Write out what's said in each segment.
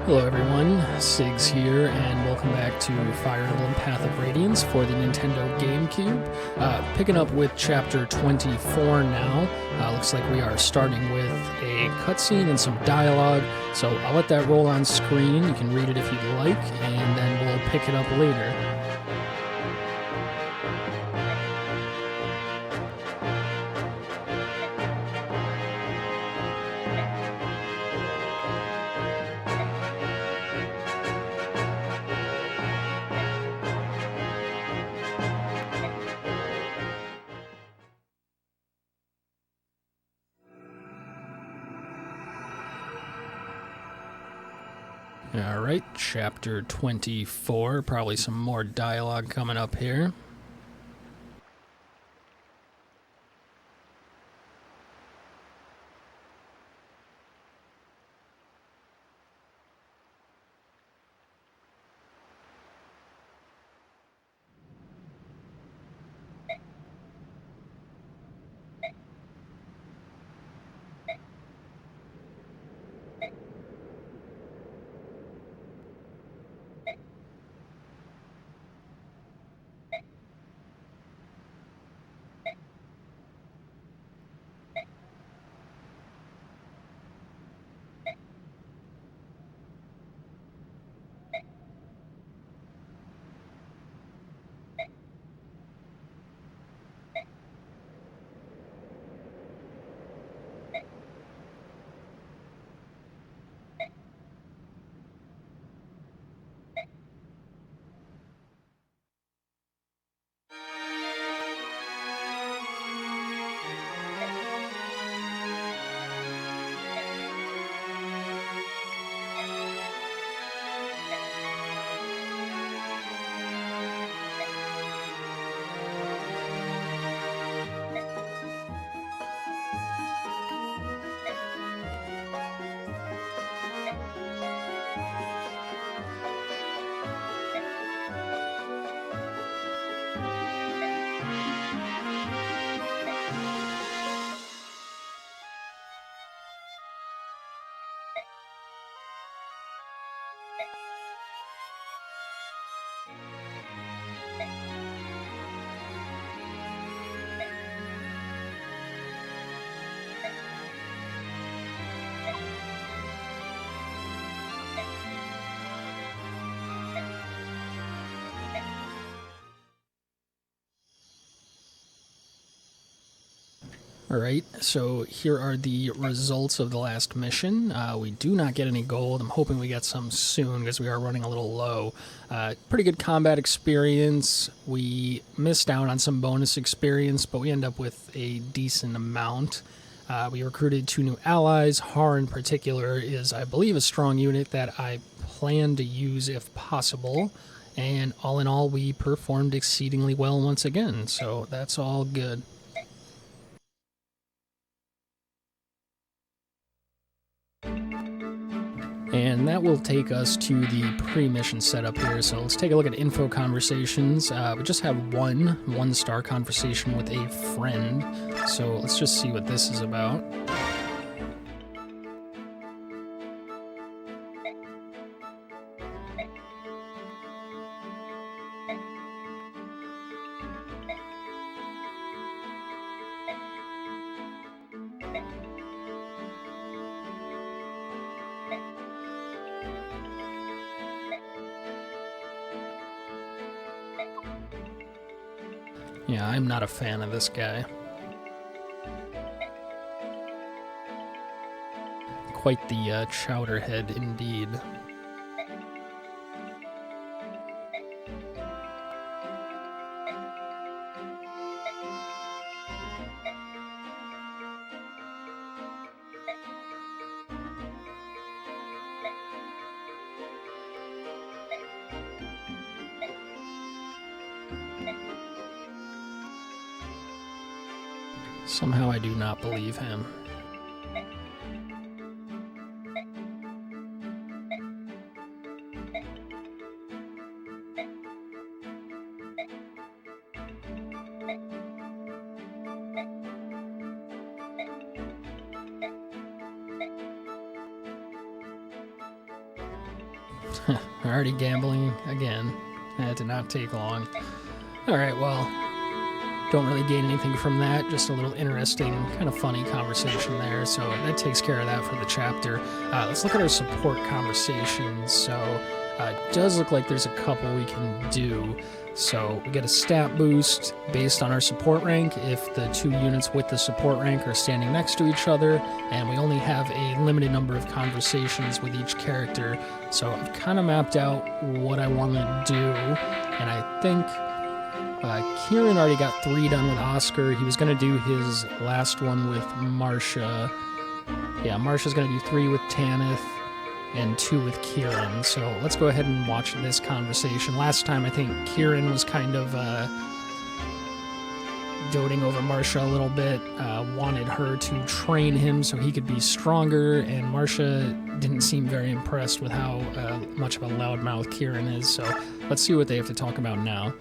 Hello everyone, Sigs here, and welcome back to Fire Emblem Path of Radiance for the Nintendo Gamecube. Picking up with Chapter 24 now. Looks like we are starting with a cutscene and some dialogue, so I'll let that roll on screen. You can read it if you'd like, and then we'll pick it up later. Alright, Chapter 24. Probably some more dialogue coming up here. Alright, so here are the results of the last mission. We do not get any gold. I'm hoping we get some soon because we are running a little low. Pretty good combat experience. We missed out on some bonus experience, but we end up with a decent amount. We recruited 2 new allies. Har in particular is, I believe, a strong unit that I plan to use if possible. And all in all, we performed exceedingly well once again, so that's all good. And that will take us to the pre-mission setup here. So let's take a look at info conversations. We just have one-star conversation with a friend. So let's just see what this is about. Yeah, I'm not a fan of this guy. Quite the chowderhead indeed. Somehow I do not believe him. Already gambling again. That did not take long. Alright, well, don't really gain anything from that. Just a little interesting, kind of funny conversation there. So that takes care of that for the chapter. Let's look at our support conversations. So it does look like there's a couple we can do. So we get a stat boost based on our support rank if the two units with the support rank are standing next to each other, and we only have a limited number of conversations with each character. So I've kind of mapped out what I want to do, and I think Kieran already got 3 done with Oscar. He was going to do his last one with Marcia. Yeah, Marcia's going to do 3 with Tanith and 2 with Kieran. So let's go ahead and watch this conversation. Last time, I think Kieran was kind of doting over Marcia a little bit, wanted her to train him so he could be stronger, and Marcia didn't seem very impressed with how much of a loudmouth Kieran is. So let's see what they have to talk about now.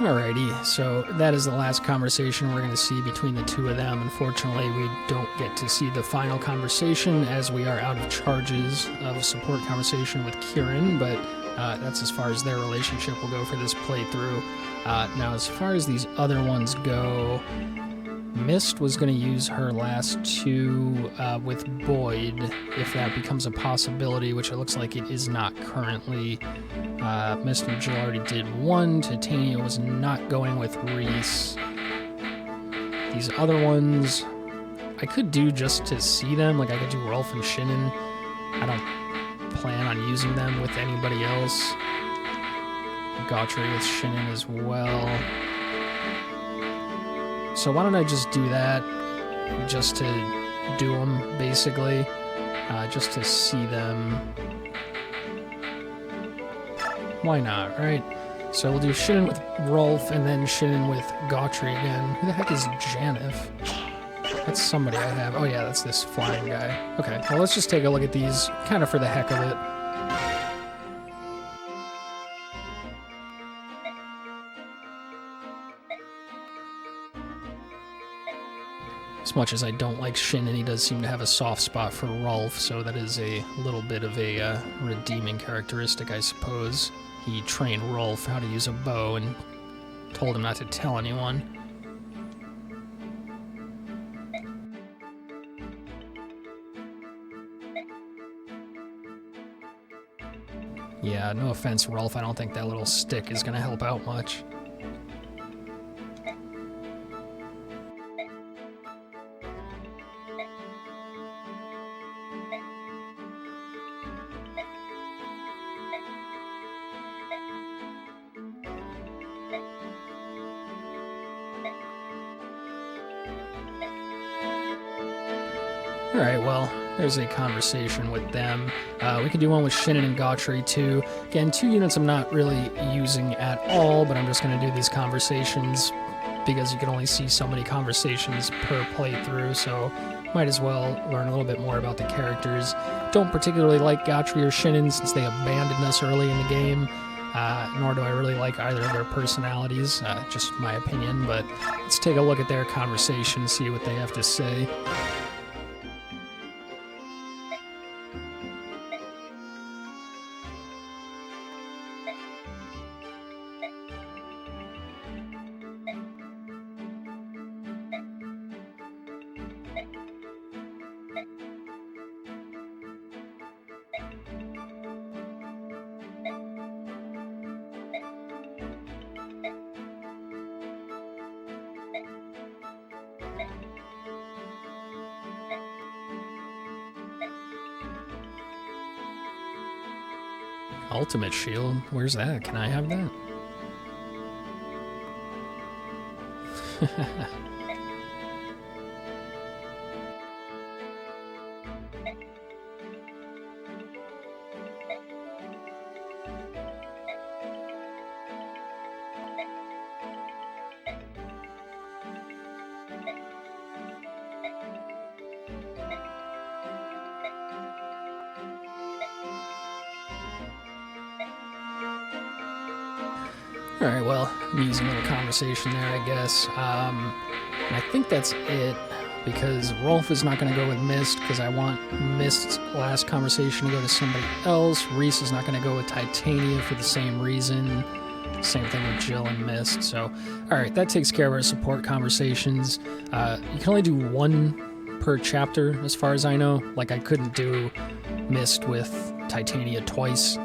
Alrighty, so that is the last conversation we're going to see between the two of them. Unfortunately, we don't get to see the final conversation as we are out of charges of a support conversation with Kieran, but that's as far as their relationship will go for this playthrough. Now, as far as these other ones go, Mist was going to use her last 2 with Boyd, if that becomes a possibility, which it looks like it is not currently. Mist and Jill already did 1. Titania was not going with Reese. These other ones, I could do just to see them. Like, I could do Rolf and Shinnon. I don't plan on using them with anybody else. Gautry with Shinnon as well. So why don't I just do that, just to do them, basically, just to see them. Why not, right? So we'll do Shinnon with Rolf, and then Shinnon with Gautry again. Who the heck is Janif? That's somebody I have. Oh yeah, that's this flying guy. Okay, well let's just take a look at these, kind of for the heck of it. As much as I don't like Shinnon, he does seem to have a soft spot for Rolf, so that is a little bit of a redeeming characteristic, I suppose. He trained Rolf how to use a bow and told him not to tell anyone. Yeah, no offense, Rolf, I don't think that little stick is going to help out much. Alright, well, there's a conversation with them. We can do one with Shinnon and Gautry, too. Again, 2 units I'm not really using at all, but I'm just going to do these conversations because you can only see so many conversations per playthrough, so might as well learn a little bit more about the characters. Don't particularly like Gautry or Shinnon since they abandoned us early in the game, nor do I really like either of their personalities, just my opinion, but let's take a look at their conversation, see what they have to say. Ultimate shield? Where's that? Can I have that? Alright, well, amusing little conversation there, I guess. And I think that's it, because Rolf is not going to go with Mist, because I want Mist's last conversation to go to somebody else. Reese is not going to go with Titania for the same reason. Same thing with Jill and Mist. So, alright, that takes care of our support conversations. You can only do one per chapter, as far as I know. Like, I couldn't do Mist with Titania twice,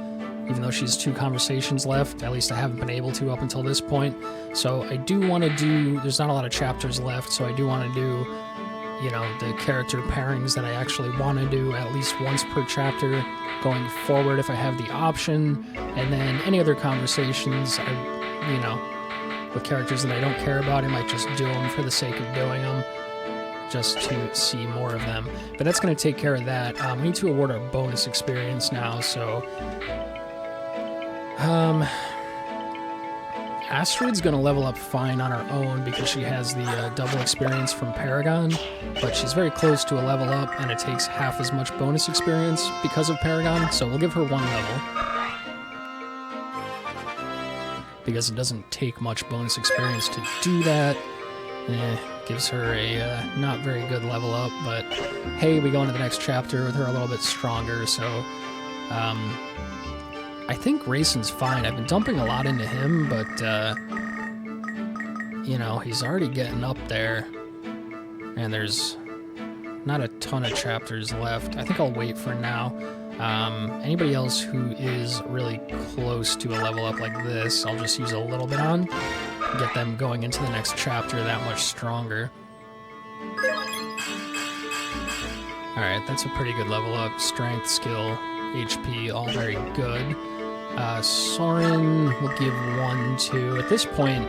even though she's 2 conversations left. At least I haven't been able to up until this point. So I do want to do, there's not a lot of chapters left, so I do want to do, you know, the character pairings that I actually want to do at least once per chapter going forward if I have the option. And then any other conversations, you know, with characters that I don't care about, I might just do them for the sake of doing them, just to see more of them. But that's going to take care of that. We need to award our bonus experience now, so Astrid's gonna level up fine on her own because she has the double experience from Paragon, but she's very close to a level up, and it takes half as much bonus experience because of Paragon, so we'll give her 1 level. Because it doesn't take much bonus experience to do that. Gives her a not very good level up, but hey, we go into the next chapter with her a little bit stronger, so I think Rayson's fine. I've been dumping a lot into him, but, you know, he's already getting up there, and there's not a ton of chapters left. I think I'll wait for now. Anybody else who is really close to a level up like this, I'll just use a little bit on, get them going into the next chapter that much stronger. Alright, that's a pretty good level up. Strength, skill, HP, all very good. Soren will give 1, 2. At this point,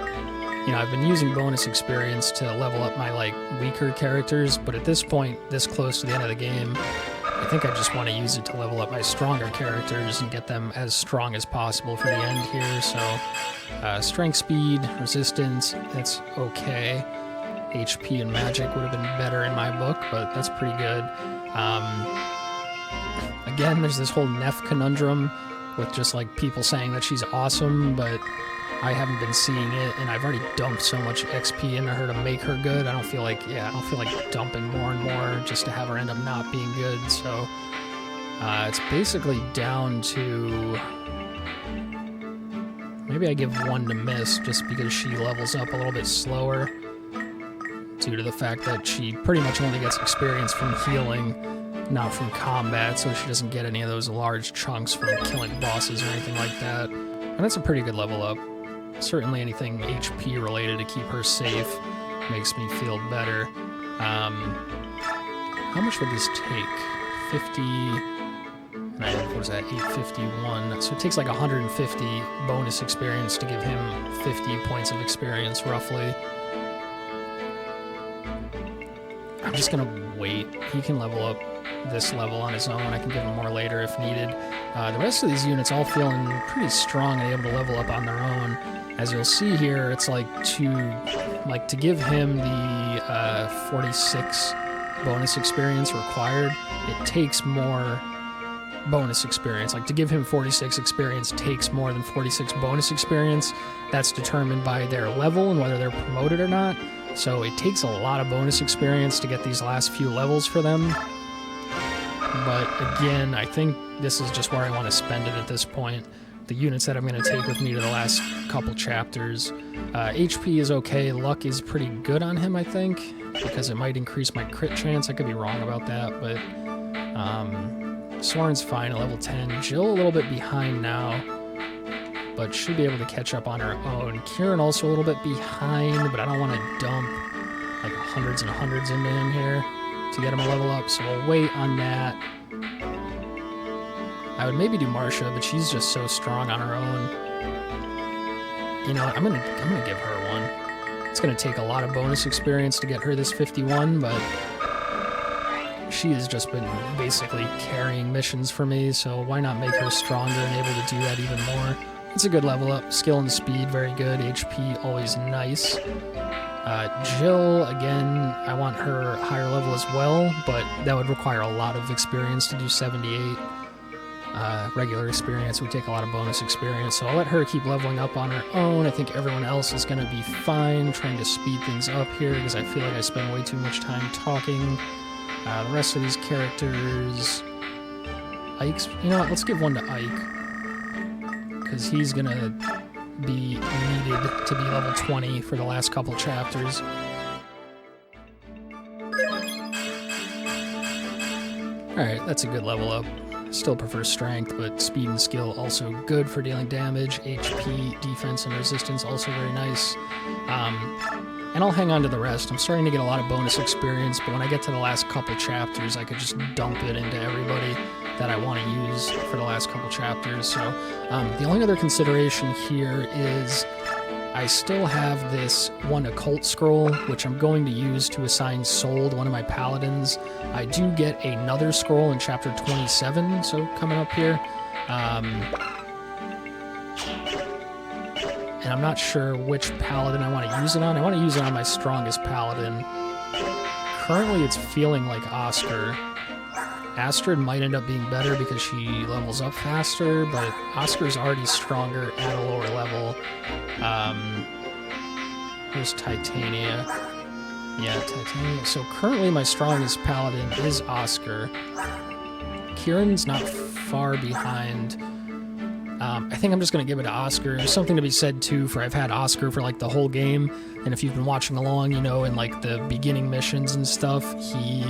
you know, I've been using bonus experience to level up my, like, weaker characters, but at this point, this close to the end of the game, I think I just want to use it to level up my stronger characters and get them as strong as possible for the end here, so strength, speed, resistance, that's okay. HP and magic would have been better in my book, but that's pretty good. Again, there's this whole Neff conundrum with just like people saying that she's awesome, but I haven't been seeing it, and I've already dumped so much XP into her to make her good. I don't feel like dumping more and more just to have her end up not being good, so it's basically down to, maybe I give 1 to Miss just because she levels up a little bit slower due to the fact that she pretty much only gets experience from healing, not from combat, so she doesn't get any of those large chunks from killing bosses or anything like that. And that's a pretty good level up. Certainly anything HP related to keep her safe makes me feel better. How much would this take? 50... what was that? 851. So it takes like 150 bonus experience to give him 50 points of experience, roughly. I'm just gonna wait. He can level up this level on his own. I can give him more later if needed. The rest of these units all feeling pretty strong and able to level up on their own. As you'll see here, it's like to give him the 46 bonus experience required, it takes more bonus experience. Like, to give him 46 experience takes more than 46 bonus experience. That's determined by their level and whether they're promoted or not. So it takes a lot of bonus experience to get these last few levels for them. But again, I think this is just where I want to spend it at this point. The units that I'm going to take with me to the last couple chapters. HP is okay. Luck is pretty good on him, I think, because it might increase my crit chance. I could be wrong about that, but Soren's fine at level 10. Jill a little bit behind now, but should be able to catch up on her own. Kieran also a little bit behind, but I don't want to dump like hundreds and hundreds into him here to get him a level up, so we'll wait on that. I would maybe do Marcia, but she's just so strong on her own. You know what? I'm gonna give her one. It's gonna take a lot of bonus experience to get her this 51, but she has just been basically carrying missions for me, so why not make her stronger and able to do that even more? It's a good level up. Skill and speed, very good. HP, always nice. Jill, again, I want her higher level as well, but that would require a lot of experience to do 78. Regular experience would take a lot of bonus experience, so I'll let her keep leveling up on her own. I think everyone else is going to be fine trying to speed things up here because I feel like I spend way too much time talking. The rest of these characters... Ike's... You know what? Let's give one to Ike. Because he's going to be needed to be level 20 for the last couple chapters. Alright, that's a good level up. Still prefer strength, but speed and skill also good for dealing damage. HP, defense, and resistance also very nice. And I'll hang on to the rest. I'm starting to get a lot of bonus experience, but when I get to the last couple chapters, I could just dump it into everybody that I want to use for the last couple chapters. So the only other consideration here is I still have this one occult scroll, which I'm going to use to assign soul to one of my paladins. I do get another scroll in chapter 27, so coming up here. And I'm not sure which paladin I want to use it on. I want to use it on my strongest paladin. Currently it's feeling like Oscar. Astrid might end up being better because she levels up faster, but Oscar's already stronger at a lower level. Here's Titania. Yeah, Titania. So currently my strongest paladin is Oscar. Kieran's not far behind. I think I'm just going to give it to Oscar. There's something to be said, too, for I've had Oscar for, like, the whole game. And if you've been watching along, you know, in, like, the beginning missions and stuff, he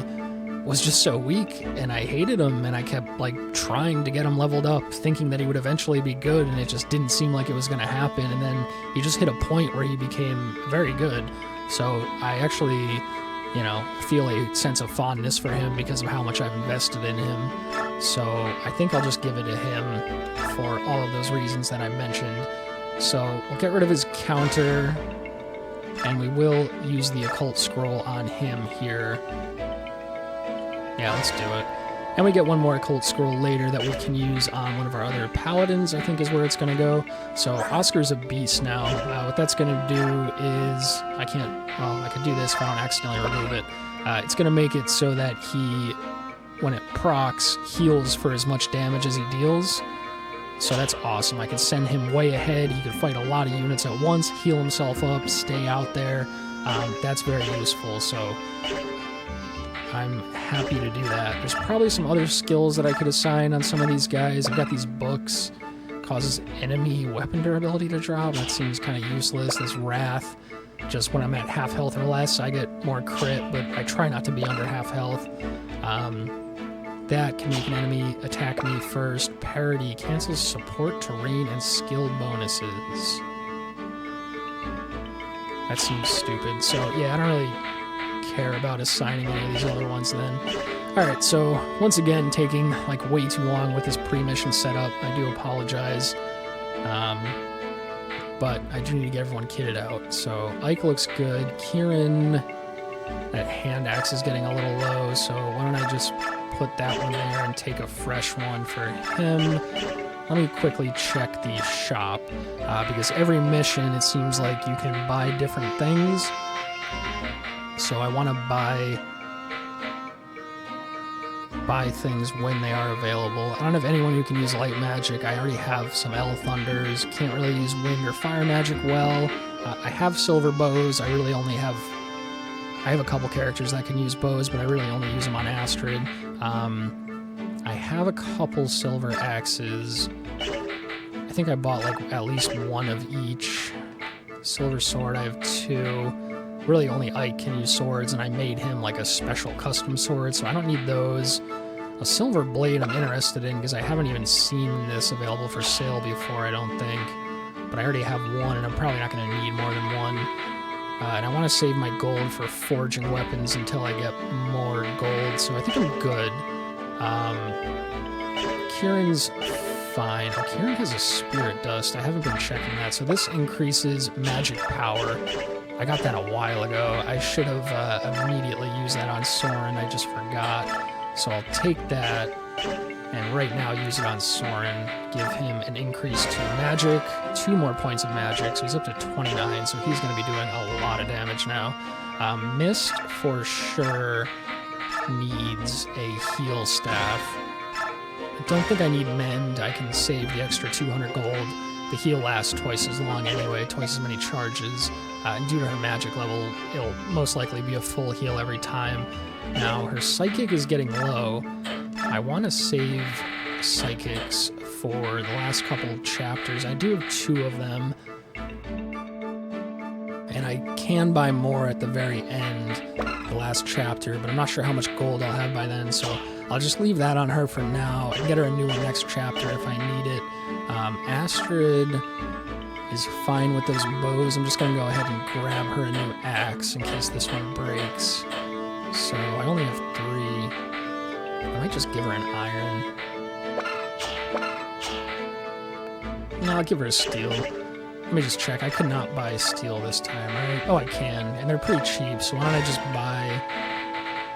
was just so weak, and I hated him, and I kept, like, trying to get him leveled up, thinking that he would eventually be good, and it just didn't seem like it was going to happen. And then he just hit a point where he became very good. So I actually, you know, feel a sense of fondness for him because of how much I've invested in him. So I think I'll just give it to him for all of those reasons that I mentioned. So we'll get rid of his counter, and we will use the occult scroll on him here. Yeah, let's do it. And we get one more occult scroll later that we can use on one of our other paladins, I think is where it's going to go. So Oscar's a beast now. What that's going to do is... I could do this if I don't accidentally remove it. It's going to make it so that he, when it procs, heals for as much damage as he deals. So that's awesome. I can send him way ahead. He could fight a lot of units at once, heal himself up, stay out there. That's very useful, so I'm happy to do that. There's probably some other skills that I could assign on some of these guys. I've got these books. Causes enemy weapon durability to drop. That seems kind of useless. This Wrath, just when I'm at half health or less, I get more crit, but I try not to be under half health. That can make an enemy attack me first. Parity cancels support, terrain, and skill bonuses. That seems stupid. So yeah, I don't really care about assigning any of these other ones then. Alright, so once again, taking like way too long with this pre-mission setup. I do apologize. But I do need to get everyone kitted out. So Ike looks good. Kieran, that hand axe is getting a little low, so why don't I just put that one there and take a fresh one for him. Let me quickly check the shop, because every mission it seems like you can buy different things. So I want to buy things when they are available. I don't have anyone who can use light magic. I already have some L Thunders. Can't really use wind or fire magic well. I have silver bows. I have a couple characters that can use bows, but I really only use them on Astrid. I have a couple silver axes. I think I bought like at least one of each. Silver sword, I have 2. Really only Ike can use swords, and I made him like a special custom sword, so I don't need those. A silver blade I'm interested in because I haven't even seen this available for sale before, I don't think. But I already have one, and I'm probably not going to need more than one. And I want to save my gold for forging weapons until I get more gold, so I think I'm good. Kieran's fine. Oh, Kieran has a Spirit Dust. I haven't been checking that. So this increases magic power. I got that a while ago. I should have immediately used that on Soren. I just forgot. So I'll take that and right now use it on Soren. Give him an increase to magic. 2 more points of magic. So he's up to 29. So he's going to be doing a lot of damage now. Mist for sure needs a heal staff. I don't think I need Mend. I can save the extra 200 gold. The heal lasts twice as long anyway, twice as many charges. And due to her magic level, it'll most likely be a full heal every time. Now, her Psychic is getting low. I want to save Psychics for the last couple chapters. I do have 2 of them. And I can buy more at the very end, the last chapter, but I'm not sure how much gold I'll have by then, so I'll just leave that on her for now and get her a new one next chapter if I need it. Astrid is fine with those bows. I'm just going to go ahead and grab her a new axe in case this one breaks. So I only have 3. I might just give her an iron. No, I'll give her a steel. Let me just check. I could not buy steel this time, right? Oh, I can, and they're pretty cheap, so why don't I just buy...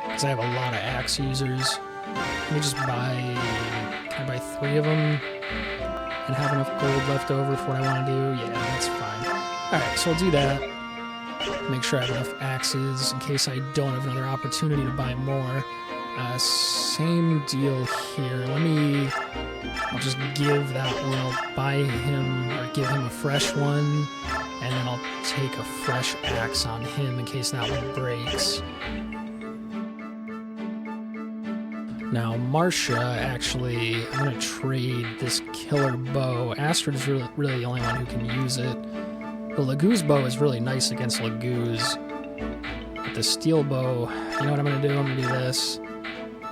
Because I have a lot of axe users. Let me just buy... Can I buy 3 of them? And have enough gold left over for what I want to do? Yeah, that's fine. Alright, so I'll do that. Make sure I have enough axes in case I don't have another opportunity to buy more. Same deal here. I'll just give that one, I'll buy him, or give him a fresh one, and then I'll take a fresh axe on him in case that one breaks. Now, Marcia, actually, I'm going to trade this killer bow. Astrid is really the only one who can use it. The Laguz bow is really nice against Laguz. But the steel bow, you know what I'm going to do? I'm going to do this.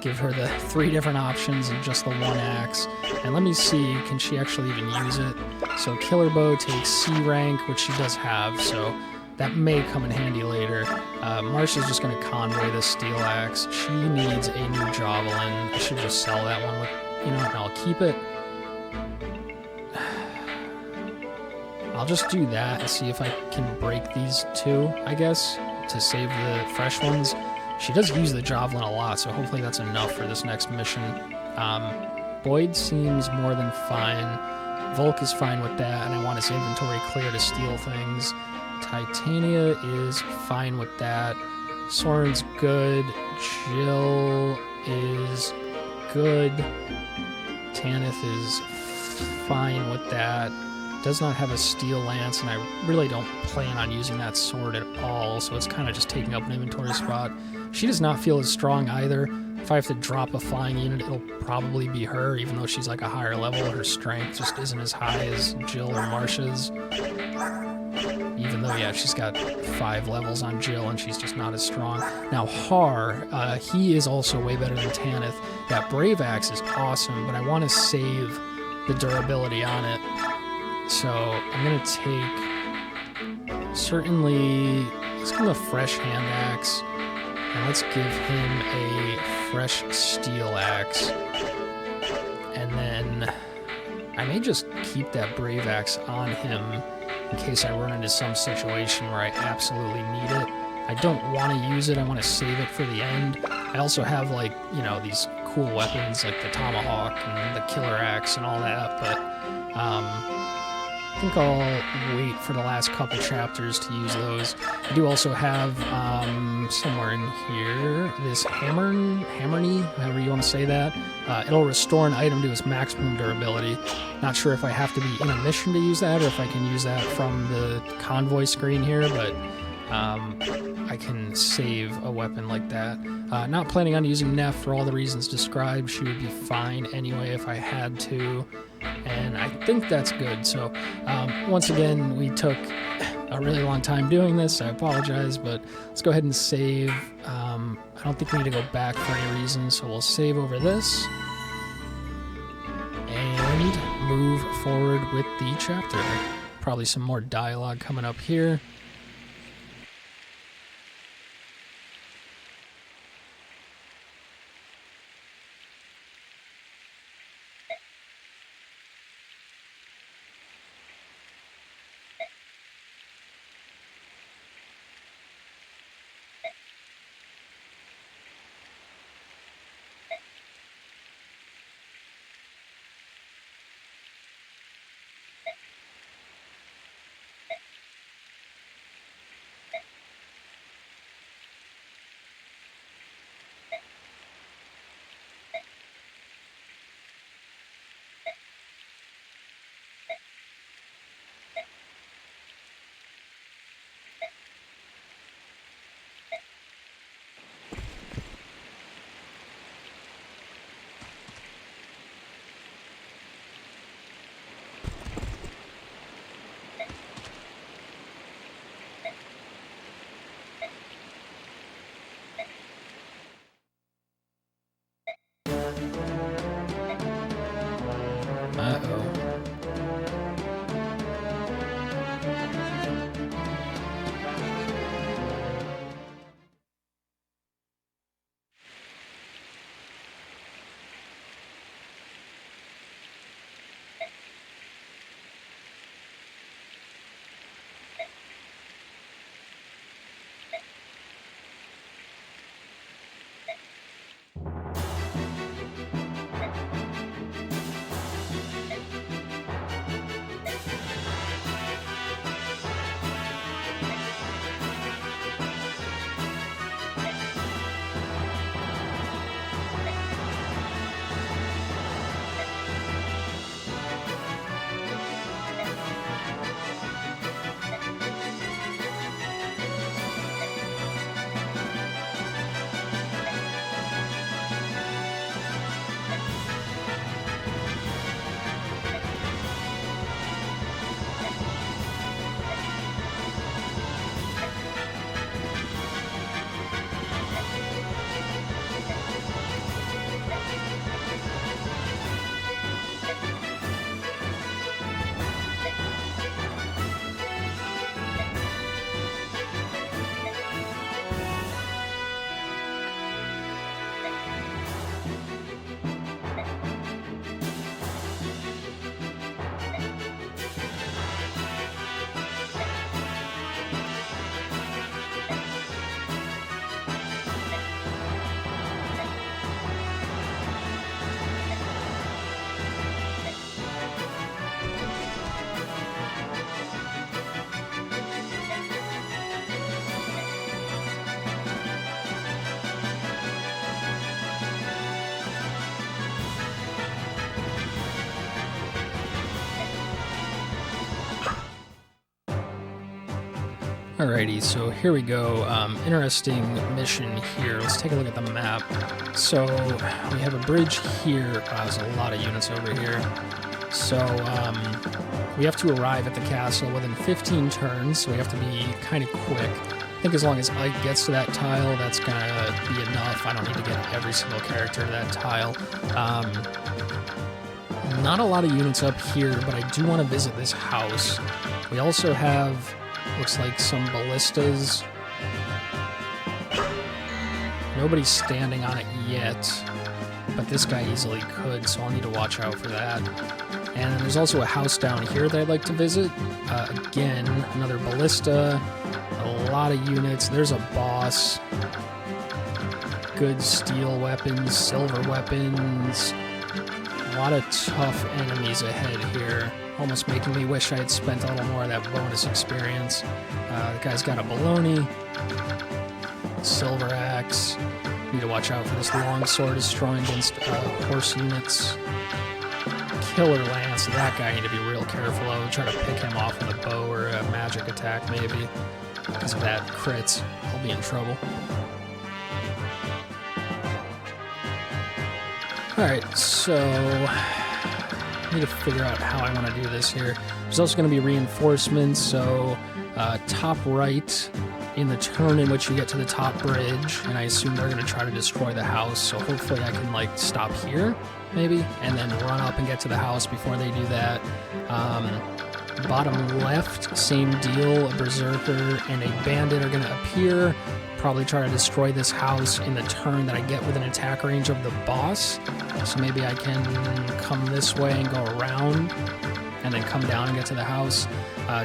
Give her the 3 different options and just the 1 axe. And let me see, can she actually even use it? So Killer Bow takes C rank, which she does have, so that may come in handy later. Marcia's just going to convoy the steel axe. She needs a new javelin. I should just sell that one with, you know what, I'll keep it. I'll just do that and see if I can break these 2, I guess, to save the fresh ones. She does use the javelin a lot, so hopefully that's enough for this next mission. Boyd seems more than fine. Volk is fine with that, and I want his inventory clear to steal things. Titania is fine with that. Soren's good. Jill is good. Tanith is fine with that. Does not have a steel lance, and I really don't plan on using that sword at all, so it's kind of just taking up an inventory spot. She does not feel as strong either. If I have to drop a flying unit, it'll probably be her, even though she's like a higher level. Her strength just isn't as high as Jill or Marcia's. Even though, yeah, she's got 5 levels on Jill, and she's just not as strong. Now, Har, he is also way better than Tanith. That Brave Axe is awesome, but I want to save the durability on it. So I'm going to take, certainly, let's give him a fresh hand axe, and let's give him a fresh steel axe. And then I may just keep that brave axe on him in case I run into some situation where I absolutely need it. I don't want to use it, I want to save it for the end. I also have, like, you know, these cool weapons like the tomahawk and the killer axe and all that, but I think I'll wait for the last couple chapters to use those. I do also have, somewhere in here, this hammerney, however you want to say that. It'll restore an item to its maximum durability. Not sure if I have to be in a mission to use that, or if I can use that from the convoy screen here, but I can save a weapon like that. Not planning on using Neff for all the reasons described. She would be fine anyway if I had to. And I think that's good. So once again, we took a really long time doing this. I apologize, but let's go ahead and save. I don't think we need to go back for any reason, so we'll save over this and move forward with the chapter. Probably some more dialogue coming up here. Alrighty, so here we go. Interesting mission here. Let's take a look at the map. So we have a bridge here. There's a lot of units over here. So we have to arrive at the castle within 15 turns, so we have to be kind of quick. I think as long as Ike gets to that tile, that's going to be enough. I don't need to get every single character to that tile. Not a lot of units up here, but I do want to visit this house. We also have, looks like, some ballistas. Nobody's standing on it yet, but this guy easily could, so I'll need to watch out for that. And then there's also a house down here that I'd like to visit. Again, another ballista, a lot of units. There's a boss. Good steel weapons, silver weapons. A lot of tough enemies ahead here. Almost making me wish I had spent a little more of that bonus experience. The guy's got a baloney. Silver axe. Need to watch out for this long sword destroying against horse units. Killer lance. That guy I need to be real careful of. Try to pick him off with a bow or a magic attack maybe. Because of that crits, I'll be in trouble. Alright, so I need to figure out how I want to do this here. There's also going to be reinforcements, so top right in the turn in which you get to the top bridge, and I assume they're going to try to destroy the house, so hopefully I can, like, stop here, maybe, and then run up and get to the house before they do that. Bottom left, same deal, a berserker and a bandit are going to appear, probably try to destroy this house in the turn that I get within attack range of the boss. So maybe I can come this way and go around and then come down and get to the house.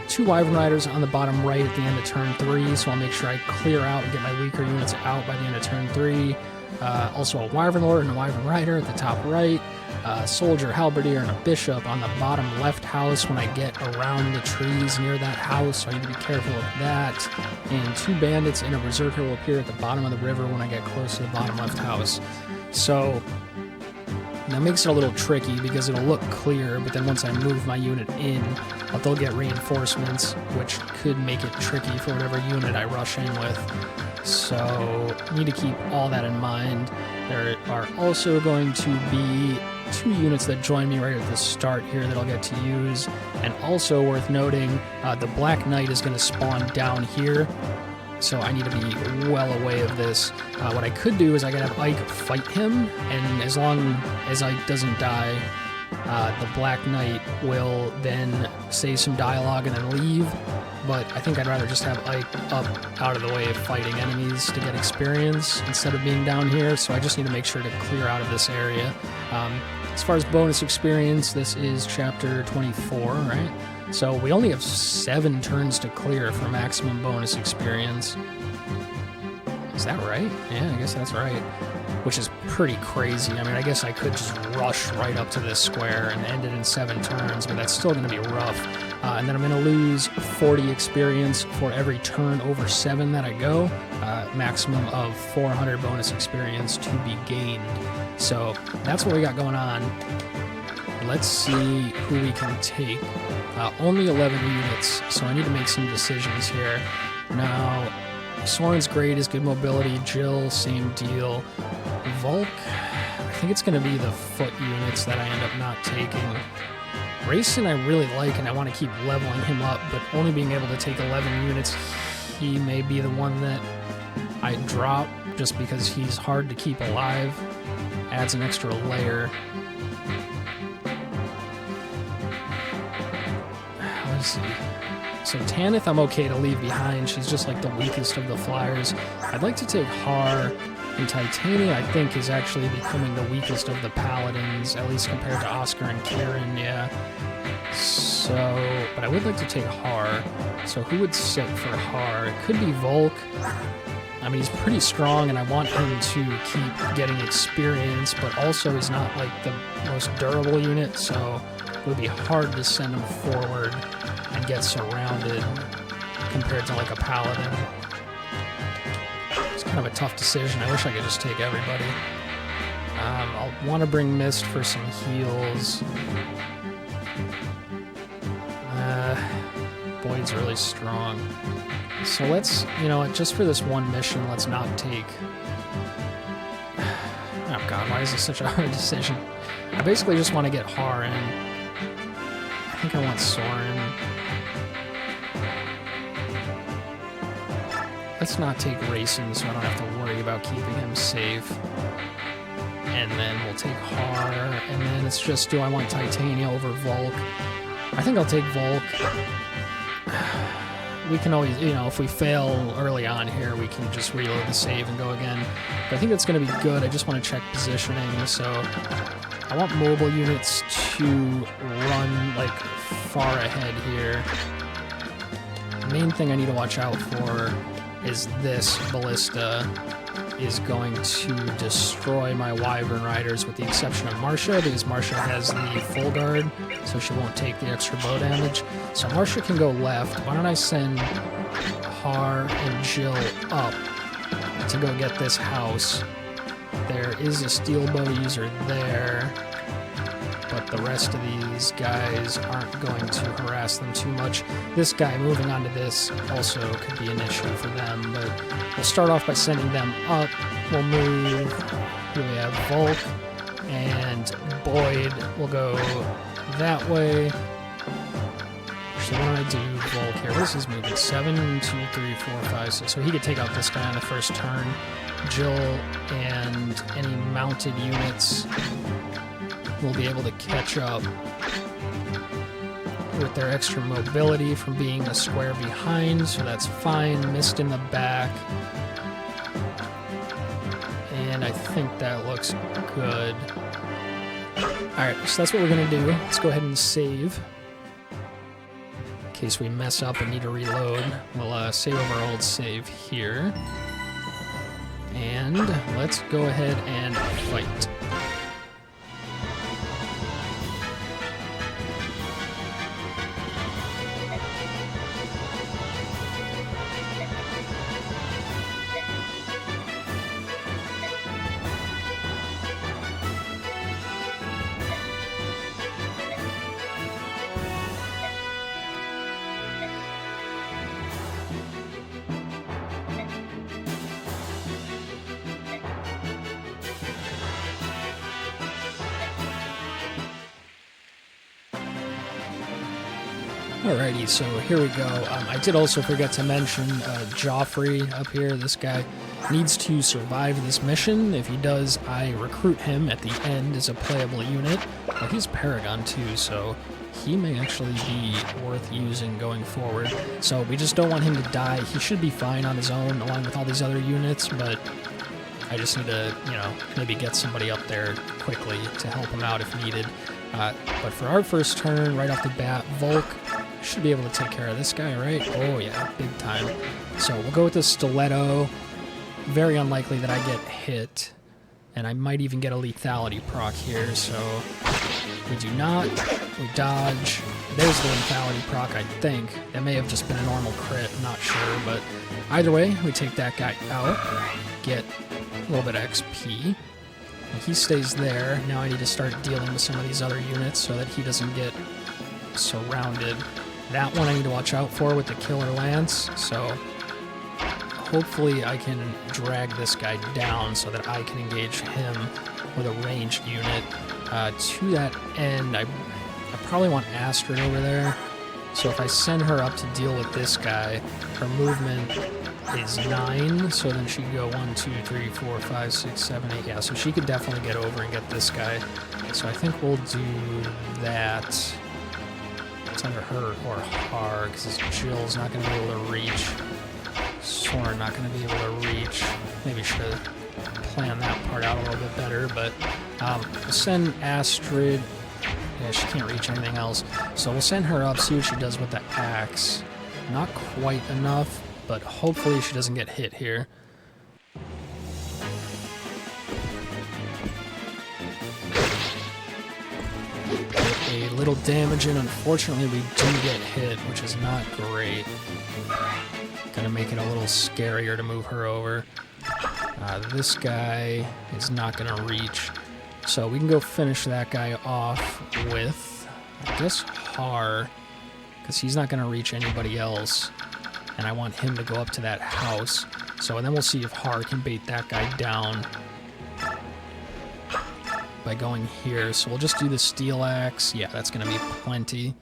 Two Wyvern Riders on the bottom right at the end of turn 3, so I'll make sure I clear out and get my weaker units out by the end of turn 3. Also a Wyvern Lord and a Wyvern Rider at the top right. Soldier, Halberdier, and a Bishop on the bottom left house when I get around the trees near that house, so I need to be careful of that. And two bandits and a berserker will appear at the bottom of the river when I get close to the bottom left house. So that makes it a little tricky because it'll look clear, but then once I move my unit in, they'll get reinforcements, which could make it tricky for whatever unit I rush in with. So I need to keep all that in mind. There are also going to be two units that join me right at the start here that I'll get to use. And also worth noting, the Black Knight is going to spawn down here. So I need to be well away of this. What I could do is I could have Ike fight him, and as long as Ike doesn't die, the Black Knight will then say some dialogue and then leave. But I think I'd rather just have Ike up out of the way of fighting enemies to get experience instead of being down here, so I just need to make sure to clear out of this area. As far as bonus experience, this is chapter 24, right? So we only have 7 turns to clear for maximum bonus experience. Is that right? Yeah, I guess that's right. Which is pretty crazy. I mean, I guess I could just rush right up to this square and end it in 7 turns, but that's still going to be rough. And then I'm going to lose 40 experience for every turn over 7 that I go. Maximum of 400 bonus experience to be gained. So that's what we got going on. Let's see who we can take. Only 11 units, so I need to make some decisions here. Now, Soren's great, is good mobility. Jill, same deal. Volk, I think it's going to be the foot units that I end up not taking. Rayson I really like, and I want to keep leveling him up, but only being able to take 11 units, he may be the one that I drop just because he's hard to keep alive. Adds an extra layer. Let's see. So Tanith I'm okay to leave behind. She's just like the weakest of the flyers. I'd like to take Har, and Titania I think is actually becoming the weakest of the paladins, at least compared to Oscar and Kieran, yeah. So, but I would like to take Har. So who would sit for Har? It could be Volk. I mean, he's pretty strong, and I want him to keep getting experience, but also he's not like the most durable unit, so it would be hard to send him forward and get surrounded compared to like a paladin. It's kind of a tough decision. I wish I could just take everybody. I'll want to bring Mist for some heals. Boyd's really strong. So let's, you know, just for this one mission, let's not take... Oh god, why is this such a hard decision? I basically just want to get Har in. I think I want Soren. Let's not take Racing so I don't have to worry about keeping him safe. And then we'll take Har, and then it's just, do I want Titania over Volk? I think I'll take Volk. We can always, you know, if we fail early on here, we can just reload the save and go again. But I think that's going to be good. I just want to check positioning, so I want mobile units to run, like, far ahead here. The main thing I need to watch out for is this Ballista is going to destroy my Wyvern Riders with the exception of Marcia, because Marcia has the full guard, so she won't take the extra bow damage. So Marcia can go left. Why don't I send Har and Jill up to go get this house? There is a steel bow user there, but the rest of these guys aren't going to harass them too much. This guy moving onto this also could be an issue for them, but we'll start off by sending them up. We'll move. Here we have Volk, and Boyd will go that way. Actually, why don't I do Volk here? What is his movement? 7, 2, 3, 4, 5, 6. So he could take out this guy on the first turn. Jill and any mounted units will be able to catch up with their extra mobility from being a square behind, so that's fine. Mist in the back. And I think that looks good. Alright, so that's what we're going to do. Let's go ahead and save. In case we mess up and need to reload, we'll save over our old save here. And let's go ahead and fight. Alrighty, so here we go. I did also forget to mention Joffrey up here. This guy needs to survive this mission. If he does, I recruit him at the end as a playable unit. Well, he's Paragon too, so he may actually be worth using going forward. So we just don't want him to die. He should be fine on his own, along with all these other units, but I just need to, you know, maybe get somebody up there quickly to help him out if needed. But for our first turn, right off the bat, Volk should be able to take care of this guy, right? Oh yeah, big time. So we'll go with the Stiletto. Very unlikely that I get hit, and I might even get a lethality proc here, so we do not. We dodge. There's the lethality proc, I think. That may have just been a normal crit, I'm not sure, but either way, we take that guy out, get a little bit of XP. He stays there. Now I need to start dealing with some of these other units so that he doesn't get surrounded. That one I need to watch out for with the Killer Lance, so hopefully I can drag this guy down so that I can engage him with a ranged unit. To that end, I probably want Astrid over there, so if I send her up to deal with this guy, her movement is 9, so then she could go 1, 2, 3, 4, 5, 6, 7, 8. Yeah, so she could definitely get over and get this guy. So I think we'll do that. It's either her or Har, because Jill's not going to be able to reach. Soren not going to be able to reach. Maybe should have planned that part out a little bit better, but we'll send Astrid. Yeah, she can't reach anything else. So we'll send her up, see what she does with the axe. Not quite enough, but hopefully she doesn't get hit here. A little damage, and unfortunately we do get hit, which is not great. Gonna make it a little scarier to move her over. This guy is not gonna reach, so we can go finish that guy off with, I guess, Har. because he's not going to reach anybody else, and I want him to go up to that house. So, and then we'll see if Har can bait that guy down by going here. So we'll just do the steel axe. Yeah, that's going to be plenty.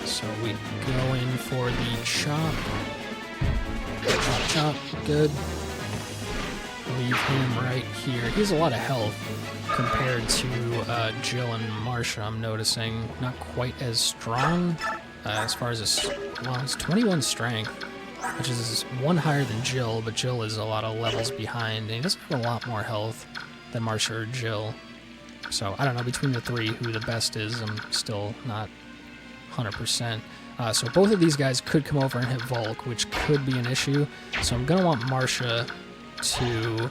So we go in for the chop. Chop, chop, good. Leave him right here. He has a lot of health compared to Jill and Marcia, I'm noticing. Not quite as strong as far as his... Well, he's 21 strength, which is one higher than Jill, but Jill is a lot of levels behind, and he doesn't have a lot more health than Marcia or Jill. So, I don't know, between the three, who the best is, I'm still not 100%. So both of these guys could come over and hit Volk, which could be an issue. So I'm going to want Marcia to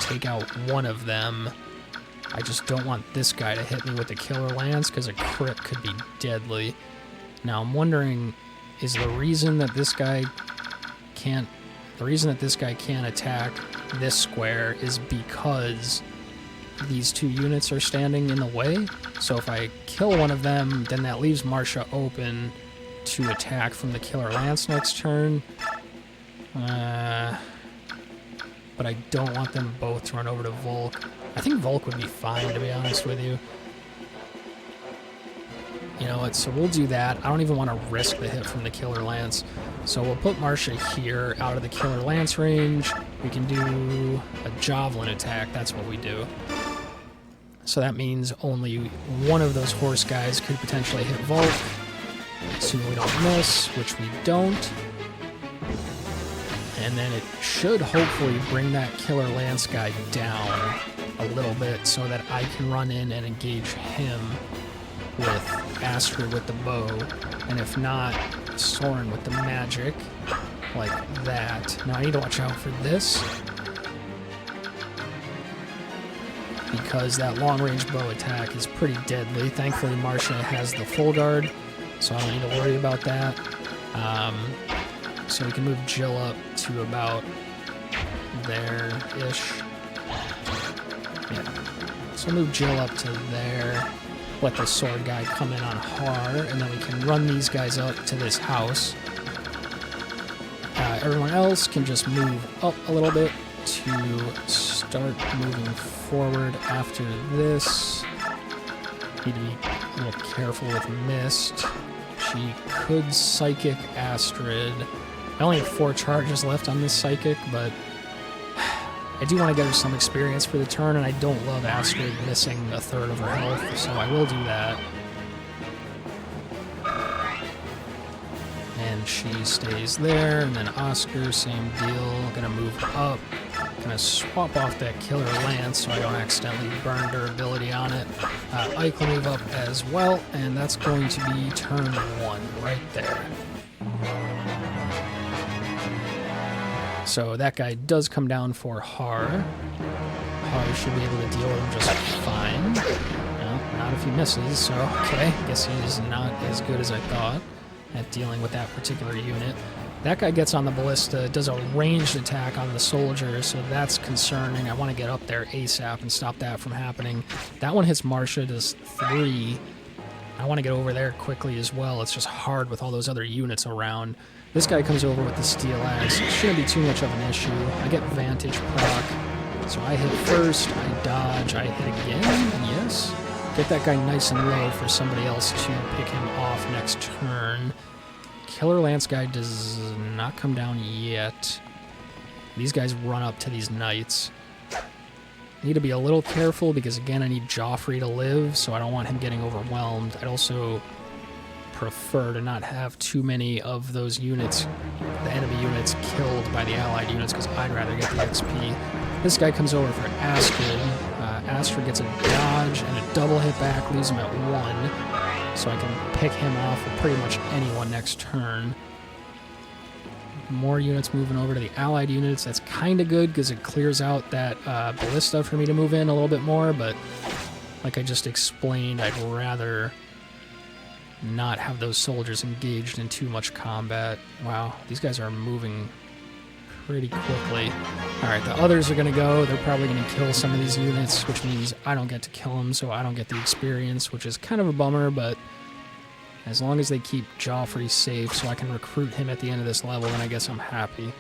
take out one of them. I just don't want this guy to hit me with the Killer Lance, because a crit could be deadly. Now I'm wondering, is the reason that this guy can't attack this square is because these two units are standing in the way? So if I kill one of them, then that leaves Marcia open to attack from the Killer Lance next turn. But I don't want them both to run over to Volk. I think Volk would be fine, to be honest with you. You know what, so we'll do that. I don't even want to risk the hit from the Killer Lance. So we'll put Marcia here, out of the Killer Lance range. We can do a Javelin attack, that's what we do. So that means only one of those horse guys could potentially hit Volk. Assuming we don't miss, which we don't. And then it should hopefully bring that Killer Lance guy down a little bit so that I can run in and engage him with Astrid with the bow. And if not, Soren with the magic, like that. Now I need to watch out for this, because that long-range bow attack is pretty deadly. Thankfully, Marcia has the full guard, so I don't need to worry about that. So we can move Jill up to about there-ish. Yeah. So move Jill up to there. Let the sword guy come in on Har, and then we can run these guys up to this house. Everyone else can just move up a little bit to start moving forward after this. Need to be a little careful with Mist. She could Psychic Astrid. I only have 4 charges left on this Psychic, but I do want to get her some experience for the turn, and I don't love Astrid missing a third of her health, so I will do that. And she stays there, and then Oscar, same deal. Gonna move up. Gonna swap off that Killer Lance so I don't accidentally burn durability on it. Ike will move up as well, and that's going to be turn 1 right there. So that guy does come down for Har. Har should be able to deal with him just fine. No, not if he misses, so okay. Guess he's not as good as I thought at dealing with that particular unit. That guy gets on the Ballista, does a ranged attack on the soldier, so that's concerning. I want to get up there ASAP and stop that from happening. That one hits Marcia, does 3. I want to get over there quickly as well. It's just hard with all those other units around. This guy comes over with the Steel Axe. It shouldn't be too much of an issue. I get Vantage proc. So I hit first, I dodge, I hit again, yes. Get that guy nice and low for somebody else to pick him off next turn. Killer Lance guy does not come down yet. These guys run up to these knights. Need to be a little careful because, again, I need Joffrey to live, so I don't want him getting overwhelmed. I'd also prefer to not have too many of those units, the enemy units, killed by the allied units, because I'd rather get the XP. This guy comes over for Astrid. Astrid gets a dodge and a double hit back, leaves him at 1, so I can pick him off with pretty much anyone next turn. More units moving over to the allied units. That's kind of good because it clears out that Ballista for me to move in a little bit more, but like I just explained, I'd rather not have those soldiers engaged in too much combat. Wow, these guys are moving pretty quickly. Alright, the others are going to go. They're probably going to kill some of these units, which means I don't get to kill them, so I don't get the experience, which is kind of a bummer, but as long as they keep Joffrey safe so I can recruit him at the end of this level, then I guess I'm happy.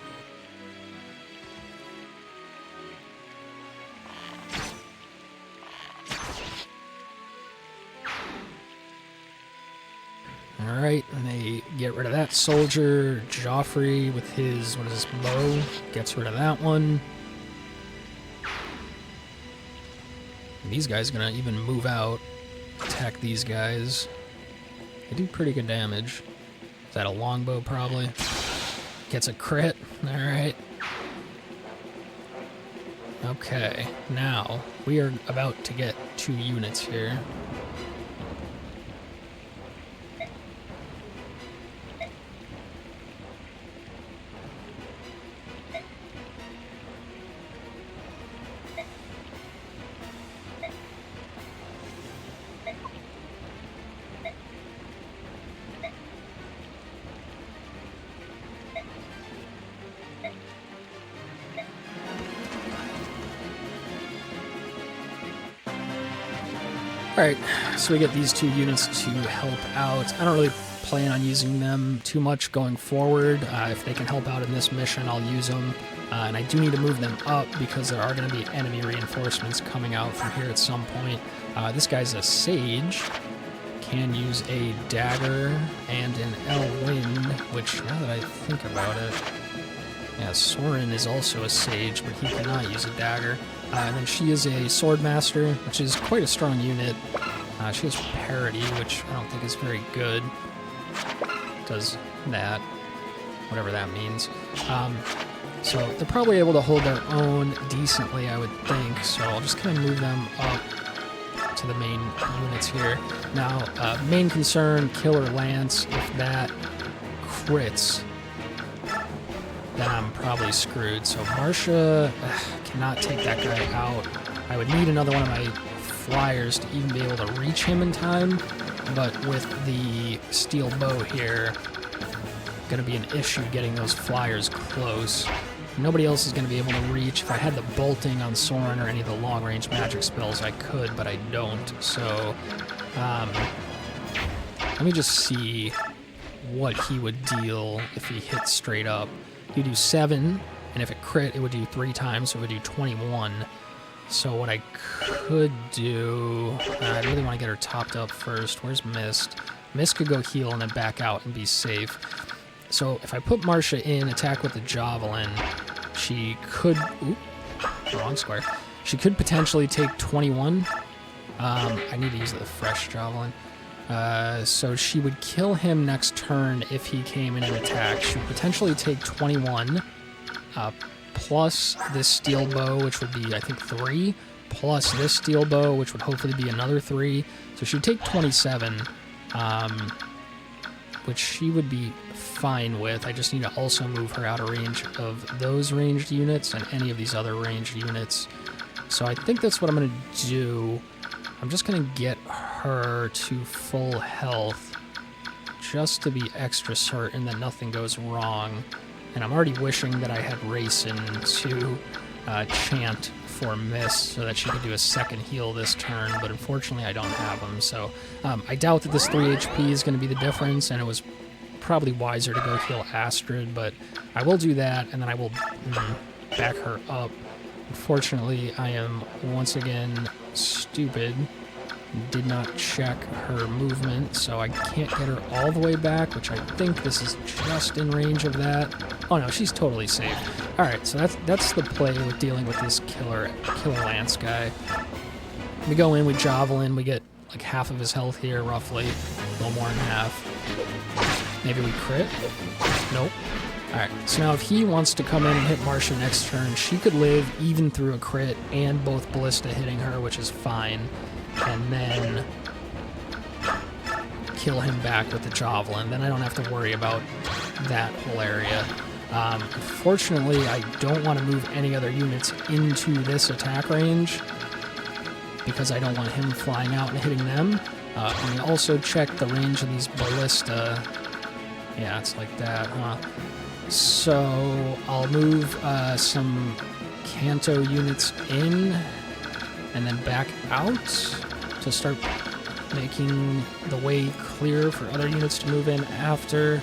Alright, and they get rid of that soldier. Joffrey with his, what is this, bow, gets rid of that one. And these guys are going to even move out, attack these guys. They do pretty good damage. Is that a longbow, probably? Gets a crit. Alright. Okay, now we are about to get 2 units here. Alright, so we get these 2 units to help out. I don't really plan on using them too much going forward. If they can help out in this mission, I'll use them. And I do need to move them up because there are going to be enemy reinforcements coming out from here at some point. This guy's a sage. Can use a dagger and an L-Wind, which, now that I think about it... Yeah, Soren is also a sage, but he cannot use a dagger. And then she is a swordmaster, which is quite a strong unit. She has parity, which I don't think is very good. Does that, whatever that means. So they're probably able to hold their own decently, I would think. So I'll just kind of move them up to the main units here. Now, main concern, Killer Lance. If that crits, then I'm probably screwed. So Marcia cannot take that guy out. I would need another one of my flyers to even be able to reach him in time, but with the steel bow here, going to be an issue getting those flyers close. Nobody else is going to be able to reach. If I had the bolting on Soren or any of the long-range magic spells, I could, but I don't. So, let me just see what he would deal if he hit straight up. You do 7, and if it crit, it would do 3 times, so it would do 21. So what I could do... I really want to get her topped up first. Where's Mist? Mist could go heal and then back out and be safe. So if I put Marcia in, attack with the Javelin, she could... Oop, wrong square. She could potentially take 21. I need to use the fresh Javelin. So she would kill him next turn if he came in and attacked. She would potentially take 21, plus this steel bow, which would be, I think, 3, plus this steel bow, which would hopefully be another 3. So she would take 27, which she would be fine with. I just need to also move her out of range of those ranged units and any of these other ranged units. So I think that's what I'm going to do. I'm just going to get her to full health just to be extra certain that nothing goes wrong. And I'm already wishing that I had Racin to chant for Mist so that she could do a second heal this turn, but unfortunately I don't have them. So I doubt that this 3 HP is going to be the difference, and it was probably wiser to go heal Astrid, but I will do that, and then I will back her up. Unfortunately, I am once again stupid. Did not check her movement, so I can't get her all the way back, which I think this is just in range of that. Oh no, she's totally safe. Alright, so that's the play with dealing with this Killer Lance guy. We go in, we Javelin, we get like half of his health here, roughly. A little more than half. Maybe we crit? Nope. Alright, so now if he wants to come in and hit Marcia next turn, she could live even through a crit and both Ballista hitting her, which is fine. And then kill him back with the Javelin. Then I don't have to worry about that whole area. Fortunately, I don't want to move any other units into this attack range because I don't want him flying out and hitting them. Let me also check the range of these Ballista. Yeah, it's like that, huh? So I'll move some Canto units in and then back out to start making the way clear for other units to move in after.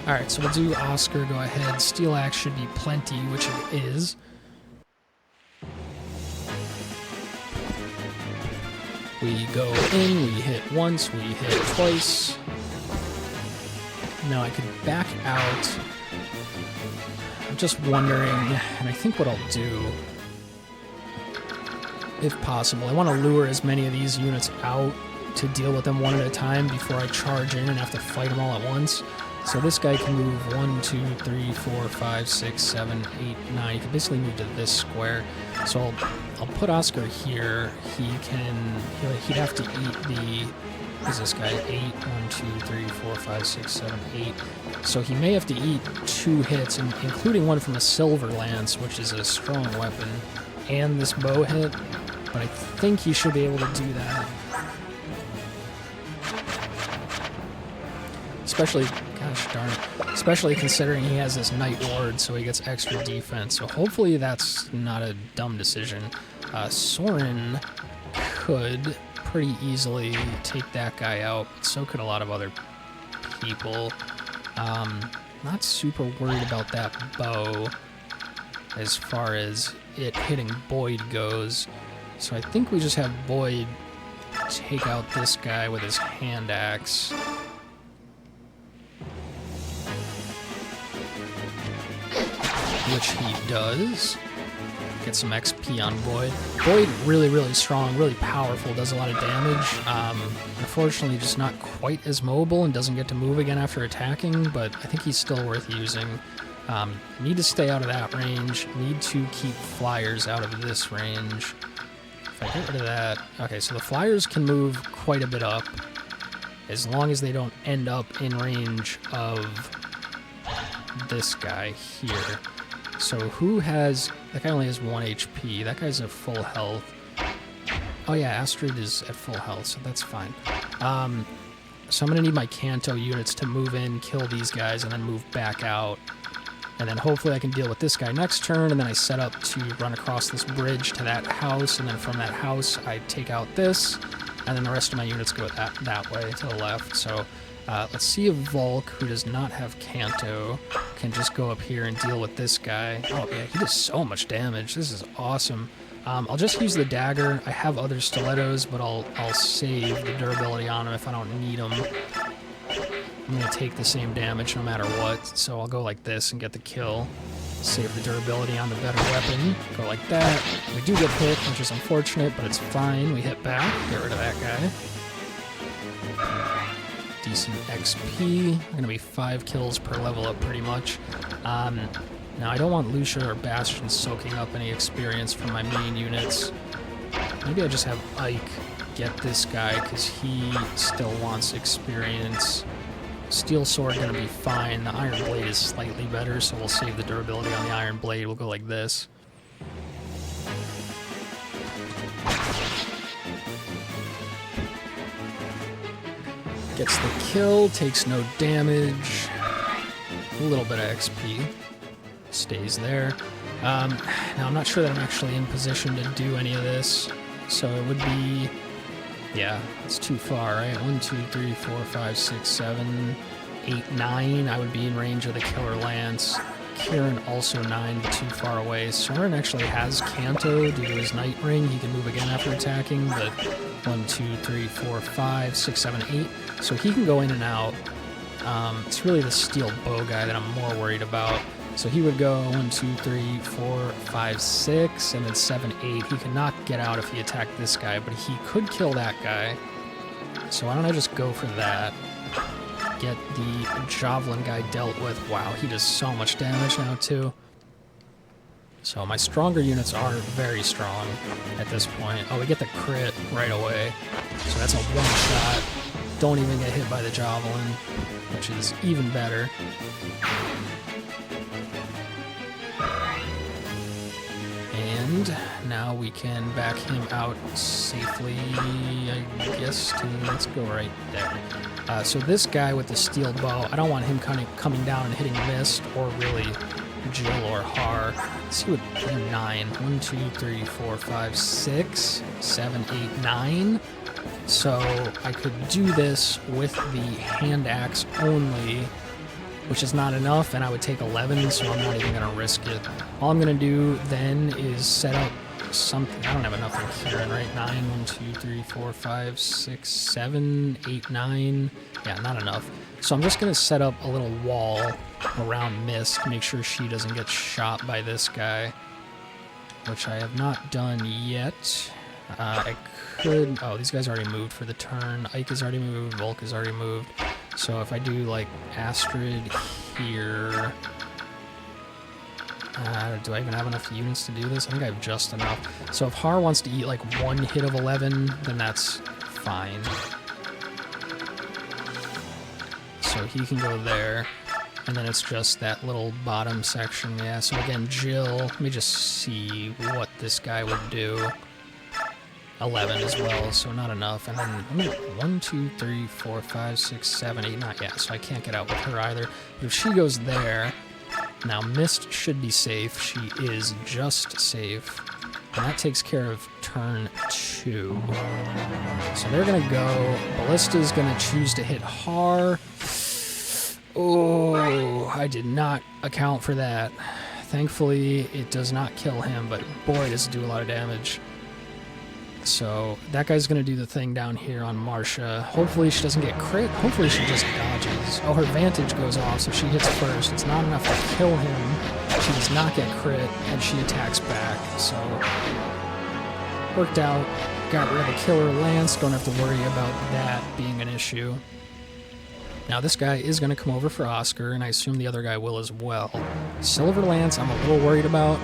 Alright, so we'll do Oscar, go ahead. Steel Axe should be plenty, which it is. We go in, we hit once, we hit twice. Now I could back out. I'm just wondering, and I think what I'll do, if possible, I want to lure as many of these units out to deal with them one at a time before I charge in and have to fight them all at once. So this guy can move 1, 2, 3, 4, 5, 6, 7, 8, 9. He can basically move to this square. So I'll put Oscar here. He'd have to eat the, what is this guy? 8, 1, 2, 3, 4, 5, 6, 7, 8. So he may have to eat 2 hits, including one from a Silver Lance, which is a strong weapon, and this bow hit. But I think he should be able to do that. Especially, gosh darn it, especially considering he has this Night Ward, so he gets extra defense. So hopefully that's not a dumb decision. Soren could pretty easily take that guy out, but so could a lot of other people. Not super worried about that bow as far as it hitting Boyd goes. So I think we just have Boyd take out this guy with his hand axe. Which he does. Get some XP on Boyd. Boyd, really, really strong, really powerful, does a lot of damage. Unfortunately, just not quite as mobile and doesn't get to move again after attacking, but I think he's still worth using. Need to stay out of that range. Need to keep flyers out of this range. If I get rid of that... Okay, so the flyers can move quite a bit up, as long as they don't end up in range of this guy here. So who has... That guy only has 1 HP. That guy's at full health. Oh yeah, Astrid is at full health, so that's fine. So I'm going to need my Canto units to move in, kill these guys, and then move back out. And then hopefully I can deal with this guy next turn, and then I set up to run across this bridge to that house, and then from that house I take out this, and then the rest of my units go that way to the left. So let's see if Volk, who does not have Canto, can just go up here and deal with this guy. Oh yeah, he does so much damage. This is awesome. I'll just use the dagger. I have other stilettos, but I'll save the durability on them if I don't need them. I'm going to take the same damage no matter what, so I'll go like this and get the kill. Save the durability on the better weapon. Go like that. We do get hit, which is unfortunate, but it's fine. We hit back. Get rid of that guy. Decent XP. Going to be 5 kills per level up pretty much. Now I don't want Lucia or Bastion soaking up any experience from my main units. Maybe I just have Ike get this guy because he still wants experience. Steel Sword going to be fine. The Iron Blade is slightly better, so we'll save the durability on the Iron Blade. We'll go like this. Gets the kill, takes no damage. A little bit of XP. Stays there. Now I'm not sure that I'm actually in position to do any of this, so it would be... Yeah, it's too far, right? 1, 2, 3, 4, 5, 6, 7, 8, 9. I would be in range of the Killer Lance. Kieran also 9, but too far away. Soren actually has Canto due to his Night Ring. He can move again after attacking, but 1, 2, 3, 4, 5, 6, 7, 8. So he can go in and out. It's really the Steel Bow guy that I'm more worried about. So he would go 1, 2, 3, 4, 5, 6, and then 7, 8. He could not get out if he attacked this guy, but he could kill that guy. So why don't I just go for that? Get the Javelin guy dealt with. Wow, he does so much damage now too. So my stronger units are very strong at this point. Oh, we get the crit right away. So that's a one-shot. Don't even get hit by the Javelin, which is even better. And And now we can back him out safely, I guess, let's go right there. So this guy with the steel bow, I don't want him kind of coming down and hitting Mist, or really Jill or Har. Let's see what 9. 1, 2, 3, 4, 5, 6, 7, 8, 9. So I could do this with the hand axe only, which is not enough, and I would take 11, so I'm not even going to risk it. All I'm going to do then is set up something. I don't have enough in here, right? 9, 1, 2, 3, 4, 5, 6, 7, 8, 9. Yeah, not enough. So I'm just going to set up a little wall around Mist, make sure she doesn't get shot by this guy, which I have not done yet. I could... Oh, these guys already moved for the turn. Ike has already moved. Volk has already moved. So if I do, like, Astrid here... do I even have enough units to do this? I think I have just enough. So if Har wants to eat, like, 1 hit of 11, then that's fine. So he can go there. And then it's just that little bottom section. Yeah, so again, Jill... Let me just see what this guy would do. 11 as well, so not enough. And then 1, 2, 3, 4, 5, 6, 7, 8, 9. Yeah, so I can't get out with her either. But if she goes there, now Mist should be safe. She is just safe. And that takes care of turn 2. So they're going to go. Ballista's going to choose to hit Har. Oh, I did not account for that. Thankfully, it does not kill him, but boy, does it do a lot of damage. So that guy's going to do the thing down here on Marcia. Hopefully she doesn't get crit. Hopefully she just dodges. Oh, her vantage goes off, so she hits first. It's not enough to kill him. She does not get crit, and she attacks back. So worked out. Got rid of the killer lance. Don't have to worry about that being an issue. Now this guy is going to come over for Oscar, and I assume the other guy will as well. Silver lance I'm a little worried about.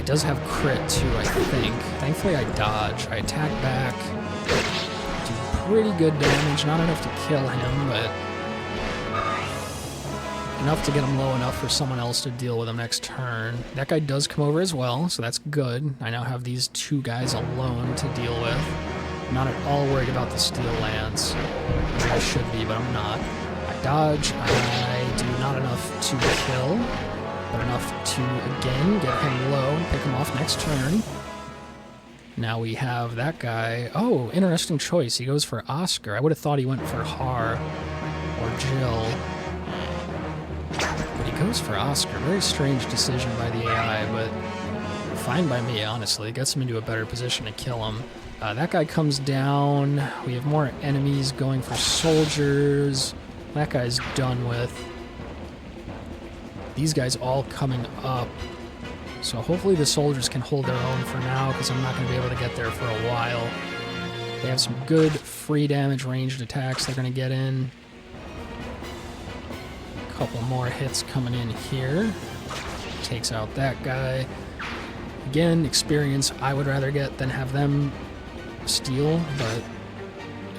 It does have crit too, I think. Thankfully I dodge. I attack back. Do pretty good damage. Not enough to kill him, but enough to get him low enough for someone else to deal with him next turn. That guy does come over as well, so that's good. I now have these 2 guys alone to deal with. I'm not at all worried about the steel lance. I should be, but I'm not. I dodge. I do not enough to kill, but enough to, again, get him low and pick him off next turn. Now we have that guy. Oh, interesting choice. He goes for Oscar. I would have thought he went for Har or Jill. But he goes for Oscar. Very strange decision by the AI, but fine by me, honestly. It gets him into a better position to kill him. That guy comes down. We have more enemies going for soldiers. That guy's done with. These guys all coming up. So hopefully the soldiers can hold their own for now, because I'm not going to be able to get there for a while. They have some good free damage ranged attacks they're going to get in. A couple more hits coming in here. Takes out that guy. Again, experience I would rather get than have them steal, but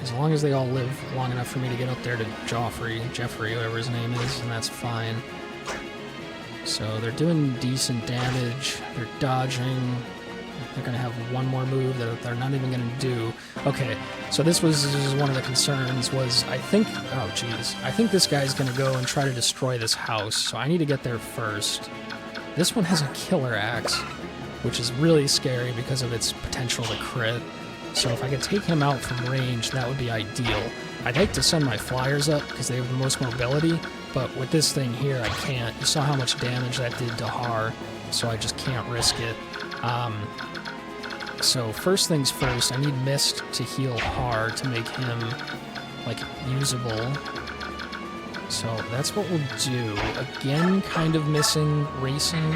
as long as they all live long enough for me to get up there to Jeffrey, whatever his name is, and that's fine. So they're doing decent damage. They're dodging. They're going to have one more move that they're not even going to do. Okay, so this was one of the concerns was I think... Oh, jeez. I think this guy's going to go and try to destroy this house, so I need to get there first. This one has a killer axe, which is really scary because of its potential to crit. So if I could take him out from range, that would be ideal. I'd like to send my flyers up because they have the most mobility, but with this thing here, I can't. You saw how much damage that did to Har, so I just can't risk it. So first things first, I need Mist to heal Har to make him, like, usable. So that's what we'll do. Again, kind of missing racing.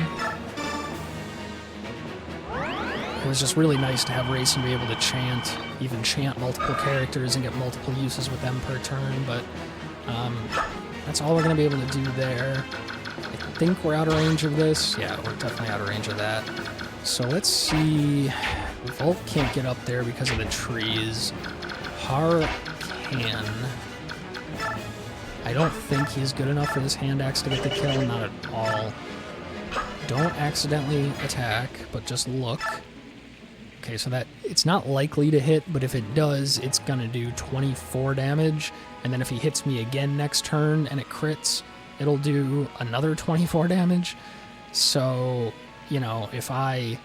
It was just really nice to have Racing be able to chant, even chant multiple characters and get multiple uses with them per turn, but that's all we're going to be able to do there. I think we're out of range of this. Yeah, we're definitely out of range of that. So let's see. Volk can't get up there because of the trees. Har can. I don't think he's good enough for this hand axe to get the kill, not at all. don't accidentally attack, but just look. Okay, so that it's not likely to hit, but if it does, it's gonna do 24 damage. And then if he hits me again next turn and it crits, it'll do another 24 damage. So, you know, if I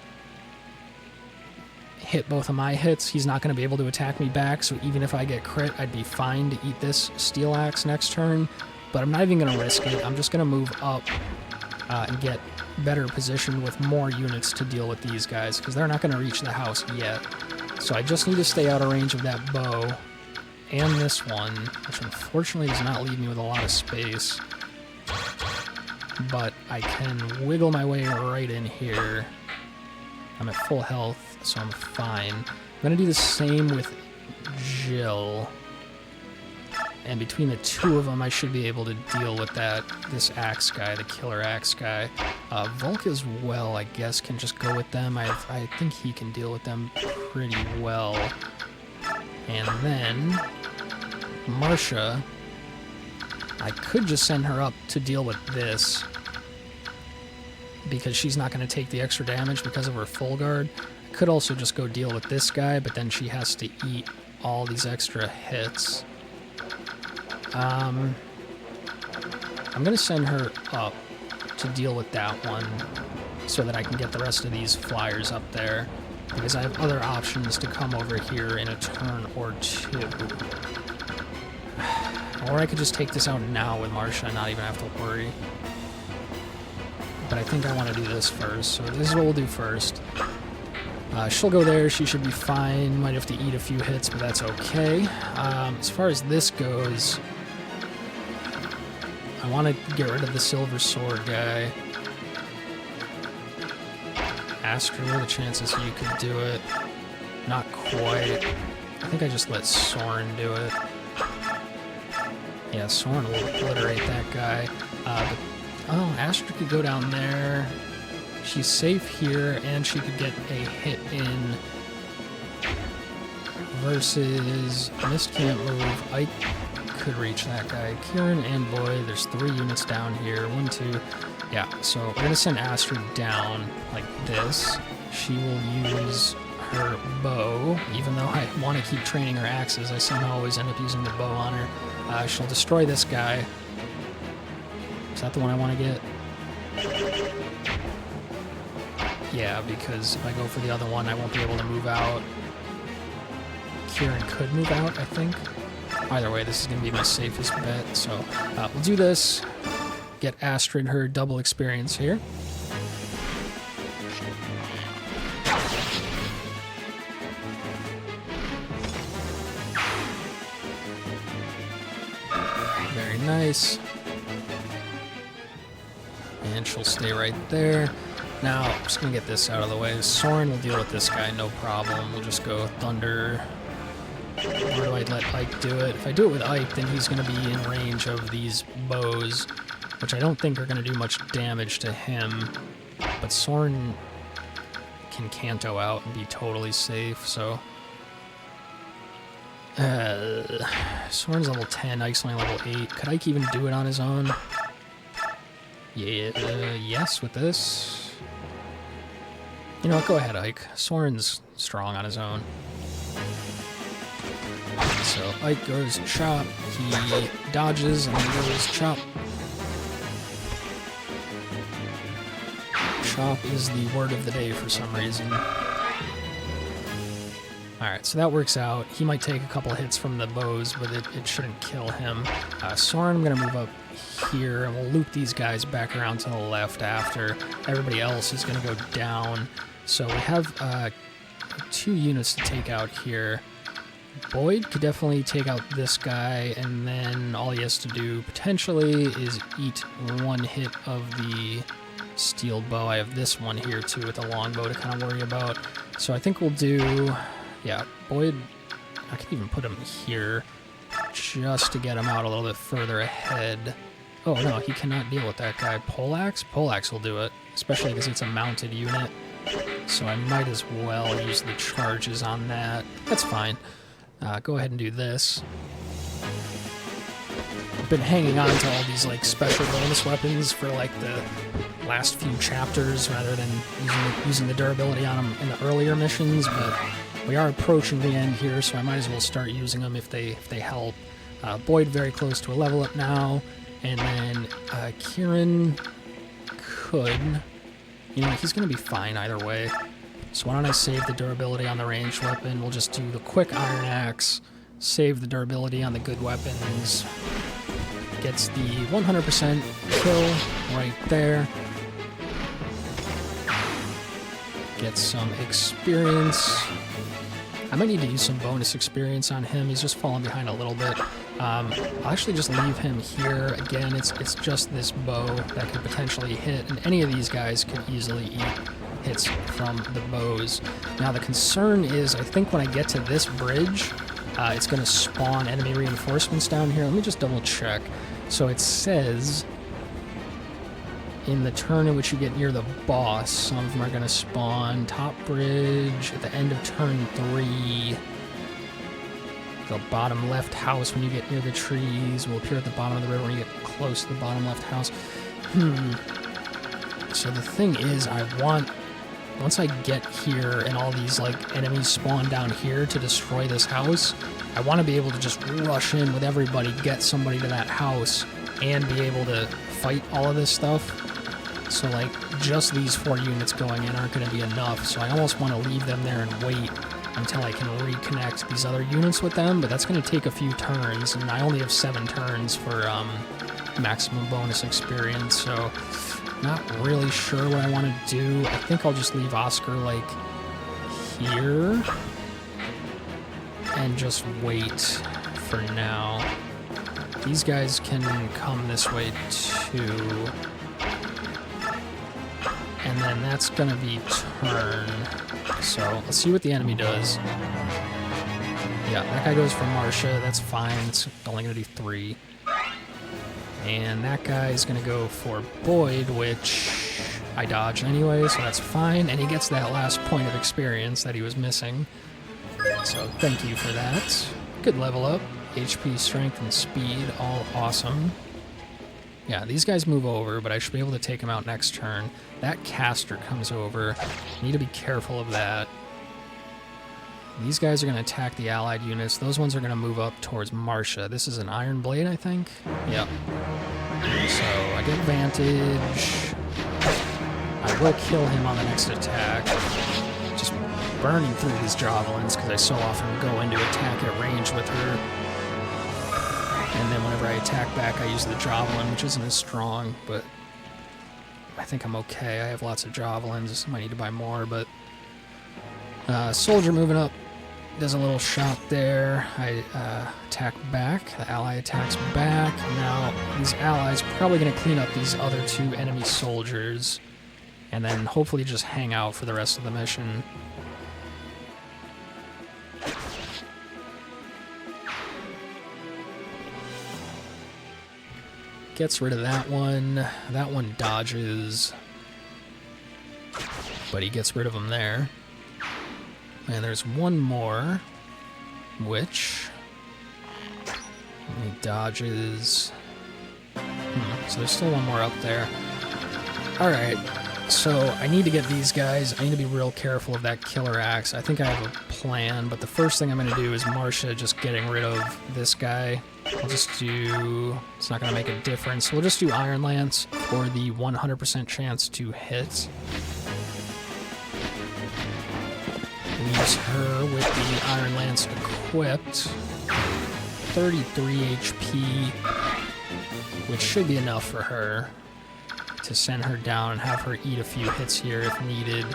hit both of my hits, he's not going to be able to attack me back, so even if I get crit, I'd be fine to eat this steel axe next turn, but I'm not even going to risk it. I'm just going to move up and get better positioned with more units to deal with these guys, because they're not going to reach the house yet. So I just need to stay out of range of that bow and this one, which unfortunately does not leave me with a lot of space, but I can wiggle my way right in here. I'm at full health, so I'm fine. I'm going to do the same with Jill. And between the two of them, I should be able to deal with this axe guy, the killer axe guy. Volk as well, I guess, can just go with them. I think he can deal with them pretty well. And then Marcia, I could just send her up to deal with this, because she's not going to take the extra damage because of her full guard. I could also just go deal with this guy, but then she has to eat all these extra hits. I'm going to send her up to deal with that one so that I can get the rest of these flyers up there, because I have other options to come over here in a turn or two. Or I could just take this out now with Marcia and not even have to worry. But I think I want to do this first, so this is what we'll do first. She'll go there, she should be fine, might have to eat a few hits, but that's okay. As far as this goes, I want to get rid of the silver sword guy. Ask her the chances you could do it. Not quite. I think I just let Soren do it. Yeah, Soren will obliterate that guy. But oh, Astrid could go down there. She's safe here, and she could get a hit in. Versus Mist can't move. Ike could reach that guy. Kieran and Boyd, there's 3 units down here. 1, 2. Yeah, so we're going to send Astrid down like this. She will use her bow. Even though I want to keep training her axes, I somehow always end up using the bow on her. She'll destroy this guy. Is that the one I want to get? Yeah, because if I go for the other one, I won't be able to move out. Kieran could move out, I think. Either way, this is going to be my safest bet, so we'll do this. Get Astrid her double experience here. Very nice. And she'll stay right there. Now, I'm just going to get this out of the way. Soren will deal with this guy, no problem. We'll just go Thunder. Or do I let Ike do it? If I do it with Ike, then he's going to be in range of these bows, which I don't think are going to do much damage to him. But Soren can Canto out and be totally safe, so... Soren's level 10, Ike's only level 8. Could Ike even do it on his own? Yeah, yes, with this. You know what, go ahead, Ike. Soren's strong on his own. So Ike goes chop, he dodges, and then goes chop. Chop is the word of the day for some reason. Alright, so that works out. He might take a couple hits from the bows, but it shouldn't kill him. Soren, I'm going to move up here, and we'll loop these guys back around to the left after. Everybody else is going to go down. So we have 2 units to take out here. Boyd could definitely take out this guy, and then all he has to do, potentially, is eat 1 hit of the steel bow. I have this one here, too, with the longbow to kind of worry about. So I think we'll do... Yeah, Boyd, I can even put him here just to get him out a little bit further ahead. Oh, no, he cannot deal with that guy. Poleaxe? Poleaxe will do it, especially because it's a mounted unit. So I might as well use the charges on that. That's fine. Go ahead and do this. I've been hanging on to all these like special bonus weapons for like the last few chapters rather than using the durability on them in the earlier missions, but we are approaching the end here, so I might as well start using them if they help. Boyd very close to a level up now, and then Kieran could, you know, he's going to be fine either way. So why don't I save the durability on the ranged weapon? We'll just do the quick iron axe, save the durability on the good weapons. Gets the 100% kill right there. Gets some experience. I might need to use some bonus experience on him. He's just falling behind a little bit. I'll actually just leave him here. Again, it's just this bow that could potentially hit, and any of these guys could easily eat hits from the bows. Now the concern is, I think when I get to this bridge, it's going to spawn enemy reinforcements down here. Let me just double check. So it says in the turn in which you get near the boss, some of them are going to spawn top bridge at the end of turn 3. The bottom left house when you get near the trees will appear at the bottom of the river when you get close to the bottom left house. So the thing is, once I get here and all these like enemies spawn down here to destroy this house, I want to be able to just rush in with everybody, get somebody to that house, and be able to fight all of this stuff. So like just these 4 units going in aren't going to be enough, so I almost want to leave them there and wait until I can reconnect these other units with them, but that's going to take a few turns, and I only have 7 turns for maximum bonus experience, so not really sure what I want to do. I think I'll just leave Oscar like here and just wait for now. These guys can come this way too. And then that's gonna be turn. So let's see what the enemy does. Yeah, that guy goes for Marcia, that's fine. It's only gonna do 3. And that guy's gonna go for Boyd, which I dodged anyway, so that's fine. And he gets that last point of experience that he was missing. So thank you for that. Good level up. HP, strength, and speed, all awesome. Yeah, these guys move over, but I should be able to take them out next turn. That caster comes over. Need to be careful of that. These guys are going to attack the allied units. Those ones are going to move up towards Marcia. This is an Iron Blade, I think? Yep. So I get advantage. I will kill him on the next attack. Just burning through these javelins because I so often go into attack at range with her. And then whenever I attack back, I use the javelin, which isn't as strong, but I think I'm okay. I have lots of javelins. I might need to buy more, but soldier moving up does a little shot there. I attack back. The ally attacks back. Now these allies are probably going to clean up these other 2 enemy soldiers and then hopefully just hang out for the rest of the mission. Gets rid of that one. That one dodges, but he gets rid of them there. And there's one more, which he dodges. So there's still one more up there. Alright, so I need to get these guys. I need to be real careful of that killer axe. I think I have a plan, but the first thing I'm going to do is Marcia just getting rid of this guy. I'll just do... It's not going to make a difference. We'll just do Iron Lance for the 100% chance to hit. Leaves her with the Iron Lance equipped. 33 HP, which should be enough for her to send her down and have her eat a few hits here if needed.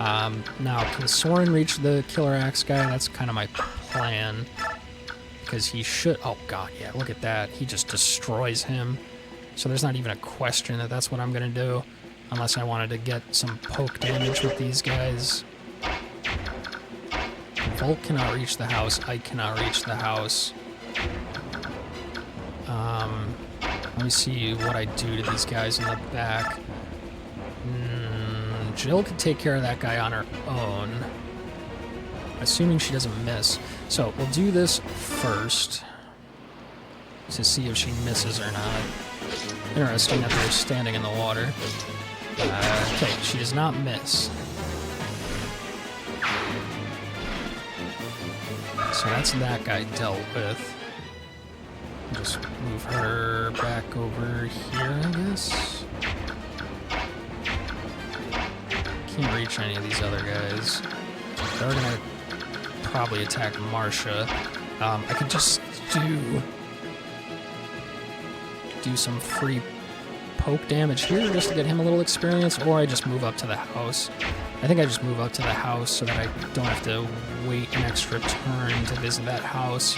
Now, can Soren reach the Killer Axe guy? That's kind of my plan. Because he should... Oh, God, yeah, look at that. He just destroys him. So there's not even a question that that's what I'm going to do. Unless I wanted to get some poke damage with these guys. Volk cannot reach the house. I cannot reach the house. Let me see what I do to these guys in the back. Jill could take care of that guy on her own. Assuming she doesn't miss. So, we'll do this first. to see if she misses or not. Interesting that they're standing in the water. Okay, she does not miss. So that's that guy dealt with. Just move her back over here, I guess. Can't reach any of these other guys. They're gonna probably attack Marcia. I could just do some free poke damage here just to get him a little experience, or I just move up to the house. I think I just move up to the house so that I don't have to wait an extra turn to visit that house.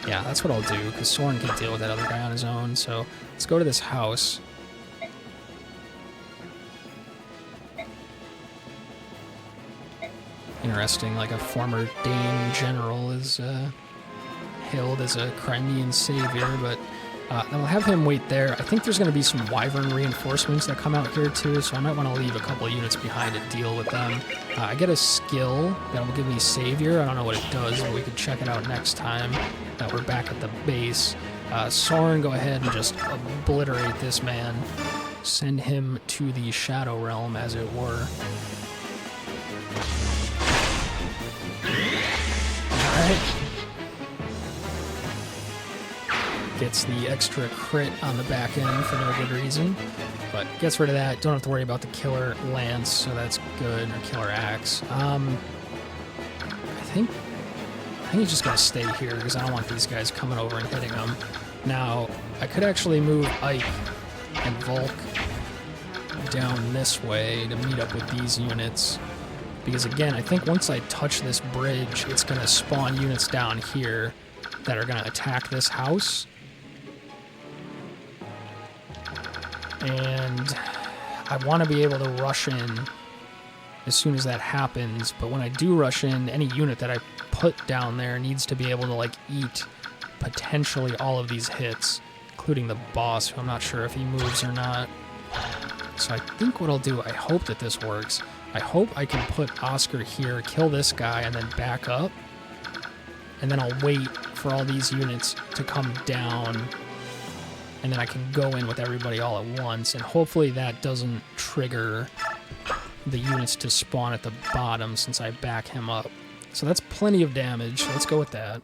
Yeah, that's what I'll do, because Soren can deal with that other guy on his own, so let's go to this house. Interesting, like a former Dane general is hailed as a Crimean savior, but I'll have him wait there. I think there's going to be some Wyvern reinforcements that come out here too, so I might want to leave a couple of units behind to deal with them. I get a skill that will give me Savior. I don't know what it does, but we could check it out next time that we're back at the base. Soren, go ahead and just obliterate this man. Send him to the Shadow Realm, as it were. Alright. Gets the extra crit on the back end for no good reason, but gets rid of that. Don't have to worry about the killer lance, so that's good, or killer axe. I think he's just gonna stay here because I don't want these guys coming over and hitting him. Now, I could actually move Ike and Volk down this way to meet up with these units, because again, I think once I touch this bridge, it's gonna spawn units down here that are gonna attack this house. And I want to be able to rush in as soon as that happens, but when I do rush in, any unit that I put down there needs to be able to, like, eat potentially all of these hits, including the boss, who I'm not sure if he moves or not. So I think what I'll do, I hope that this works. I hope I can put Oscar here, kill this guy, and then back up, and then I'll wait for all these units to come down, and then I can go in with everybody all at once, and hopefully that doesn't trigger the units to spawn at the bottom since I back him up. So that's plenty of damage, so let's go with that.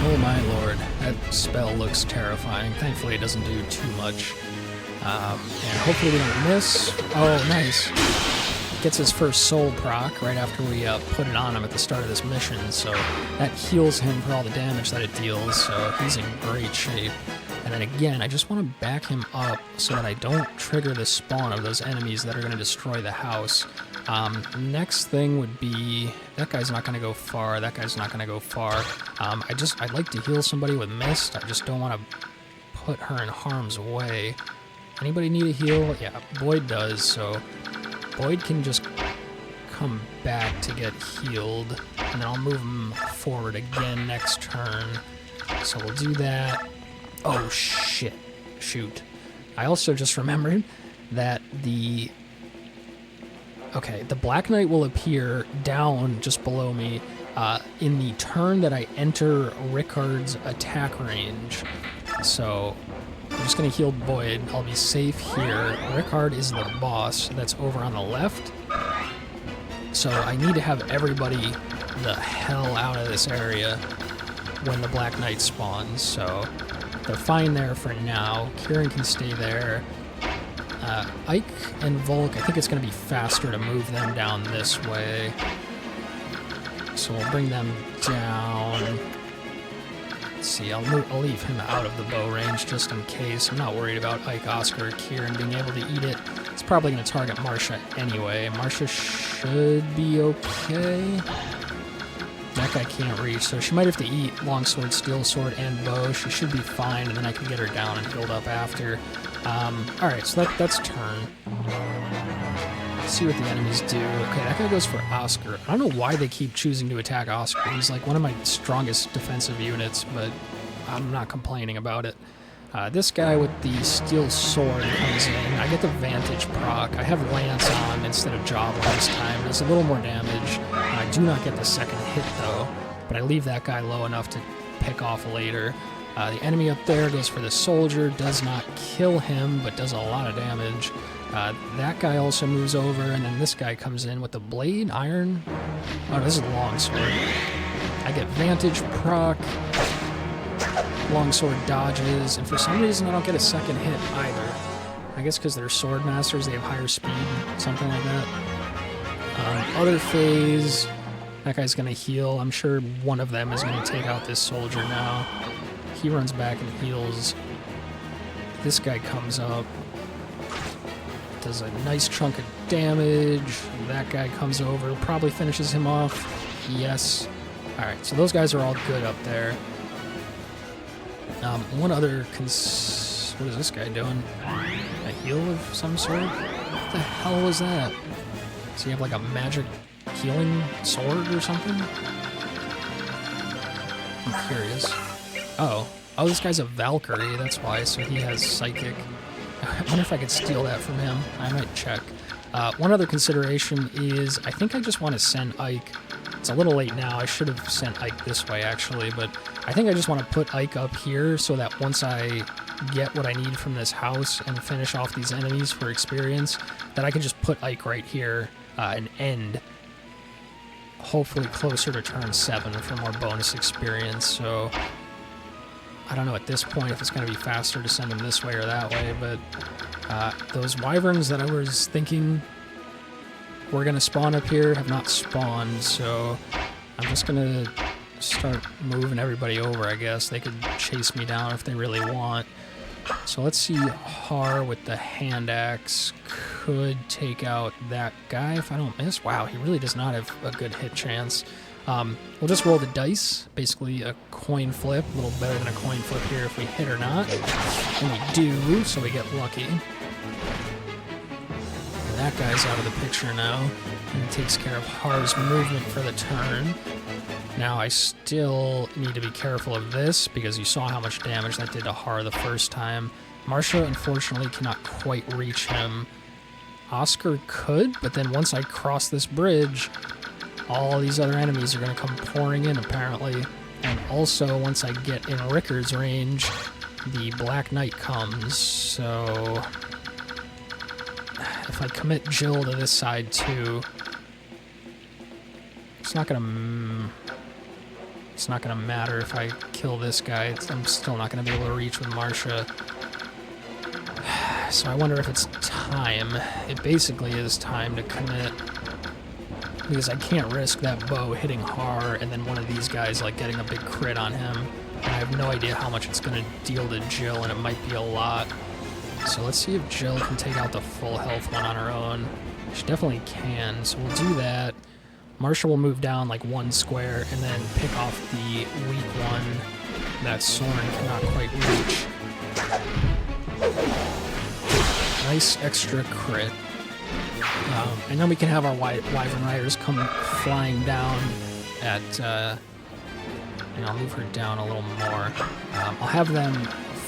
Oh my lord, that spell looks terrifying. Thankfully it doesn't do too much. And hopefully we don't miss. Oh, nice. Gets his first soul proc right after we put it on him at the start of this mission, so that heals him for all the damage that it deals, so he's in great shape. And then again, I just want to back him up so that I don't trigger the spawn of those enemies that are going to destroy the house. Next thing would be, that guy's not going to go far, that guy's not going to go far. I'd like to heal somebody with Mist, I just don't want to put her in harm's way. Anybody need a heal? Yeah, Boyd does, so Boyd can just come back to get healed, and then I'll move him forward again next turn. So we'll do that. Oh, shit. Shoot. I also just remembered that the Black Knight will appear down just below me in the turn that I enter Rickard's attack range. So I'm just going to heal Boyd. I'll be safe here. Rickard is the boss that's over on the left. So I need to have everybody the hell out of this area when the Black Knight spawns. So they're fine there for now. Kieran can stay there. Ike and Volk, I think it's going to be faster to move them down this way. So we'll bring them down. Let's see, I'll leave him out of the bow range just in case. I'm not worried about Ike, Oscar, or Kieran being able to eat it. It's probably going to target Marcia anyway. Marcia should be okay. That guy can't reach, so she might have to eat longsword, steel sword, and bow. She should be fine, and then I can get her down and healed up after. Alright, so that's turn. Let's see what the enemies do. Okay, that guy goes for Oscar. I don't know why they keep choosing to attack Oscar. He's like one of my strongest defensive units, but I'm not complaining about it. This guy with the steel sword comes in. I get the vantage proc. I have lance on instead of javelin this time. Does a little more damage. I do not get the second hit though, but I leave that guy low enough to pick off later. The enemy up there goes for the soldier, does not kill him, but does a lot of damage. That guy also moves over, and then this guy comes in with the blade, iron. Oh, this is a longsword. I get vantage proc. Longsword dodges, and for some reason I don't get a second hit either. I guess because they're sword masters, they have higher speed, something like that. Other phase, that guy's gonna heal. I'm sure one of them is gonna take out this soldier now. He runs back and heals. This guy comes up, does a nice chunk of damage. That guy comes over, probably finishes him off. Yes. Alright, so those guys are all good up there. One other what is this guy doing? A heal of some sort? What the hell was that? Does he have like a magic healing sword or something? I'm curious. Oh, this guy's a Valkyrie, that's why, so he has psychic. I wonder if I could steal that from him. I might check. One other consideration is I think I just want to send Ike. It's a little late now. I should have sent Ike this way, actually, but I think I just want to put Ike up here so that once I get what I need from this house and finish off these enemies for experience, that I can just put Ike right here and end, hopefully closer to turn 7 for more bonus experience. So I don't know at this point if it's going to be faster to send him this way or that way, but those wyverns that I was thinking were going to spawn up here have not spawned, so I'm just going to start moving everybody over, I guess. They could chase me down if they really want. So let's see, Har with the hand axe could take out that guy if I don't miss. Wow, he really does not have a good hit chance. We'll just roll the dice, basically a coin flip, a little better than a coin flip here if we hit or not. And we do, so we get lucky. That guy's out of the picture now, and it takes care of Har's movement for the turn. Now I still need to be careful of this, because you saw how much damage that did to Har the first time. Marcia, unfortunately, cannot quite reach him. Oscar could, but then once I cross this bridge, all these other enemies are going to come pouring in, apparently. And also, once I get in Ricker's range, the Black Knight comes, so if I commit Jill to this side too, it's not gonna matter if I kill this guy. I'm still not gonna be able to reach with Marcia. So I wonder if it's time. It basically is time to commit, because I can't risk that bow hitting Har and then one of these guys like getting a big crit on him. And I have no idea how much it's gonna deal to Jill, and it might be a lot. So let's see if Jill can take out the full health one on her own. She definitely can, so we'll do that. Marcia will move down like 1 square and then pick off the weak one that Soren cannot quite reach. Nice extra crit. And then we can have our Wyvern Riders come flying down at, and I'll move her down a little more. I'll have them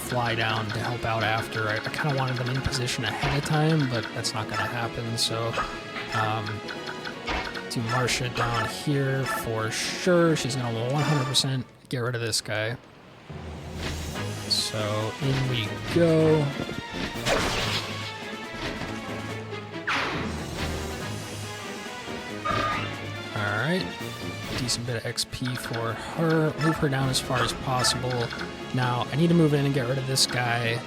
fly down to help out after. I kind of wanted them in position ahead of time, but that's not going to happen, so do Marcia down here for sure. She's going to 100% get rid of this guy. So in we go. Alright, decent bit of XP for her. Move her down as far as possible. Now, I need to move in and get rid of this guy.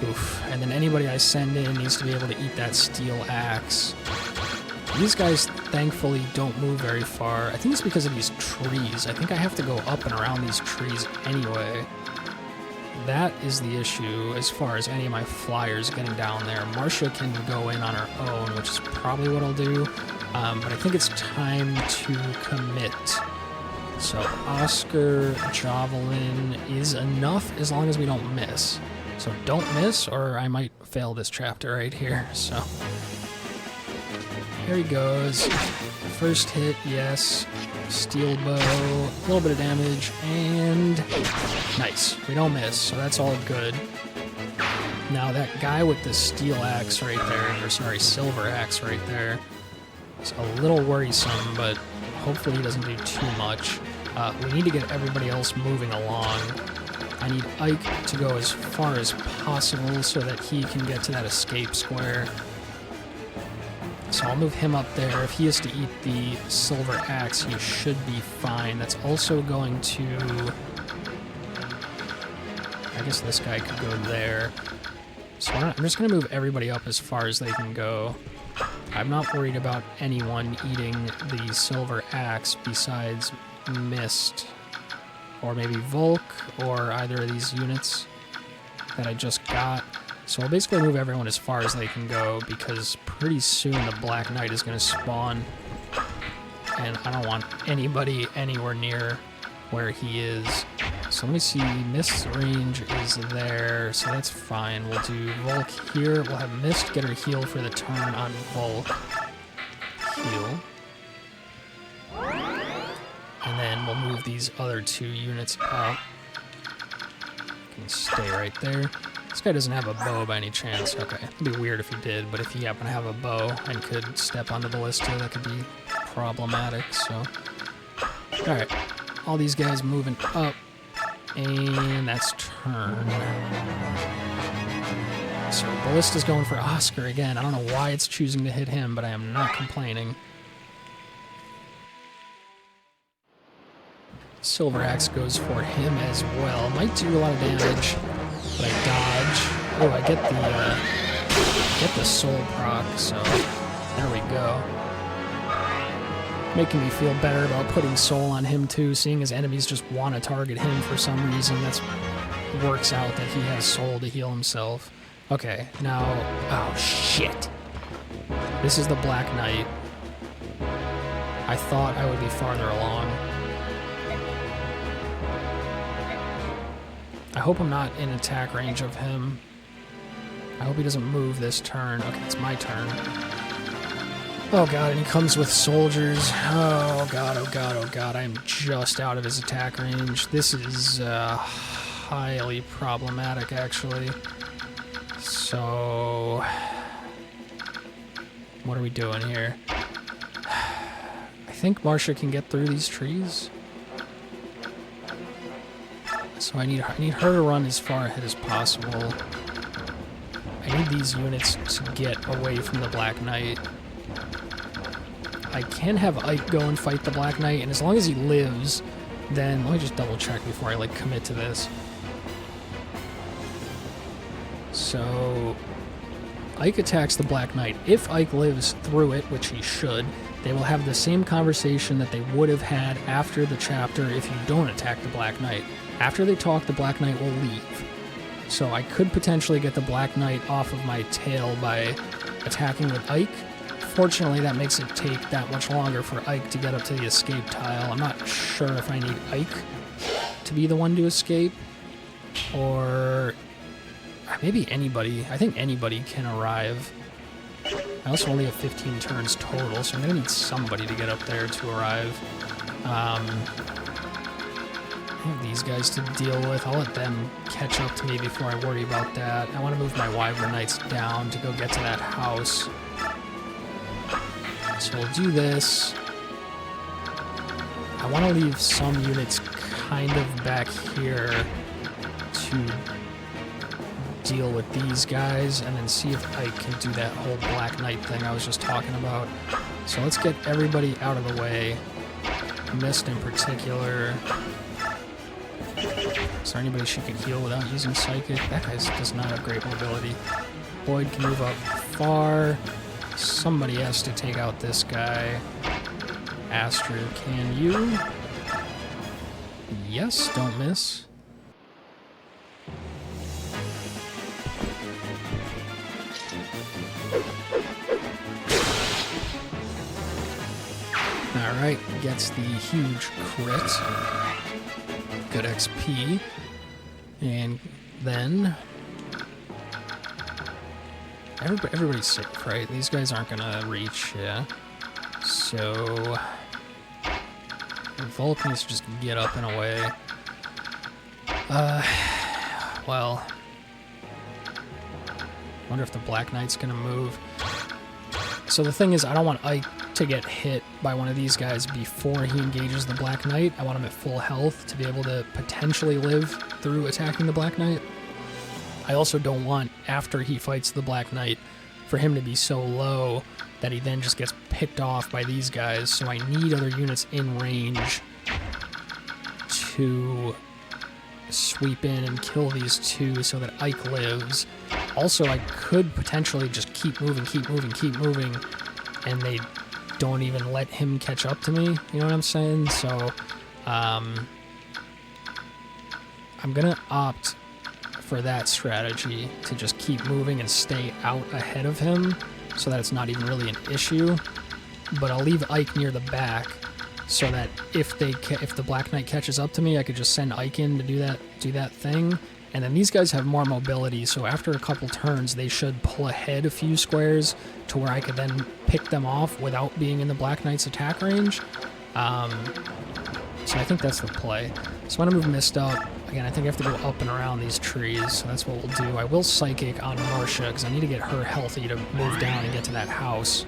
Oof. And then anybody I send in needs to be able to eat that steel axe. These guys, thankfully, don't move very far. I think it's because of these trees. I think I have to go up and around these trees anyway. That is the issue as far as any of my flyers getting down there. Marcia can go in on her own, which is probably what I'll do. But I think it's time to commit. So Oscar Javelin is enough as long as we don't miss. So don't miss, or I might fail this chapter right here. So here he goes. First hit, yes. Steel bow, a little bit of damage, and nice. We don't miss, so that's all good. Now that guy with the steel axe right there, or sorry, silver axe right there, is a little worrisome, but hopefully he doesn't do too much. We need to get everybody else moving along. I need Ike to go as far as possible so that he can get to that escape square. So I'll move him up there. If he has to eat the silver axe, he should be fine. That's also going to... I guess this guy could go there. So I'm just going to move everybody up as far as they can go. I'm not worried about anyone eating the silver axe besides Mist. Or maybe Volk, or either of these units that I just got. So I'll basically move everyone as far as they can go, because pretty soon the Black Knight is going to spawn, and I don't want anybody anywhere near where he is. So let me see, Mist's range is there, so that's fine. We'll do Volk here. We'll have Mist get her heal for the turn on Volk. Heal. And then we'll move these other 2 units up. Can stay right there. This guy doesn't have a bow by any chance. Okay, it'd be weird if he did, but if he happened to have a bow and could step on the Ballista, that could be problematic, so... Alright, all these guys moving up, and that's turn. So Ballista's going for Oscar again. I don't know why it's choosing to hit him, but I am not complaining. Silver Axe goes for him as well. Might do a lot of damage, but I dodge. Oh, I get the soul proc, so there we go. Making me feel better about putting soul on him too, seeing his enemies just want to target him for some reason. That's works out that he has soul to heal himself. Okay, now... Oh, shit. This is the Black Knight. I thought I would be farther along. I hope I'm not in attack range of him. I hope he doesn't move this turn. Okay, it's my turn. Oh god, and he comes with soldiers. Oh god, oh god, oh god. I'm just out of his attack range. This is highly problematic, actually. So... what are we doing here? I think Marcia can get through these trees. So I need her to run as far ahead as possible. I need these units to get away from the Black Knight. I can have Ike go and fight the Black Knight, and as long as he lives, then... Let me just double check before I, like, commit to this. So... Ike attacks the Black Knight. If Ike lives through it, which he should, they will have the same conversation that they would have had after the chapter if you don't attack the Black Knight. After they talk, the Black Knight will leave. So I could potentially get the Black Knight off of my tail by attacking with Ike. Fortunately, that makes it take that much longer for Ike to get up to the escape tile. I'm not sure if I need Ike to be the one to escape, or maybe anybody. I think anybody can arrive. I also only have 15 turns total, so I'm going to need somebody to get up there to arrive. I have these guys to deal with. I'll let them catch up to me before I worry about that. I want to move my Wyvern Knights down to go get to that house. So we'll do this. I want to leave some units kind of back here to deal with these guys, and then see if I can do that whole Black Knight thing I was just talking about. So let's get everybody out of the way. Mist in particular. Is there anybody she can heal without using Psychic? That guy does not have great mobility. Boyd can move up far. Somebody has to take out this guy. Astrid, can you? Yes, don't miss. Alright, gets the huge crit. Good XP. And then... everybody's safe, right? These guys aren't gonna reach, yeah. So... Volk needs to just get up in a way. Well... wonder if the Black Knight's going to move. So the thing is, I don't want Ike to get hit by one of these guys before he engages the Black Knight. I want him at full health to be able to potentially live through attacking the Black Knight. I also don't want, after he fights the Black Knight, for him to be so low that he then just gets picked off by these guys. So I need other units in range to sweep in and kill these two so that Ike lives. Also, I could potentially just keep moving, and they don't even let him catch up to me, you know what I'm saying? So, I'm gonna opt for that strategy, to just keep moving and stay out ahead of him, so that it's not even really an issue. But I'll leave Ike near the back, so that if the Black Knight catches up to me, I could just send Ike in to do that thing. And then these guys have more mobility, so after a couple turns, they should pull ahead a few squares to where I could then pick them off without being in the Black Knight's attack range. So I think that's the play. So I'm going to move Mist up. Again, I think I have to go up and around these trees, so that's what we'll do. I will Psychic on Marcia, because I need to get her healthy to move down and get to that house.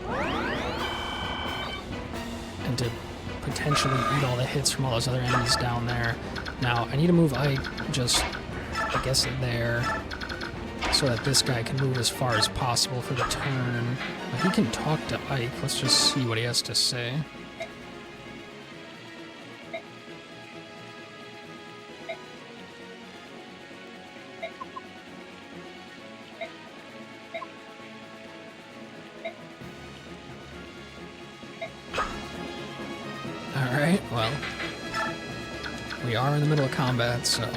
And to potentially eat all the hits from all those other enemies down there. Now, I need to move Ike just, I guess, there, so that this guy can move as far as possible for the turn. He can talk to Ike. Let's just see what he has to say. Alright, well, we are in the middle of combat, so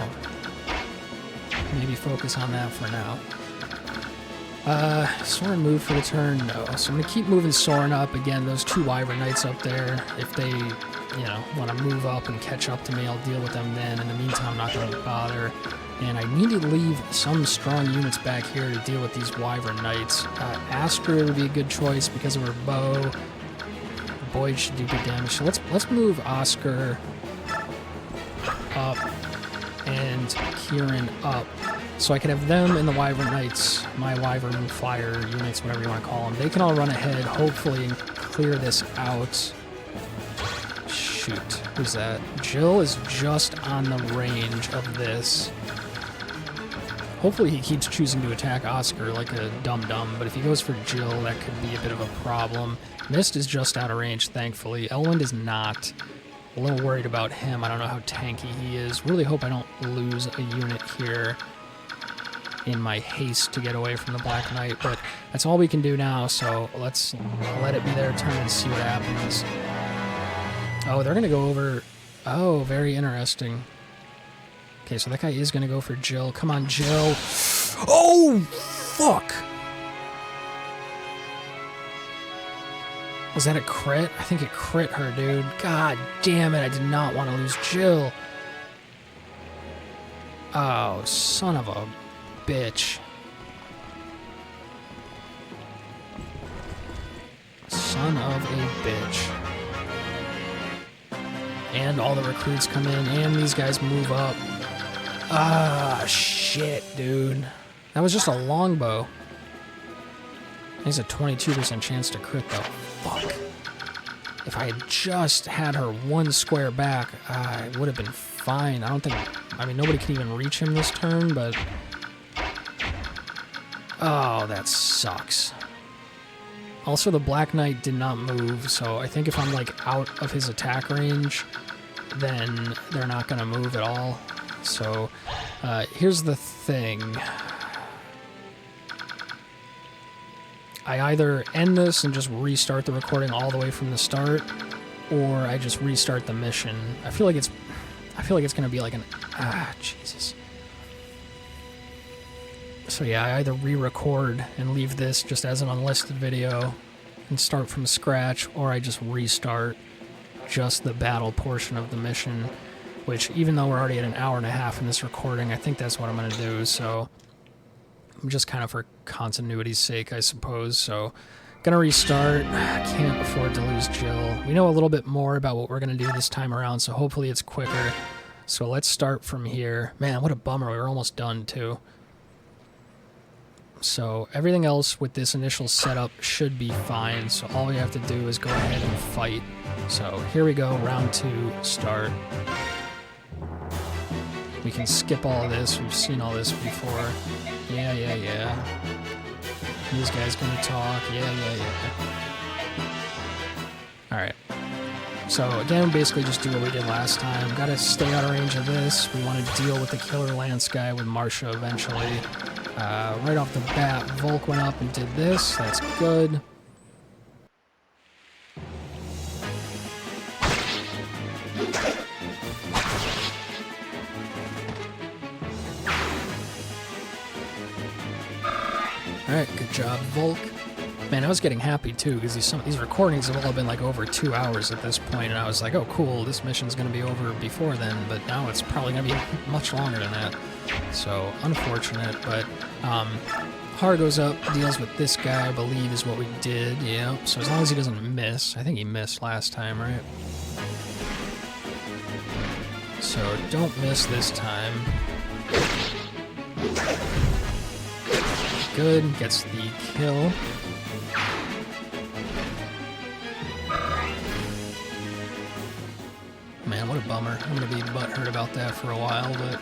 maybe focus on that for now. Soren move for the turn? No. So I'm going to keep moving Soren up. Again, those two Wyvern Knights up there, if they, you know, want to move up and catch up to me, I'll deal with them then. In the meantime, I'm not going to bother. And I need to leave some strong units back here to deal with these Wyvern Knights. Asker would be a good choice because of her bow. Boyd should do good damage. So let's move Oscar up and Kieran up, so I could have them and the Wyvern Knights, my Wyvern Fire units, whatever you want to call them. They can all run ahead, hopefully, and clear this out. Shoot, who's that? Jill is just on the range of this. Hopefully he keeps choosing to attack Oscar like a dum-dum, but if he goes for Jill, that could be a bit of a problem. Mist is just out of range, thankfully. Elwind is not. A little worried about him. I don't know how tanky he is. Really hope I don't lose a unit here in my haste to get away from the Black Knight, but that's all we can do now, so let's let it be their turn and see what happens. Oh, they're going to go over... Oh, very interesting. Okay, so that guy is going to go for Jill. Come on, Jill. Oh, fuck! Was that a crit? I think it crit her, dude. God damn it, I did not want to lose Jill. Oh, son of a bitch. Son of a bitch. And all the recruits come in, and these guys move up. Ah, shit, dude. That was just a longbow. There's a 22% chance to crit, though. Fuck. If I had just had her one square back, I would have been fine. I don't think... I mean, nobody can even reach him this turn, but... Oh, that sucks. Also, the Black Knight did not move, so I think if I'm, like, out of his attack range, then they're not going to move at all. So, here's the thing. I either end this and just restart the recording all the way from the start, or I just restart the mission. I feel like it's gonna be like an... Ah, Jesus. So yeah, I either re-record and leave this just as an unlisted video and start from scratch, or I just restart just the battle portion of the mission, which, even though we're already at an hour and a half in this recording, I think that's what I'm gonna do, so... just kind of for continuity's sake, I suppose. So, gonna restart. I can't afford to lose Jill. We know a little bit more about what we're gonna do this time around, so hopefully it's quicker. So let's start from here. Man, what a bummer. We were almost done, too. so everything else with this initial setup should be fine, so all we have to do is go ahead and fight. So here we go, round 2, start. We can skip all of this, we've seen all this before. Yeah. These guys gonna talk, yeah. Alright. So again, basically just do what we did last time. Gotta stay out of range of this. We want to deal with the Killer Lance guy with Marcia eventually. Right off the bat, Volk went up and did this. That's good. Alright, good job, Volk. Man, I was getting happy too, because these recordings have all been like over 2 hours at this point, and I was like, oh cool, this mission's going to be over before then, but now it's probably going to be much longer than that. So, unfortunate, but Har goes up, deals with this guy, I believe is what we did, yeah. So as long as he doesn't miss, I think he missed last time, right? So don't miss this time. Good, gets the kill. Man, what a bummer. I'm going to be butthurt about that for a while, but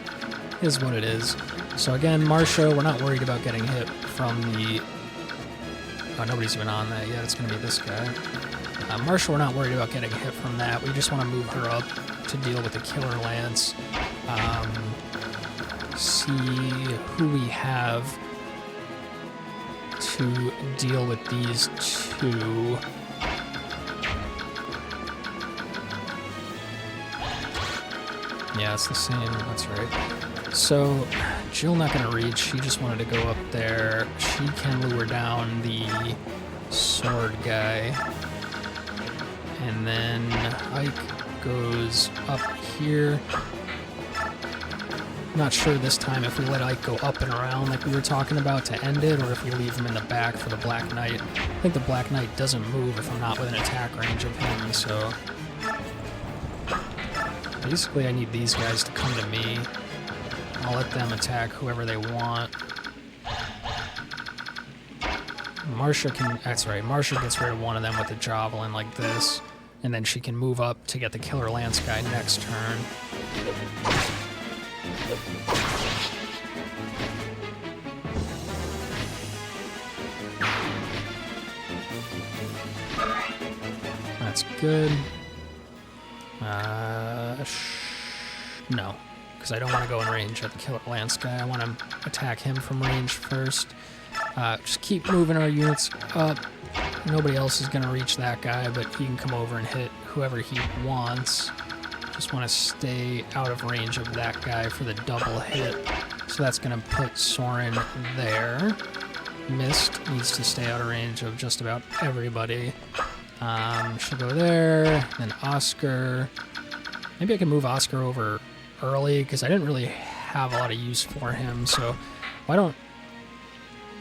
it is what it is. So again, Marcia, we're not worried about getting hit from the... Oh, nobody's even on that yet. It's going to be this guy. Marcia, we're not worried about getting hit from that. We just want to move her up to deal with the Killer Lance. See who we have to deal with these two. Yeah, it's the same. That's right. So, Jill not going to reach. She just wanted to go up there. She can lure down the sword guy. And then Ike goes up here. Not sure this time if we let Ike go up and around like we were talking about to end it, or if we leave him in the back for the Black Knight. I think the Black Knight doesn't move if I'm not within attack range of him, so... Basically, I need these guys to come to me. I'll let them attack whoever they want. Marcia can... That's right, Marcia gets rid of one of them with a javelin like this, and then she can move up to get the Killer Lance guy next turn. That's good. No, because I don't want to go in range of the Killer Lance guy. I want to attack him from range first. Just keep moving our units up. Nobody else is going to reach that guy, but he can come over and hit whoever he wants. Just want to stay out of range of that guy for the double hit. So that's going to put Soren there. Mist needs to stay out of range of just about everybody. She'll go there, then Oscar. Maybe I can move Oscar over early, because I didn't really have a lot of use for him, so why don't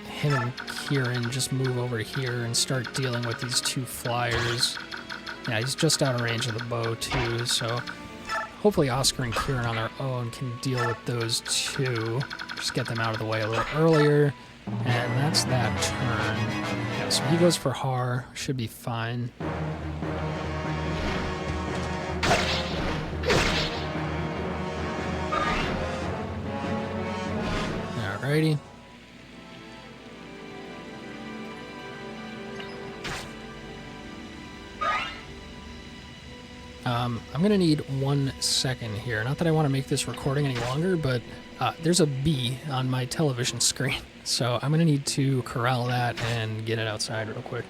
him and Kieran just move over here and start dealing with these two flyers. Yeah, he's just out of range of the bow, too, so hopefully Oscar and Kieran on their own can deal with those two. Just get them out of the way a little earlier, and that's that turn. Yeah, so he goes for Har, should be fine. Alrighty. I'm gonna need 1 second here. Not that I want to make this recording any longer, but there's a bee on my television screen. So I'm gonna need to corral that and get it outside real quick.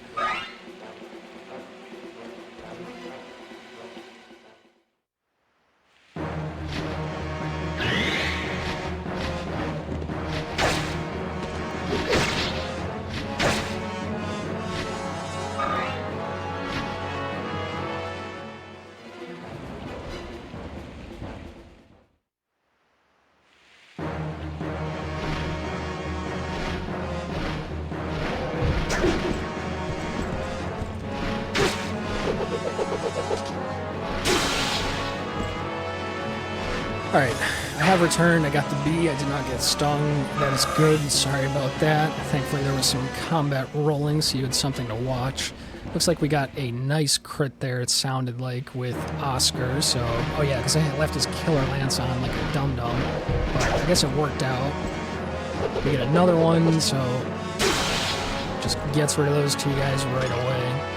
Alright, I have returned. I got the bee. I did not get stung. That is good. Sorry about that. Thankfully, there was some combat rolling, so you had something to watch. Looks like we got a nice crit there, it sounded like, with Oscar. So, oh yeah, because I left his killer lance on like a dum-dum. But I guess it worked out. We get another one, so just gets rid of those two guys right away.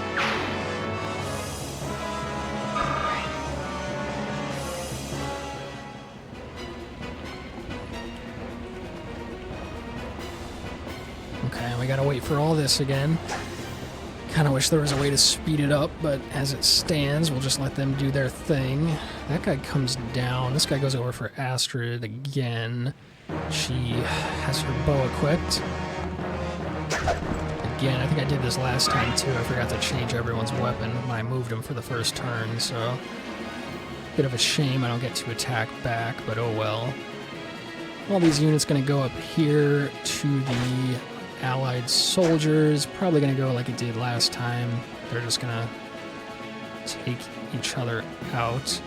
Okay, we gotta wait for all this again. Kind of wish there was a way to speed it up, but as it stands, we'll just let them do their thing. That guy comes down. This guy goes over for Astrid again. She has her bow equipped. Again, I think I did this last time too. I forgot to change everyone's weapon when I moved them for the first turn, so... Bit of a shame I don't get to attack back, but oh well. All these units gonna go up here to the allied soldiers, probably gonna go like it did last time. They're just gonna take each other out.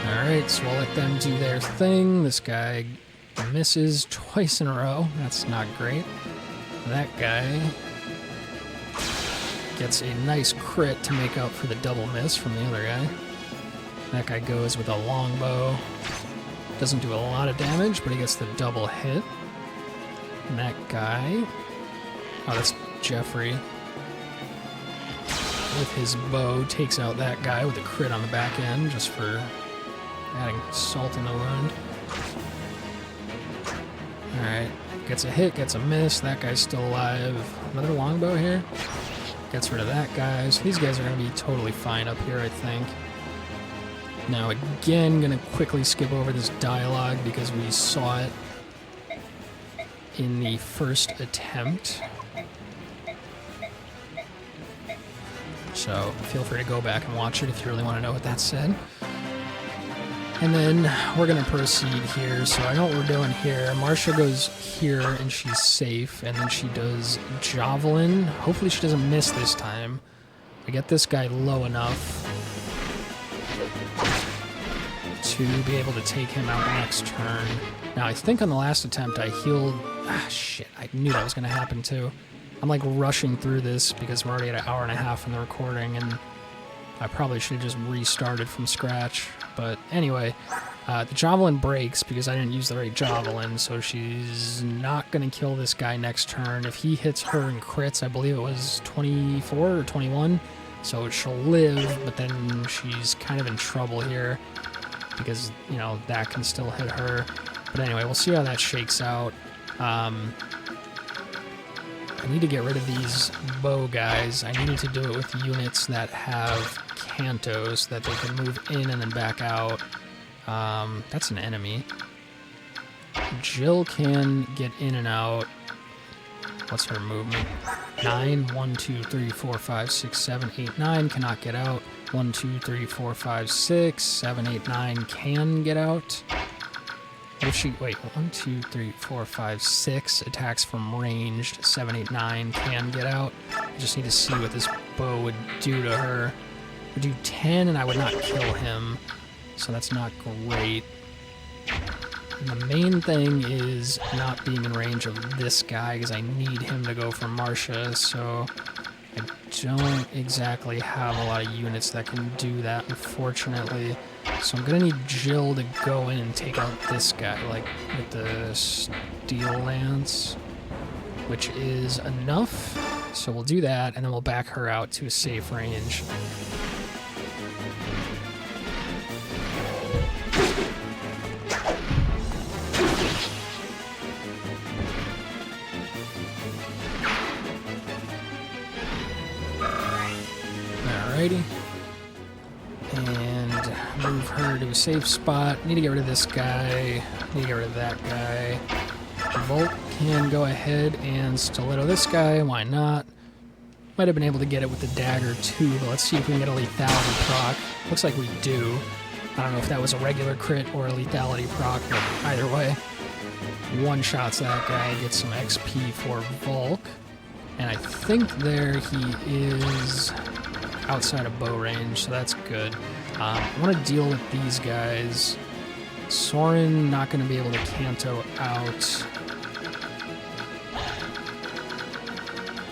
Alright, so we'll let them do their thing. This guy misses twice in a row. That's not great. That guy gets a nice crit to make up for the double miss from the other guy. That guy goes with a longbow. Doesn't do a lot of damage, but he gets the double hit. And that guy... Oh, that's Jeffrey. With his bow, takes out that guy with a crit on the back end, just for adding salt in the wound. Alright, gets a hit, gets a miss. That guy's still alive. Another longbow here. Gets rid of that guy. So these guys are going to be totally fine up here, I think. Now again, gonna quickly skip over this dialogue because we saw it in the first attempt. So feel free to go back and watch it if you really want to know what that said. And then we're gonna proceed here. So I know what we're doing here. Marcia goes here and she's safe, and then she does Javelin. Hopefully she doesn't miss this time. We get this guy low enough to be able to take him out next turn. Now, I think on the last attempt I healed... Ah, shit, I knew that was going to happen too. I'm like rushing through this because we're already at an hour and a half in the recording, and I probably should have just restarted from scratch. But anyway, the Javelin breaks because I didn't use the right Javelin, so she's not going to kill this guy next turn. If he hits her and crits, I believe it was 24 or 21, so she'll live, but then she's kind of in trouble here, because, you know, that can still hit her. But anyway, we'll see how that shakes out. I need to get rid of these bow guys. I needed to do it with units that have cantos, that they can move in and then back out. That's an enemy. Jill can get in and out. What's her movement? 9. 1, 2, 3, 4, 5, 6, 7, 8, 9. Cannot get out. 1, 2, 3, 4, 5, 6, 7, 8, 9 can get out. If she... Wait, 1, 2, 3, 4, 5, 6 attacks from ranged. 7, 8, 9 can get out. I just need to see what this bow would do to her. It would do 10 and I would not kill him. So that's not great. And the main thing is not being in range of this guy because I need him to go for Marcia, so I don't exactly have a lot of units that can do that, unfortunately. So I'm going to need Jill to go in and take out this guy, like with the Steel Lance, which is enough. So we'll do that, and then we'll back her out to a safe range. Alrighty. And move her to a safe spot. Need to get rid of this guy. Need to get rid of that guy. Volt can go ahead and stiletto this guy. Why not? Might have been able to get it with the dagger too, but let's see if we can get a lethality proc. Looks like we do. I don't know if that was a regular crit or a lethality proc, but either way. One-shots that guy, gets some XP for Volk. And I think there he is outside of bow range, so that's good. I want to deal with these guys. Soren not going to be able to Canto out.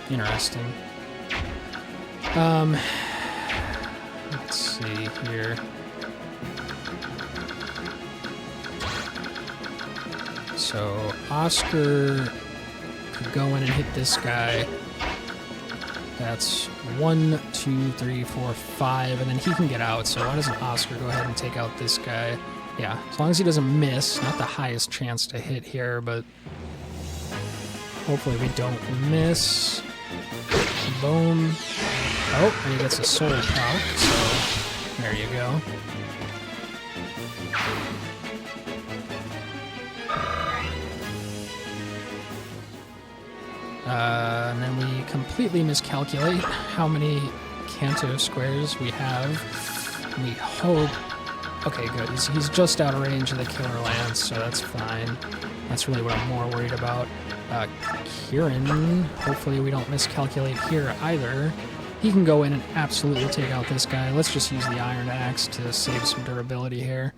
Interesting. Let's see here. So Oscar could go in and hit this guy. That's 1, 2, 3, 4, 5, and then he can get out. So why doesn't Oscar go ahead and take out this guy? Yeah, as long as he doesn't miss. Not the highest chance to hit here, but hopefully we don't miss. Boom. Oh, and he gets a soul proc, so there you go. And then we completely miscalculate how many Canto squares we have. We hope... Okay, good. He's just out of range of the Killer Lance, so that's fine. That's really what I'm more worried about. Kieran, hopefully we don't miscalculate here either. He can go in and absolutely take out this guy. Let's just use the Iron Axe to save some durability here.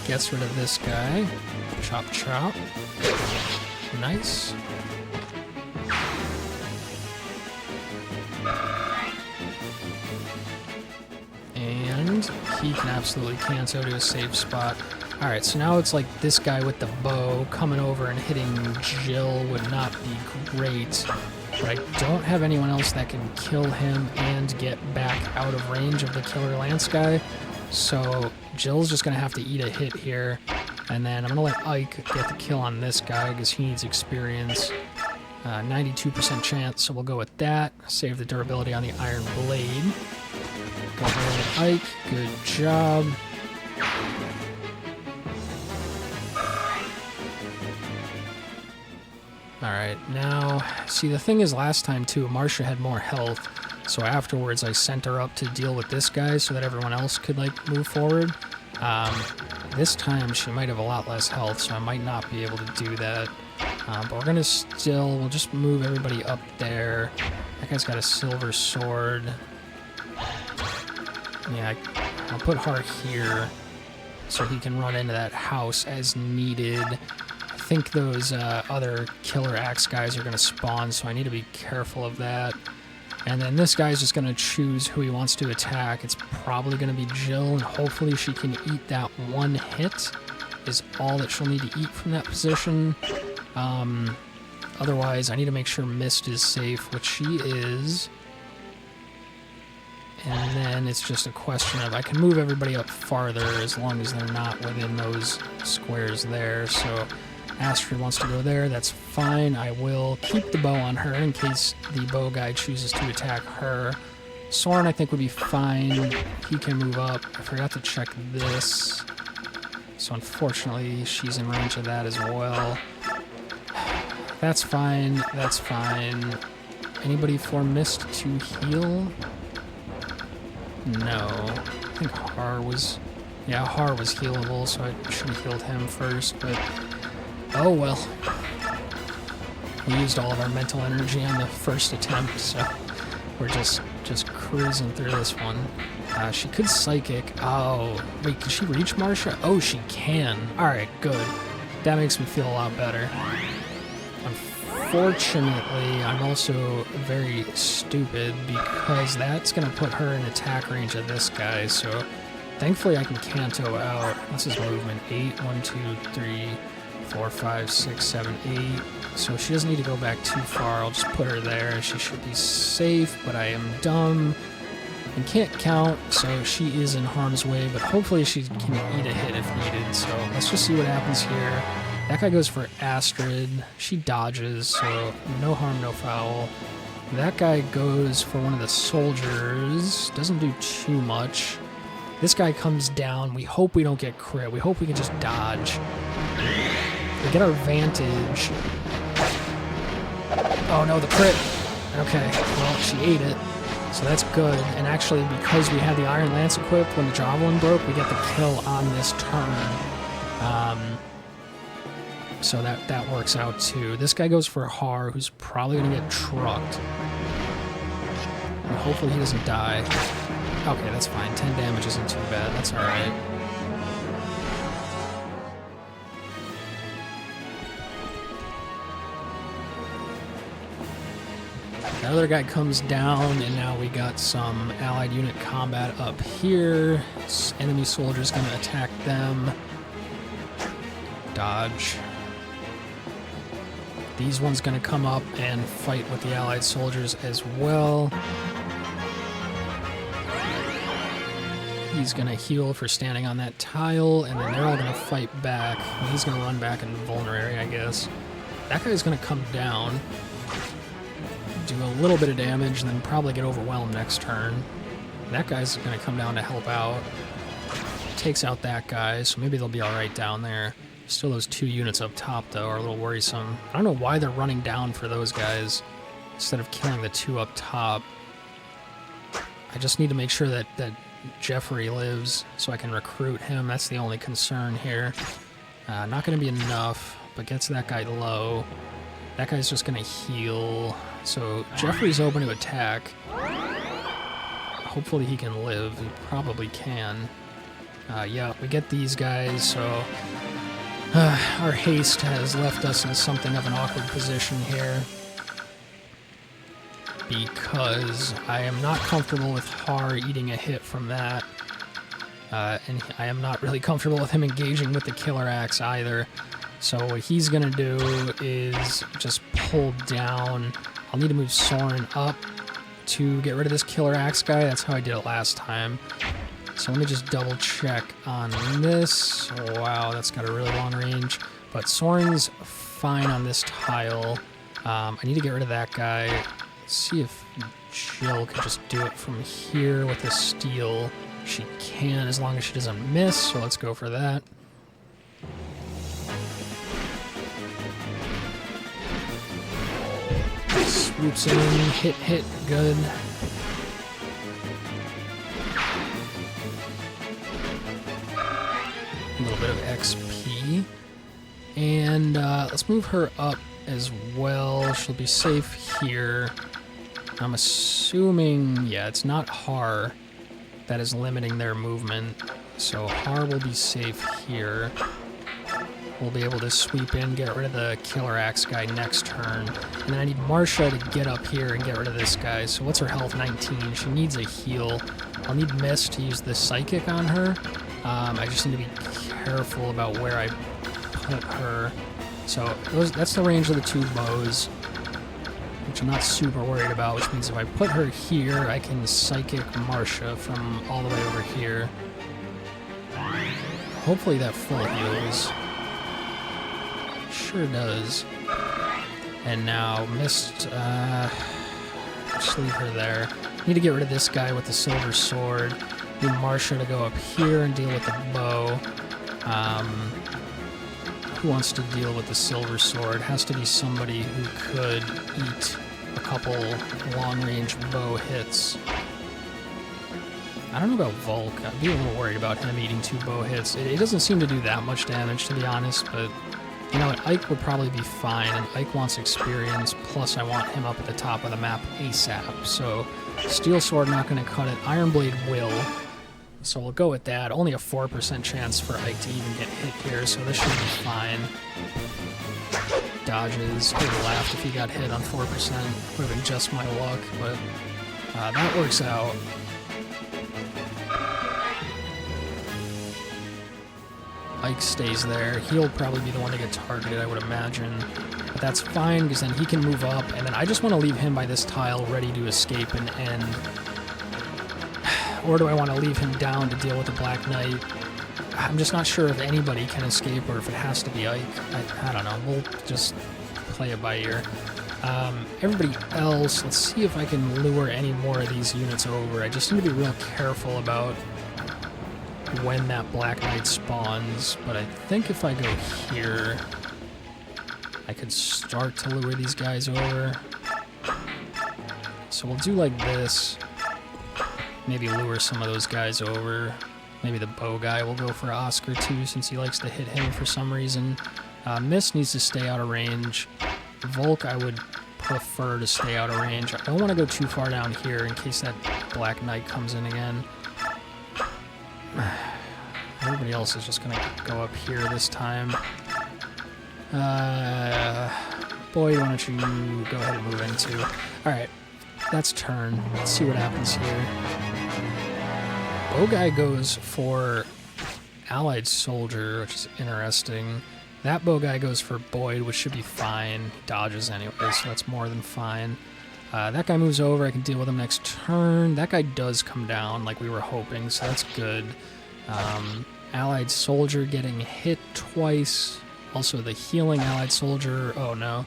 Gets rid of this guy. Chop, chop. Nice. And he can absolutely Canto to a safe spot. Alright, so now it's like this guy with the bow coming over and hitting Jill would not be great. But I don't have anyone else that can kill him and get back out of range of the Killer Lance guy. So Jill's just going to have to eat a hit here. And then I'm going to let Ike get the kill on this guy because he needs experience. 92% chance, so we'll go with that. Save the durability on the Iron Blade. Go ahead with Ike. Good job. Alright, now, see the thing is last time too, Marcia had more health. So afterwards I sent her up to deal with this guy so that everyone else could like move forward. This time she might have a lot less health, so I might not be able to do that. But we're gonna we'll just move everybody up there. That guy's got a silver sword. Yeah, I'll put Hart here so he can run into that house as needed. I think those other Killer Axe guys are gonna spawn, so I need to be careful of that. And then this guy's just gonna choose who he wants to attack. It's probably gonna be Jill, and hopefully she can eat that one hit is all that she'll need to eat from that position. Otherwise, I need to make sure Mist is safe, which she is. And then it's just a question of I can move everybody up farther as long as they're not within those squares there. So Astrid wants to go there. That's fine. I will keep the bow on her in case the bow guy chooses to attack her. Soren, I think, would be fine. He can move up. I forgot to check this. So unfortunately, she's in range of that as well. That's fine. That's fine. Anybody for Mist to heal? No. I think Har was... Yeah, Har was healable, so I should have healed him first, but... Oh well. We used all of our mental energy on the first attempt, so we're just cruising through this one. She could Psychic. Oh, wait, can she reach Marcia? Oh, she can. Alright, good. That makes me feel a lot better. Unfortunately, I'm also very stupid because that's going to put her in attack range of this guy, so thankfully I can Canto out. What's his movement? 8, 1, 2, 3, 4, 5, 6, 7, 8. So she doesn't need to go back too far. I'll just put her there. She should be safe, but I am dumb and can't count, so she is in harm's way, but hopefully she can eat a hit if needed. So let's just see what happens here. That guy goes for Astrid. She dodges, so no harm, no foul. That guy goes for one of the soldiers. Doesn't do too much. This guy comes down. We hope we don't get crit. We hope we can just dodge. We get our vantage. Oh no, the crit. Okay, well, she ate it. So that's good. And actually, because we had the Iron Lance equipped, when the Javelin broke, we get the kill on this turn. So that works out too. This guy goes for Har, who's probably going to get trucked. And hopefully he doesn't die. Okay, that's fine. 10 damage isn't too bad. That's alright. The other guy comes down, and now we got some allied unit combat up here. Enemy soldiers gonna attack them. Dodge. These ones gonna come up and fight with the allied soldiers as well. He's gonna heal for standing on that tile, and then they're all gonna fight back. And he's gonna run back in vulnerary, I guess. That guy's gonna come down, do a little bit of damage, and then probably get overwhelmed next turn. That guy's gonna come down to help out. Takes out that guy, so maybe they'll be alright down there. Still those 2 units up top, though, are a little worrisome. I don't know why they're running down for those guys instead of killing the 2 up top. I just need to make sure that Jeffrey lives so I can recruit him. That's the only concern here. Not going to be enough, but gets that guy low. That guy's just going to heal. So Jeffrey's open to attack. Hopefully he can live. He probably can. Yeah, we get these guys, so our haste has left us in something of an awkward position here, because I am not comfortable with Har eating a hit from that, and I am not really comfortable with him engaging with the killer axe either. So what he's gonna do is just pull down. I'll need to move Soren up to get rid of this killer axe guy. That's how I did it last time. So let me just double check on this. Wow, that's got a really long range. But Soren's fine on this tile. I need to get rid of that guy. Let's see if Jill could just do it from here with the steel. She can, as long as she doesn't miss, so let's go for that. Swoops in, hit, good. A little bit of XP. And let's move her up as well. She'll be safe here. I'm assuming, yeah, it's not Har that is limiting their movement. So Har will be safe here. We'll be able to sweep in, get rid of the killer axe guy next turn. And then I need Marcia to get up here and get rid of this guy. So what's her health? 19. She needs a heal. I'll need Mist to use the psychic on her. I just need to be careful about where I put her. So that's the range of the 2 bows, which I'm not super worried about, which means if I put her here, I can psychic Marcia from all the way over here. Hopefully that full heals. Sure does. And now Mist, just leave her there. Need to get rid of this guy with the silver sword. Need Marcia to go up here and deal with the bow. Who wants to deal with the silver sword? Has to be somebody who could eat a couple long-range bow hits. I don't know about Volk. I'd be a little worried about him eating 2 bow hits. It doesn't seem to do that much damage, to be honest, but you know what? Ike would probably be fine, and Ike wants experience, plus I want him up at the top of the map ASAP. So Steel Sword not going to cut it. Iron Blade will. So we'll go with that. Only a 4% chance for Ike to even get hit here, so this should be fine. Dodges. I would have laughed if he got hit on 4%. Would have been just my luck, but that works out. Ike stays there. He'll probably be the one to get targeted, I would imagine. But that's fine, because then he can move up, and then I just want to leave him by this tile ready to escape and end. Or do I want to leave him down to deal with the Black Knight? I'm just not sure if anybody can escape or if it has to be Ike. I don't know. We'll just play it by ear. Everybody else, let's see if I can lure any more of these units over. I just need to be real careful about when that Black Knight spawns, but I think if I go here, I could start to lure these guys over. So we'll do like this. Maybe lure some of those guys over. Maybe the bow guy will go for Oscar too, since he likes to hit him for some reason. Mist needs to stay out of range. Volk, I would prefer to stay out of range. I don't want to go too far down here in case that Black Knight comes in again. Everybody else is just gonna go up here this time. Boyd, why don't you go ahead and move into... Alright, that's turn. Let's see what happens here. Bow guy goes for allied soldier, which is interesting. That bow guy goes for Boyd, which should be fine. He dodges anyway, so that's more than fine. That guy moves over. I can deal with him next turn. That guy does come down like we were hoping, so that's good. Allied soldier getting hit twice. Also the healing allied soldier, oh no,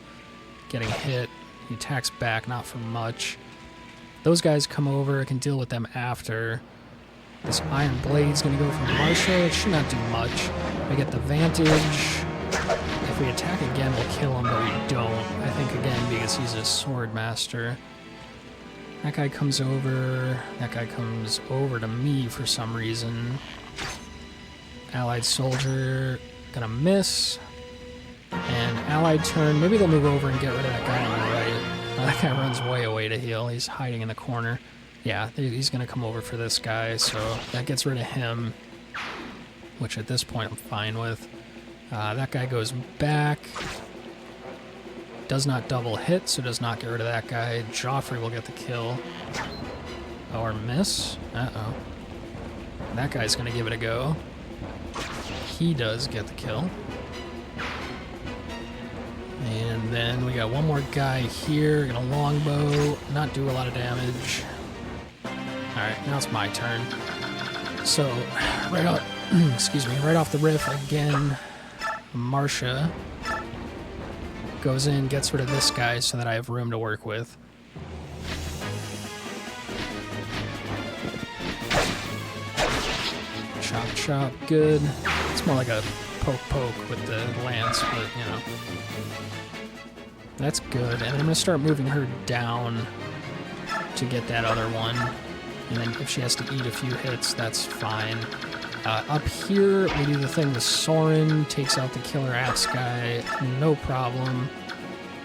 getting hit. He attacks back, not for much. Those guys come over. I can deal with them after. This Iron Blade's going to go for Marsha. It should not do much. We get the Vantage. If we attack again, we'll kill him, but we don't. I think, again, because he's a Sword Master. That guy comes over. That guy comes over to me for some reason. Allied Soldier going to miss. And Allied turn. Maybe they'll move over and get rid of that guy on the right. That guy runs way away to heal. He's hiding in the corner. Yeah, he's going to come over for this guy, so that gets rid of him, which at this point I'm fine with. That guy goes back. Does not double hit, so does not get rid of that guy. Joffrey will get the kill. Or miss. Uh-oh. That guy's going to give it a go. He does get the kill. And then we got one more guy here. Gonna longbow, not do a lot of damage. Alright, now it's my turn. So, right off, excuse me, right off the riff again, Marsha goes in, gets rid of this guy so that I have room to work with. Chop, chop, good. It's more like a poke with the lance, but, you know. That's good, and I'm going to start moving her down to get that other one. And then if she has to eat a few hits, that's fine. Up here, we do the thing with Soren, takes out the killer axe guy, no problem.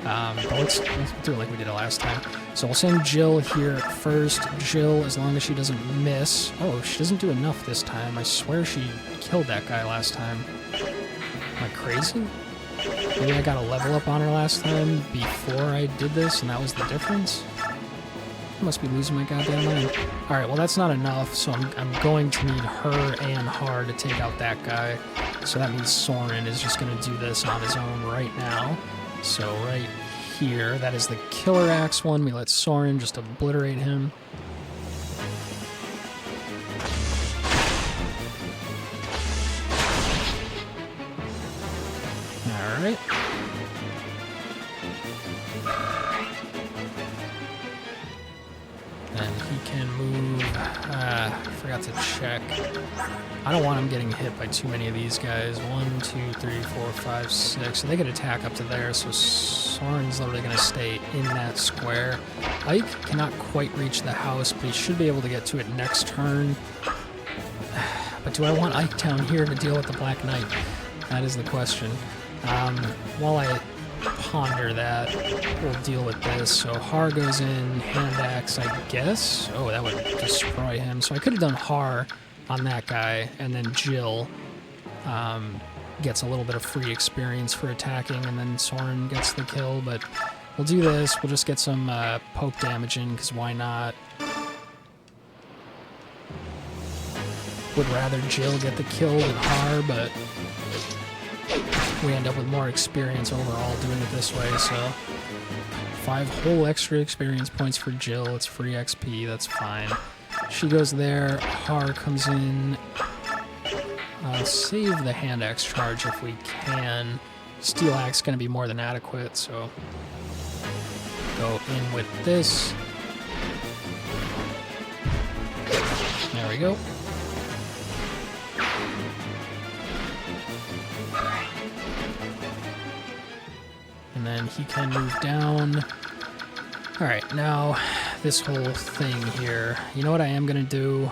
But let's do it like we did it last time. So we'll send Jill here first. Jill, as long as she doesn't miss. Oh, she doesn't do enough this time. I swear she killed that guy last time. Am I crazy? Maybe I got a level up on her last time before I did this, and that was the difference? I must be losing my goddamn mind. Alright, well that's not enough, so I'm going to need her and Har to take out that guy. So that means Soren is just going to do this on his own right now. So right here, that is the killer axe one. We let Soren just obliterate him. Alright. And he can move. Forgot to check. I don't want him getting hit by too many of these guys. 1, 2, 3, 4, 5, 6. So they could attack up to there, so Soren's literally going to stay in that square. Ike cannot quite reach the house, but he should be able to get to it next turn. But do I want Ike down here to deal with the Black Knight? That is the question. While I ponder that, we'll deal with this. So Har goes in, hand axe, I guess. Oh, that would destroy him. So I could have done Har on that guy, and then Jill gets a little bit of free experience for attacking, and then Soren gets the kill. But we'll do this. We'll just get some poke damage in, because why not? Would rather Jill get the kill than Har, but we end up with more experience overall doing it this way, so 5 whole extra experience points for Jill. It's free XP, that's fine. She goes there, Har comes in. Save the hand axe charge if we can. Steel axe is going to be more than adequate, so go in with this. There we go. And then he can move down. Alright, now this whole thing here. You know what I am going to do?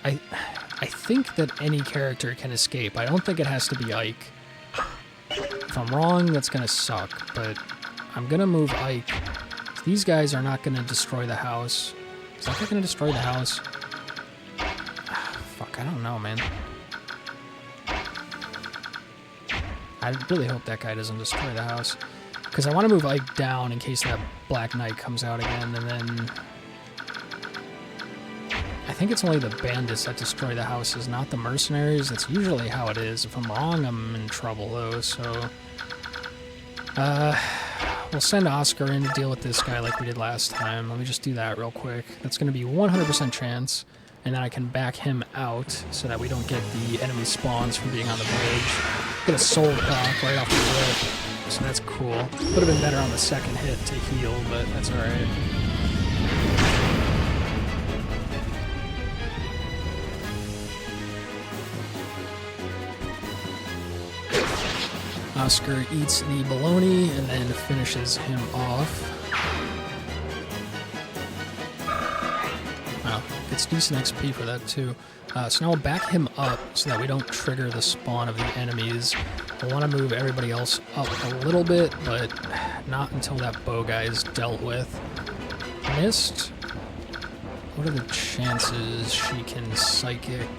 I think that any character can escape. I don't think it has to be Ike. If I'm wrong, that's going to suck. But I'm going to move Ike. These guys are not going to destroy the house. Is that going to destroy the house? Fuck, I don't know, man. I really hope that guy doesn't destroy the house. Because I want to move Ike down in case that Black Knight comes out again, and then... I think it's only the bandits that destroy the houses, not the mercenaries. That's usually how it is. If I'm wrong, I'm in trouble, though, so... we'll send Oscar in to deal with this guy like we did last time. Let me just do that real quick. That's going to be 100% chance. And then I can back him out so that we don't get the enemy spawns from being on the bridge. Get a soul proc right off the rip. So that's cool. Would have been better on the second hit to heal, but that's alright. Oscar eats the bologna and then finishes him off. Wow, gets decent XP for that too. So now we'll back him up so that we don't trigger the spawn of the enemies. I want to move everybody else up a little bit, but not until that bow guy is dealt with. Missed. What are the chances she can psychic?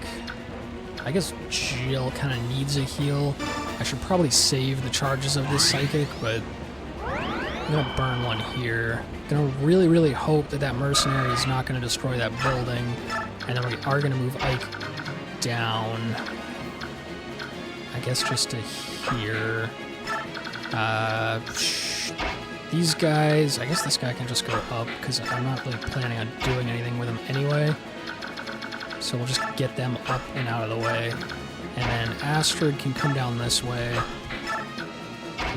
I guess Jill kind of needs a heal. I should probably save the charges of this psychic, but I'm going to burn one here. I'm going to really, really hope that that mercenary is not going to destroy that building. And then we are going to move Ike down. I guess just to here. These guys, I guess this guy can just go up because I'm not really planning on doing anything with him anyway. So we'll just get them up and out of the way. And then Astrid can come down this way.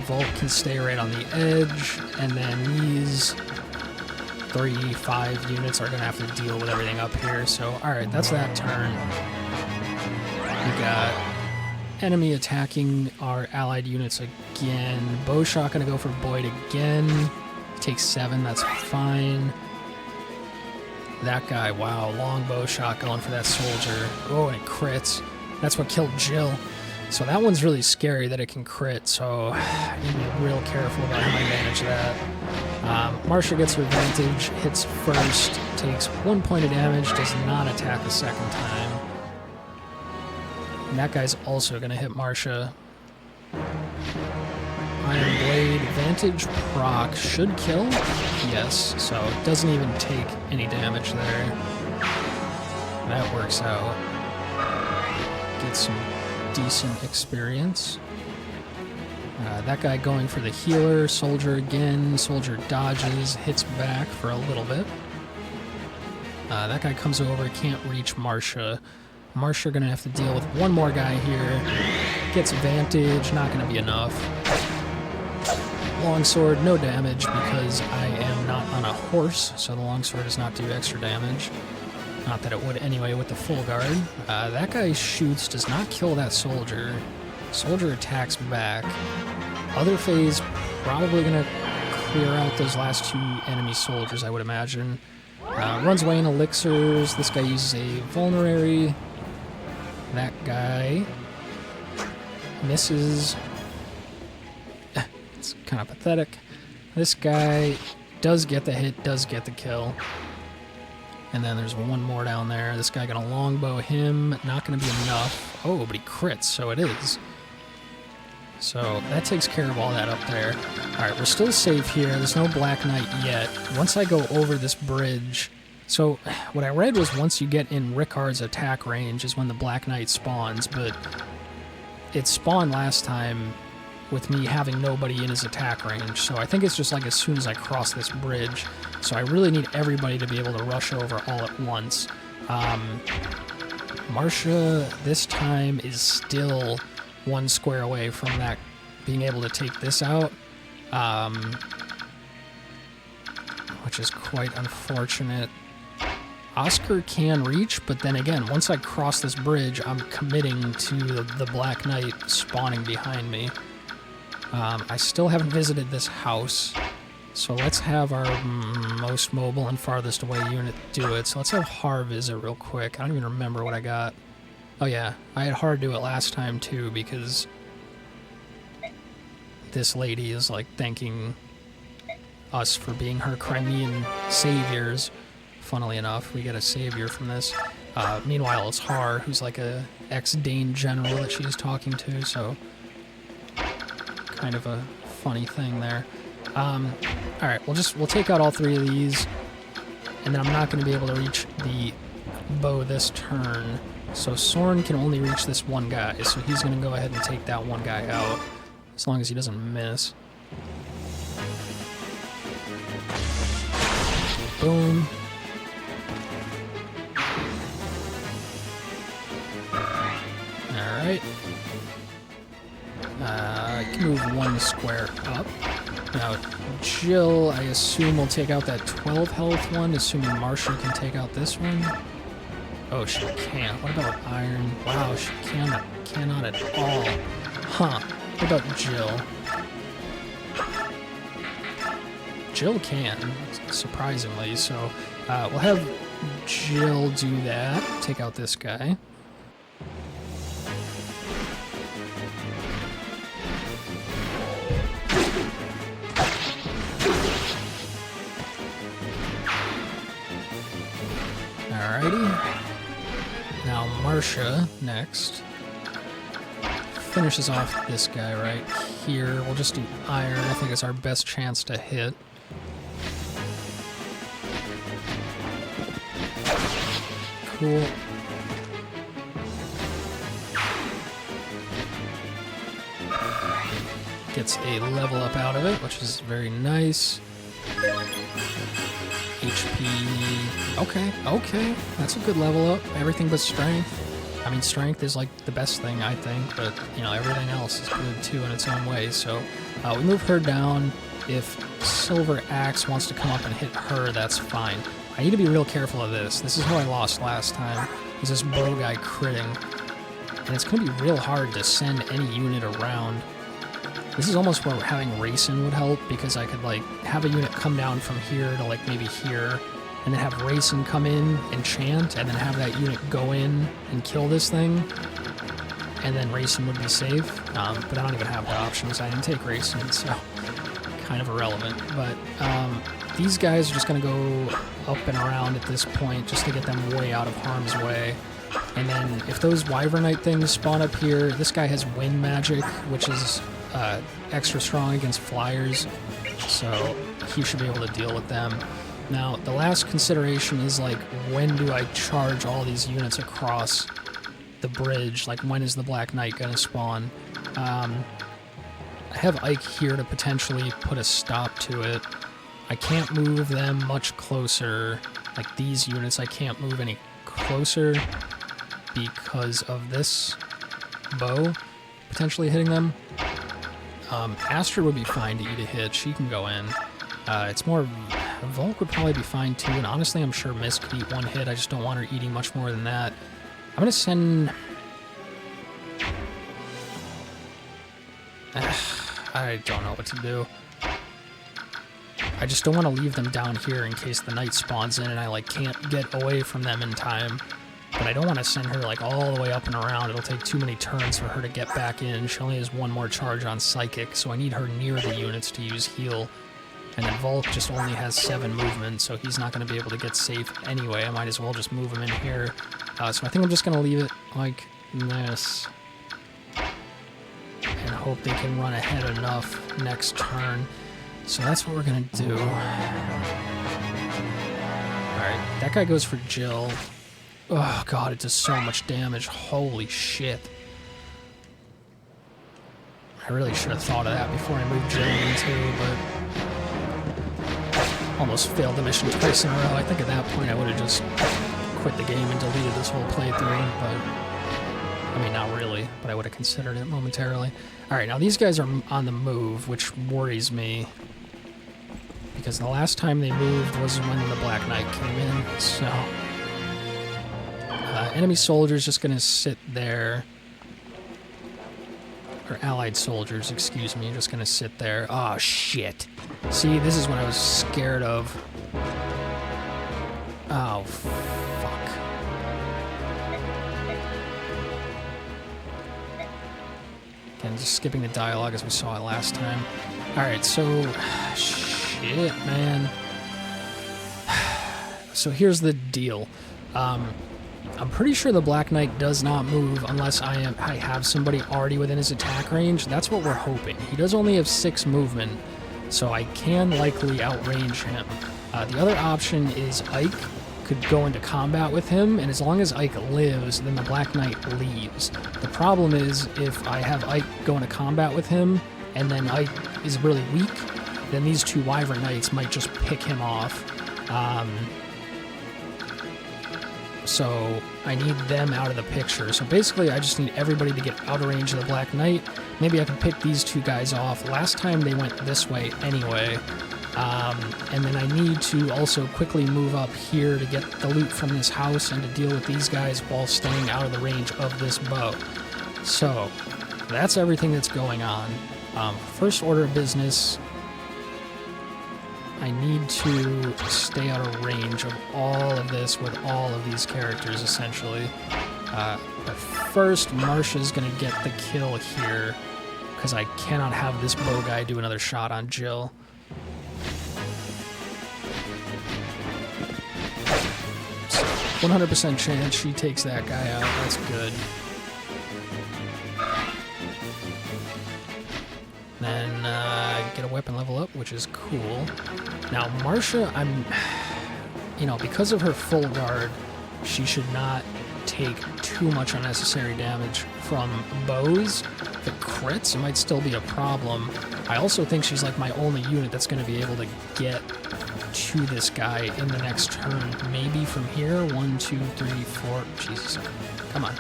Volt can stay right on the edge. And then these 3-5 units are going to have to deal with everything up here. So, alright, that's that turn. We got enemy attacking our allied units again. Bowshot going to go for Boyd again. Takes 7, that's fine. That guy, wow, long bow shot going for that soldier. Oh, and it crits. That's what killed Jill. So that one's really scary that it can crit, so I need to be real careful about how I manage that. Marcia gets her advantage, hits first, takes 1 point of damage, does not attack a second time. And that guy's also going to hit Marcia. Iron Blade, Vantage proc should kill. Yes, so it doesn't even take any damage there. That works out. Get some decent experience. That guy going for the healer. Soldier again. Soldier dodges, hits back for a little bit. That guy comes over, can't reach Marcia. Marcia gonna have to deal with one more guy here. Gets Vantage, not gonna be enough. Longsword, no damage because I am not on a horse, so the longsword does not do extra damage. Not that it would anyway with the full guard. That guy shoots, does not kill that soldier. Soldier attacks back. Other phase probably gonna clear out those last 2 enemy soldiers, I would imagine. Runs away in elixirs. This guy uses a vulnerary. That guy misses. It's kind of pathetic. This guy does get the hit, does get the kill. And then there's one more down there. This guy gonna longbow him. Not gonna be enough. Oh, but he crits, so it is. So that takes care of all that up there. Alright, we're still safe here. There's no Black Knight yet. Once I go over this bridge... So, what I read was once you get in Rickard's attack range is when the Black Knight spawns, but it spawned last time with me having nobody in his attack range, so I think it's just like as soon as I cross this bridge. So I really need everybody to be able to rush over all at once. Marcia, this time, is still 1 square away from that being able to take this out, which is quite unfortunate. Oscar can reach, but then again, once I cross this bridge, I'm committing to the Black Knight spawning behind me. I still haven't visited this house, so let's have our most mobile and farthest away unit do it. So let's have Har visit real quick. I don't even remember what I got. Oh yeah, I had Har do it last time too, because this lady is like thanking us for being her Crimean saviors. Funnily enough, we get a savior from this. Meanwhile, it's Har, who's like a ex-Dane general that she's talking to, so... kind of a funny thing there. Alright, we'll take out all 3 of these, and then I'm not going to be able to reach the bow this turn. So Soren can only reach this one guy, so he's going to go ahead and take that one guy out, as long as he doesn't miss. Boom. Alright. I can move 1 square up. Now, Jill, I assume, will take out that 12 health one, assuming Marcia can take out this one. Oh, she can't. What about Iron? Wow, she cannot at all. Huh. What about Jill? Jill can, surprisingly, so we'll have Jill do that. Take out this guy. Alrighty. Now Marcia, next, finishes off this guy right here. We'll just do Iron. I think it's our best chance to hit. Cool. Gets a level up out of it, which is very nice. HP. Okay. That's a good level up. Everything but strength. I mean, strength is like the best thing, I think, but, you know, everything else is good too in its own way. So we move her down. If Silver Axe wants to come up and hit her, that's fine. I need to be real careful of this. This is how I lost last time. Was this bow guy critting. And it's going to be real hard to send any unit around. This is almost where having Racing would help, because I could, like, have a unit come down from here to, like, maybe here, and then have Racing come in and chant, and then have that unit go in and kill this thing, and then Racing would be safe. But I don't even have the options. I didn't take Racing, so kind of irrelevant. But these guys are just going to go up and around at this point just to get them way out of harm's way. And then if those Wyvernite things spawn up here, this guy has wind magic, which is extra strong against flyers, so he should be able to deal with them. Now, the last consideration is, like, when do I charge all these units across the bridge? Like, when is the Black Knight going to spawn? I have Ike here to potentially put a stop to it. I can't move them much closer. Like, these units, I can't move any closer because of this bow potentially hitting them. Astra would be fine to eat a hit. She can go in. It's more... Volk would probably be fine too, and honestly I'm sure Miss could eat 1 hit. I just don't want her eating much more than that. I'm gonna send... I don't know what to do. I just don't want to leave them down here in case the knight spawns in and I, like, can't get away from them in time. But I don't want to send her, like, all the way up and around. It'll take too many turns for her to get back in. She only has 1 more charge on Psychic, so I need her near the units to use heal. And then Volk just only has 7 movement, so he's not going to be able to get safe anyway. I might as well just move him in here. So I think I'm just going to leave it like this. And hope they can run ahead enough next turn. So that's what we're going to do. Alright, that guy goes for Jill. Oh god, it does so much damage. Holy shit. I really should have thought of that before I moved Jill in too, but... Almost failed the mission twice in a row. I think at that point I would have just quit the game and deleted this whole playthrough, but... I mean, not really, but I would have considered it momentarily. Alright, now these guys are on the move, which worries me. Because the last time they moved was when the Black Knight came in, so... enemy soldiers just gonna sit there. Or allied soldiers, excuse me, just gonna sit there. Oh, shit. See, this is what I was scared of. Oh, fuck. Again, just skipping the dialogue as we saw it last time. Alright, so... Shit, man. So here's the deal. I'm pretty sure the Black Knight does not move unless I have somebody already within his attack range. That's what we're hoping. He does only have 6 movement, so I can likely outrange him. The other option is Ike could go into combat with him, and as long as Ike lives, then the Black Knight leaves. The problem is if I have Ike go into combat with him, and then Ike is really weak, then these 2 Wyvern Knights might just pick him off. So I need them out of the picture. So basically I just need everybody to get out of range of the Black Knight. Maybe I can pick these 2 guys off. Last time they went this way anyway. And then I need to also quickly move up here to get the loot from this house and to deal with these guys while staying out of the range of this bow. So that's everything that's going on. First order of business, I need to stay out of range of all of this with all of these characters, essentially. But first, Marsha's going to get the kill here, because I cannot have this bow guy do another shot on Jill. So, 100% chance she takes that guy out. That's good. Then get a weapon level up, which is cool. Now, Marsha, because of her full guard, she should not take too much unnecessary damage from bows. If it crits, it might still be a problem. I also think she's like my only unit that's going to be able to get to this guy in the next turn. Maybe from here. 1, 2, 3, 4. Jesus. Come on.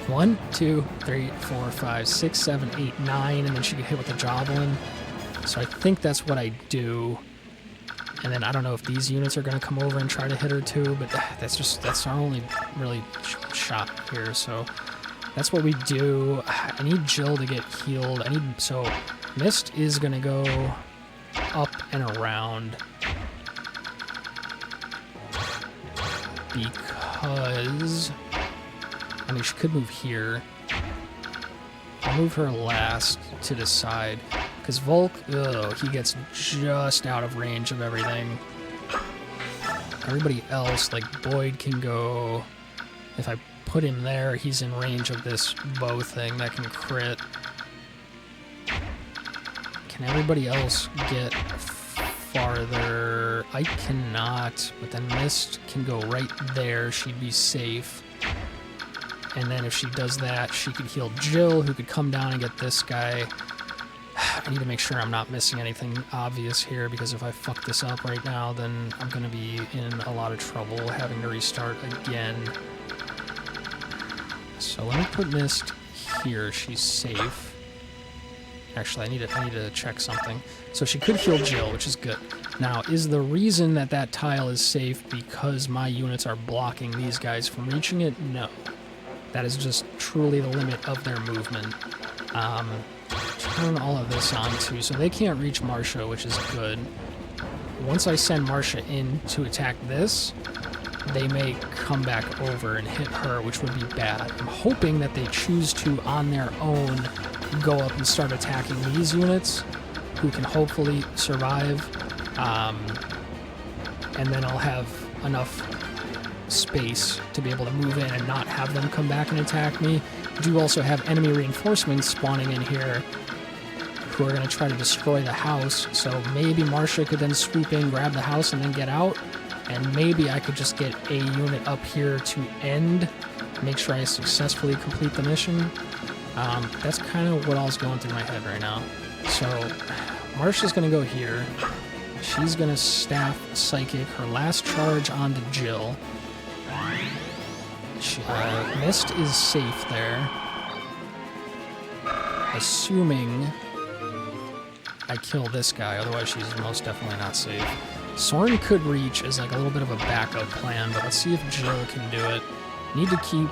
1, 2, 3, 4, 5, 6, 7, 8, 9, and then she get hit with the javelin. So I think that's what I do. And then I don't know if these units are going to come over and try to hit her too, but that's our only really shot here. So that's what we do. I need Jill to get healed. So Mist is going to go up and around because she could move here. I'll move her last to decide. Because Volk, he gets just out of range of everything. Everybody else, like Boyd, can go... If I put him there, he's in range of this bow thing that can crit. Can everybody else get farther? I cannot, but then Mist can go right there. She'd be safe. And then if she does that, she could heal Jill, who could come down and get this guy. I need to make sure I'm not missing anything obvious here, because if I fuck this up right now, then I'm going to be in a lot of trouble having to restart again. So let me put Mist here. She's safe. Actually, I need to check something. So she could heal Jill, which is good. Now, is the reason that that tile is safe because my units are blocking these guys from reaching it? No. That is just truly the limit of their movement. Turn all of this on too, so they can't reach Marsha, which is good. Once I send Marsha in to attack this, they may come back over and hit her, which would be bad. I'm hoping that they choose to, on their own, go up and start attacking these units, who can hopefully survive, and then I'll have enough space to be able to move in and not have them come back and attack me. I do also have enemy reinforcements spawning in here who are going to try to destroy the house, so maybe Marsha could then swoop in, grab the house, and then get out, and maybe I could just get a unit up here to end, make sure I successfully complete the mission. That's kind of what all's going through my head right now. So Marsha's going to go here. She's going to staff Psychic her last charge onto Jill. Mist is safe there. Assuming I kill this guy, otherwise she's most definitely not safe. Soren could reach as like a little bit of a backup plan, but let's see if Jill can do it. Need to keep...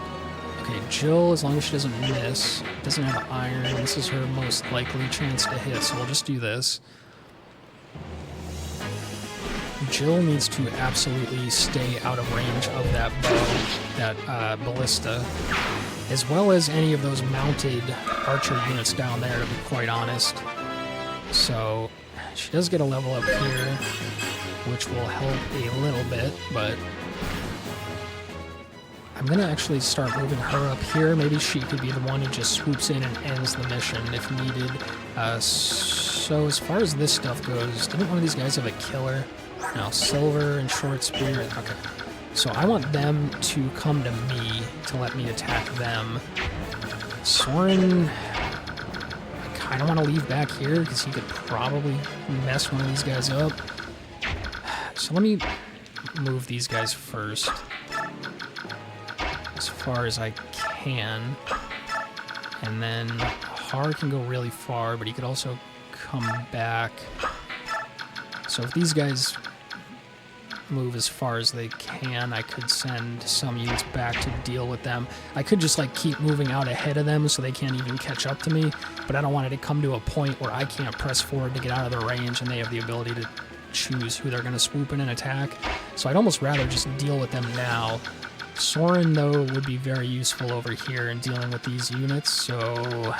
Okay, Jill, as long as she doesn't miss, doesn't have iron, this is her most likely chance to hit, so we'll just do this. Jill needs to absolutely stay out of range of that bow, that ballista, as well as any of those mounted archer units down there, to be quite honest. So she does get a level up here, which will help a little bit, but I'm going to actually start moving her up here. Maybe she could be the one who just swoops in and ends the mission if needed. So as far as this stuff goes, didn't one of these guys have a killer? No, silver and short spear. Okay. So I want them to come to me to let me attack them. Soren, I kind of want to leave back here because he could probably mess one of these guys up. So let me move these guys first as far as I can. And then Har can go really far, but he could also come back. So if these guys move as far as they can, I could send some units back to deal with them. I could just like keep moving out ahead of them so they can't even catch up to me, but I don't want it to come to a point where I can't press forward to get out of their range and they have the ability to choose who they're going to swoop in and attack. So I'd almost rather just deal with them now. Soren, though, would be very useful over here in dealing with these units, so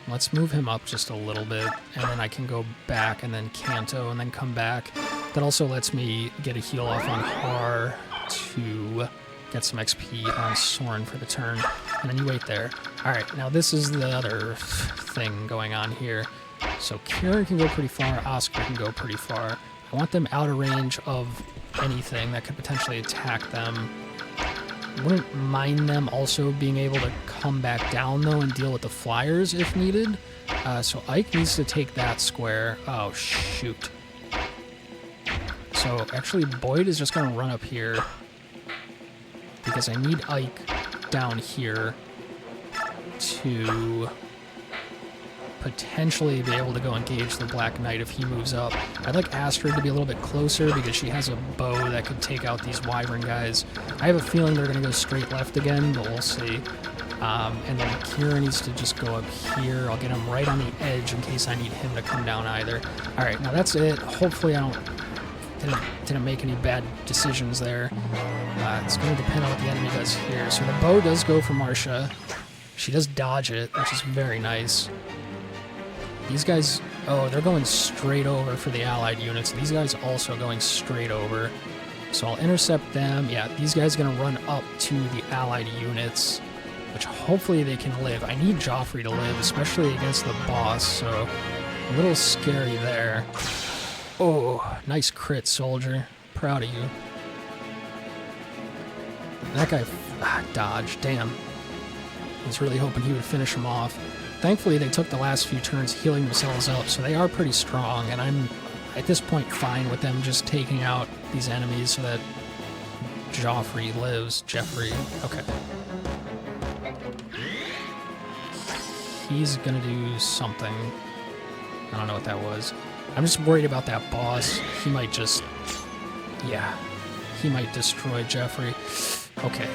let's move him up just a little bit, and then I can go back and then Kanto and then come back. That also lets me get a heal off on Har to get some XP on Soren for the turn, and then you wait there. Alright, now this is the other thing going on here. So Kieran can go pretty far, Oscar can go pretty far. I want them out of range of anything that could potentially attack them. Wouldn't mind them also being able to come back down, though, and deal with the flyers if needed. So Ike needs to take that square. Oh, shoot. So, actually, Boyd is just going to run up here because I need Ike down here to potentially be able to go engage the Black Knight if he moves up. I'd like Astrid to be a little bit closer because she has a bow that could take out these Wyvern guys. I have a feeling they're going to go straight left again, but we'll see. And then Kira needs to just go up here. I'll get him right on the edge in case I need him to come down either. Alright, now that's it. Hopefully I didn't make any bad decisions there. It's going to depend on what the enemy does here. So the bow does go for Marcia. She does dodge it, which is very nice. These guys, oh, they're going straight over for the allied units. These guys also going straight over. So I'll intercept them. Yeah, these guys are going to run up to the allied units, which hopefully they can live. I need Joffrey to live, especially against the boss, so a little scary there. Oh, nice crit, soldier. Proud of you. That guy dodged. Damn. I was really hoping he would finish him off. Thankfully, they took the last few turns healing themselves up, so they are pretty strong, and I'm, at this point, fine with them just taking out these enemies so that Joffrey lives. Jeffrey. Okay. He's gonna do something. I don't know what that was. I'm just worried about that boss. He might just... yeah. He might destroy Jeffrey. Okay.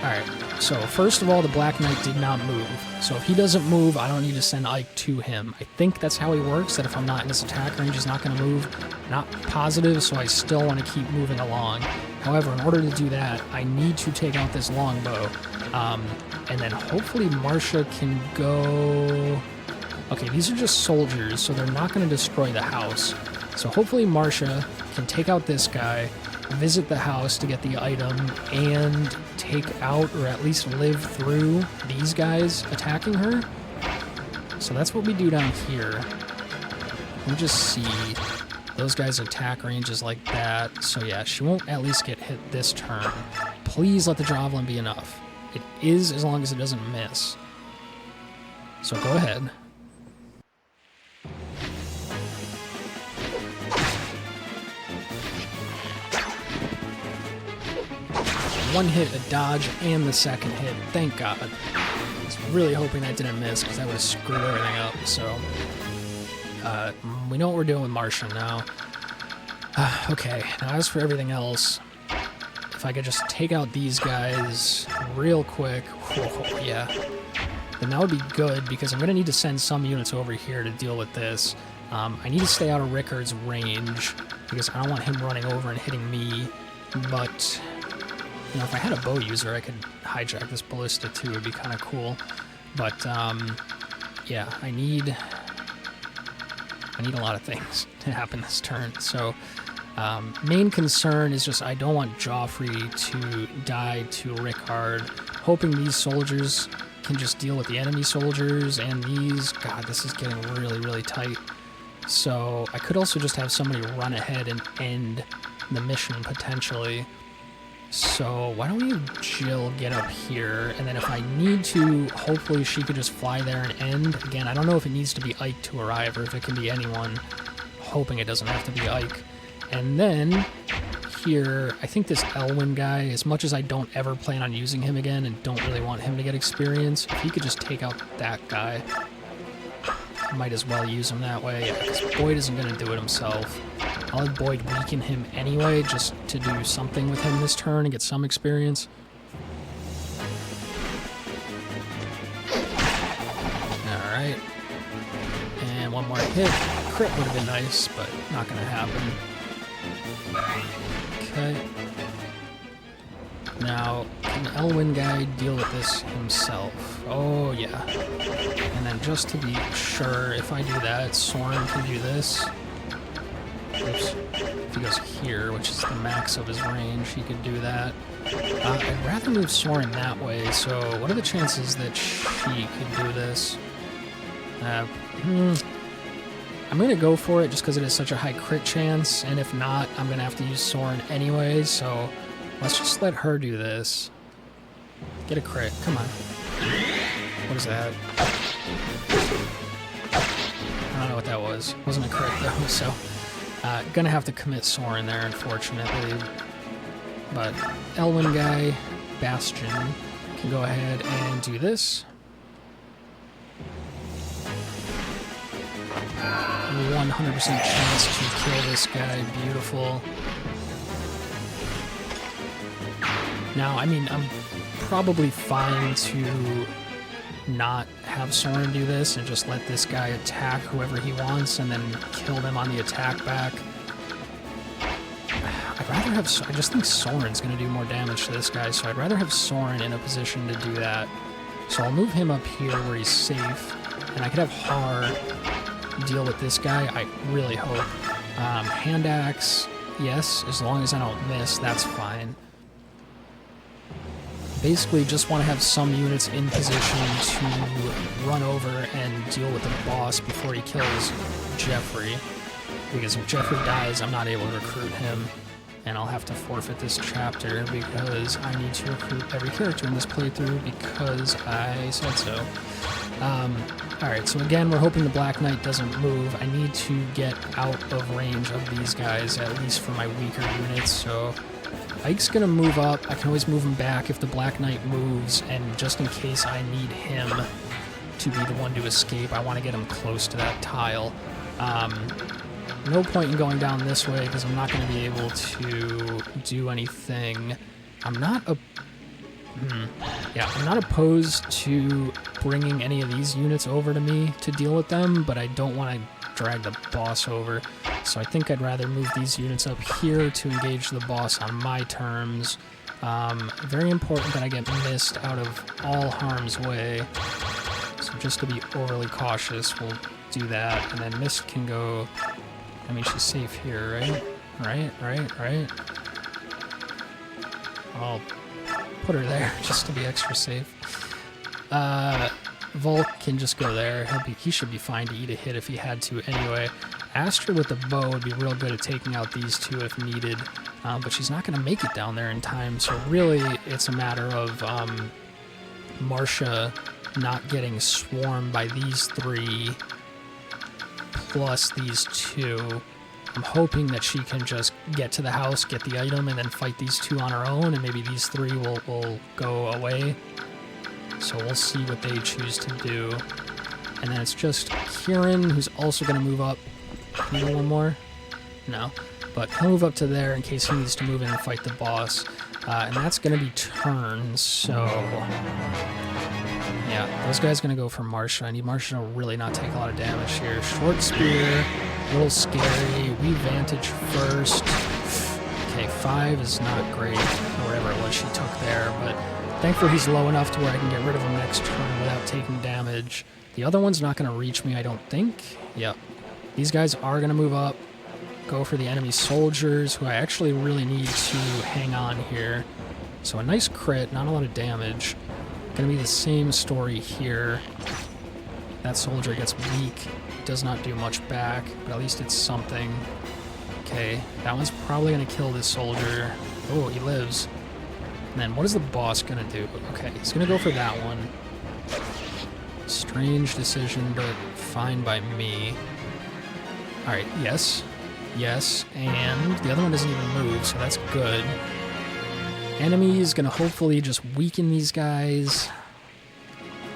Alright, so first of all, the Black Knight did not move. So if he doesn't move, I don't need to send Ike to him. I think that's how he works, that if I'm not in his attack range, he's not going to move. Not positive, so I still want to keep moving along. However, in order to do that, I need to take out this longbow. And then hopefully Marcia can go... okay, these are just soldiers, so they're not going to destroy the house. So hopefully Marcia can take out this guy, visit the house to get the item, and take out, or at least live through, these guys attacking her. So that's what we do down here. We'll just see. Those guys' attack range is like that. So yeah, she won't at least get hit this turn. Please let the javelin be enough. It is, as long as it doesn't miss. So go ahead. One hit, a dodge, and the second hit. Thank God. I was really hoping that didn't miss because that would have screwed everything up. So, we know what we're doing with Marcia now. Okay, now as for everything else, if I could just take out these guys real quick, whoa, yeah, then that would be good because I'm going to need to send some units over here to deal with this. I need to stay out of Rickard's range because I don't want him running over and hitting me, but... you know, if I had a bow user, I could hijack this Ballista too. It would be kind of cool. But, yeah, I need a lot of things to happen this turn. So, Main concern is just I don't want Joffrey to die to Rickard. Hoping these soldiers can just deal with the enemy soldiers, and these... God, this is getting really, really tight. So I could also just have somebody run ahead and end the mission, potentially. So why don't we have Jill get up here, and then if I need to, hopefully she could just fly there and end. Again, I don't know if it needs to be Ike to arrive, or if it can be anyone. Hoping it doesn't have to be Ike. And then here, I think this Elwyn guy, as much as I don't ever plan on using him again and don't really want him to get experience, if he could just take out that guy, I might as well use him that way, because Boyd isn't going to do it himself. I'll have Boyd weaken him anyway, just to do something with him this turn and get some experience. Alright. And one more hit. Crit would have been nice, but not going to happen. Okay. Now, can the Elwyn guy deal with this himself? Oh, yeah. And then just to be sure, if I do that, Soren can do this. Oops. If he goes here, which is the max of his range, he could do that. I'd rather move Soren that way, so what are the chances that she could do this? I'm going to go for it just because it is such a high crit chance, and if not, I'm going to have to use Soren anyway, so let's just let her do this. Get a crit, come on. What is that? I don't know what that was. Wasn't a crit though, so gonna have to commit Soren there, unfortunately. But Elwyn guy, Bastion, can go ahead and do this. 100% chance to kill this guy. Beautiful. Now, I mean, I'm probably fine to not have Soren do this and just let this guy attack whoever he wants and then kill them on the attack back. I'd rather have... I just think Soren's going to do more damage to this guy, so I'd rather have Soren in a position to do that. So I'll move him up here where he's safe, and I could have Har deal with this guy, I really hope. Hand axe, yes, as long as I don't miss, that's fine. Basically, just want to have some units in position to run over and deal with the boss before he kills Jeffrey. Because if Jeffrey dies, I'm not able to recruit him, and I'll have to forfeit this chapter because I need to recruit every character in this playthrough because I said so. Alright, so again, we're hoping the Black Knight doesn't move. I need to get out of range of these guys, at least for my weaker units, so Ike's gonna move up. I can always move him back if the Black Knight moves, and just in case I need him to be the one to escape, I want to get him close to that tile. No point in going down this way, because I'm not going to be able to do anything. I'm not opposed to bringing any of these units over to me to deal with them, but I don't want to drag the boss over. So I think I'd rather move these units up here to engage the boss on my terms. Very important that I get Mist out of all harm's way. So just to be overly cautious, we'll do that. And then Mist can go... I mean, she's safe here, right? Right. I'll put her there just to be extra safe. Volk can just go there. He should be fine to eat a hit if he had to anyway. Astra with the bow would be real good at taking out these two if needed, but she's not going to make it down there in time, so really it's a matter of Marcia not getting swarmed by these three plus these two. I'm hoping that she can just get to the house, get the item, and then fight these two on her own, and maybe these three will go away. So we'll see what they choose to do. And then it's just Kieran, who's also going to move up. Can you go one more? No. But he'll move up to there in case he needs to move in and fight the boss. And that's going to be turns, so... yeah, those guys going to go for Marcia. I need Marcia to really not take a lot of damage here. Short spear, a little scary. We vantage first. Okay, 5 is not great, or whatever it was she took there, but thankfully he's low enough to where I can get rid of him next turn without taking damage. The other one's not going to reach me, I don't think. Yep. These guys are going to move up. go for the enemy soldiers, who I actually really need to hang on here. So a nice crit, not a lot of damage. Gonna be the same story here. That soldier gets weak, does not do much back, but at least it's something. Okay, that one's probably gonna kill this soldier. Oh, he lives. And then what is the boss gonna do? Okay, he's gonna go for that one. Strange decision, but fine by me. Alright, yes. Yes, and the other one doesn't even move, so that's good. Enemy is gonna hopefully just weaken these guys.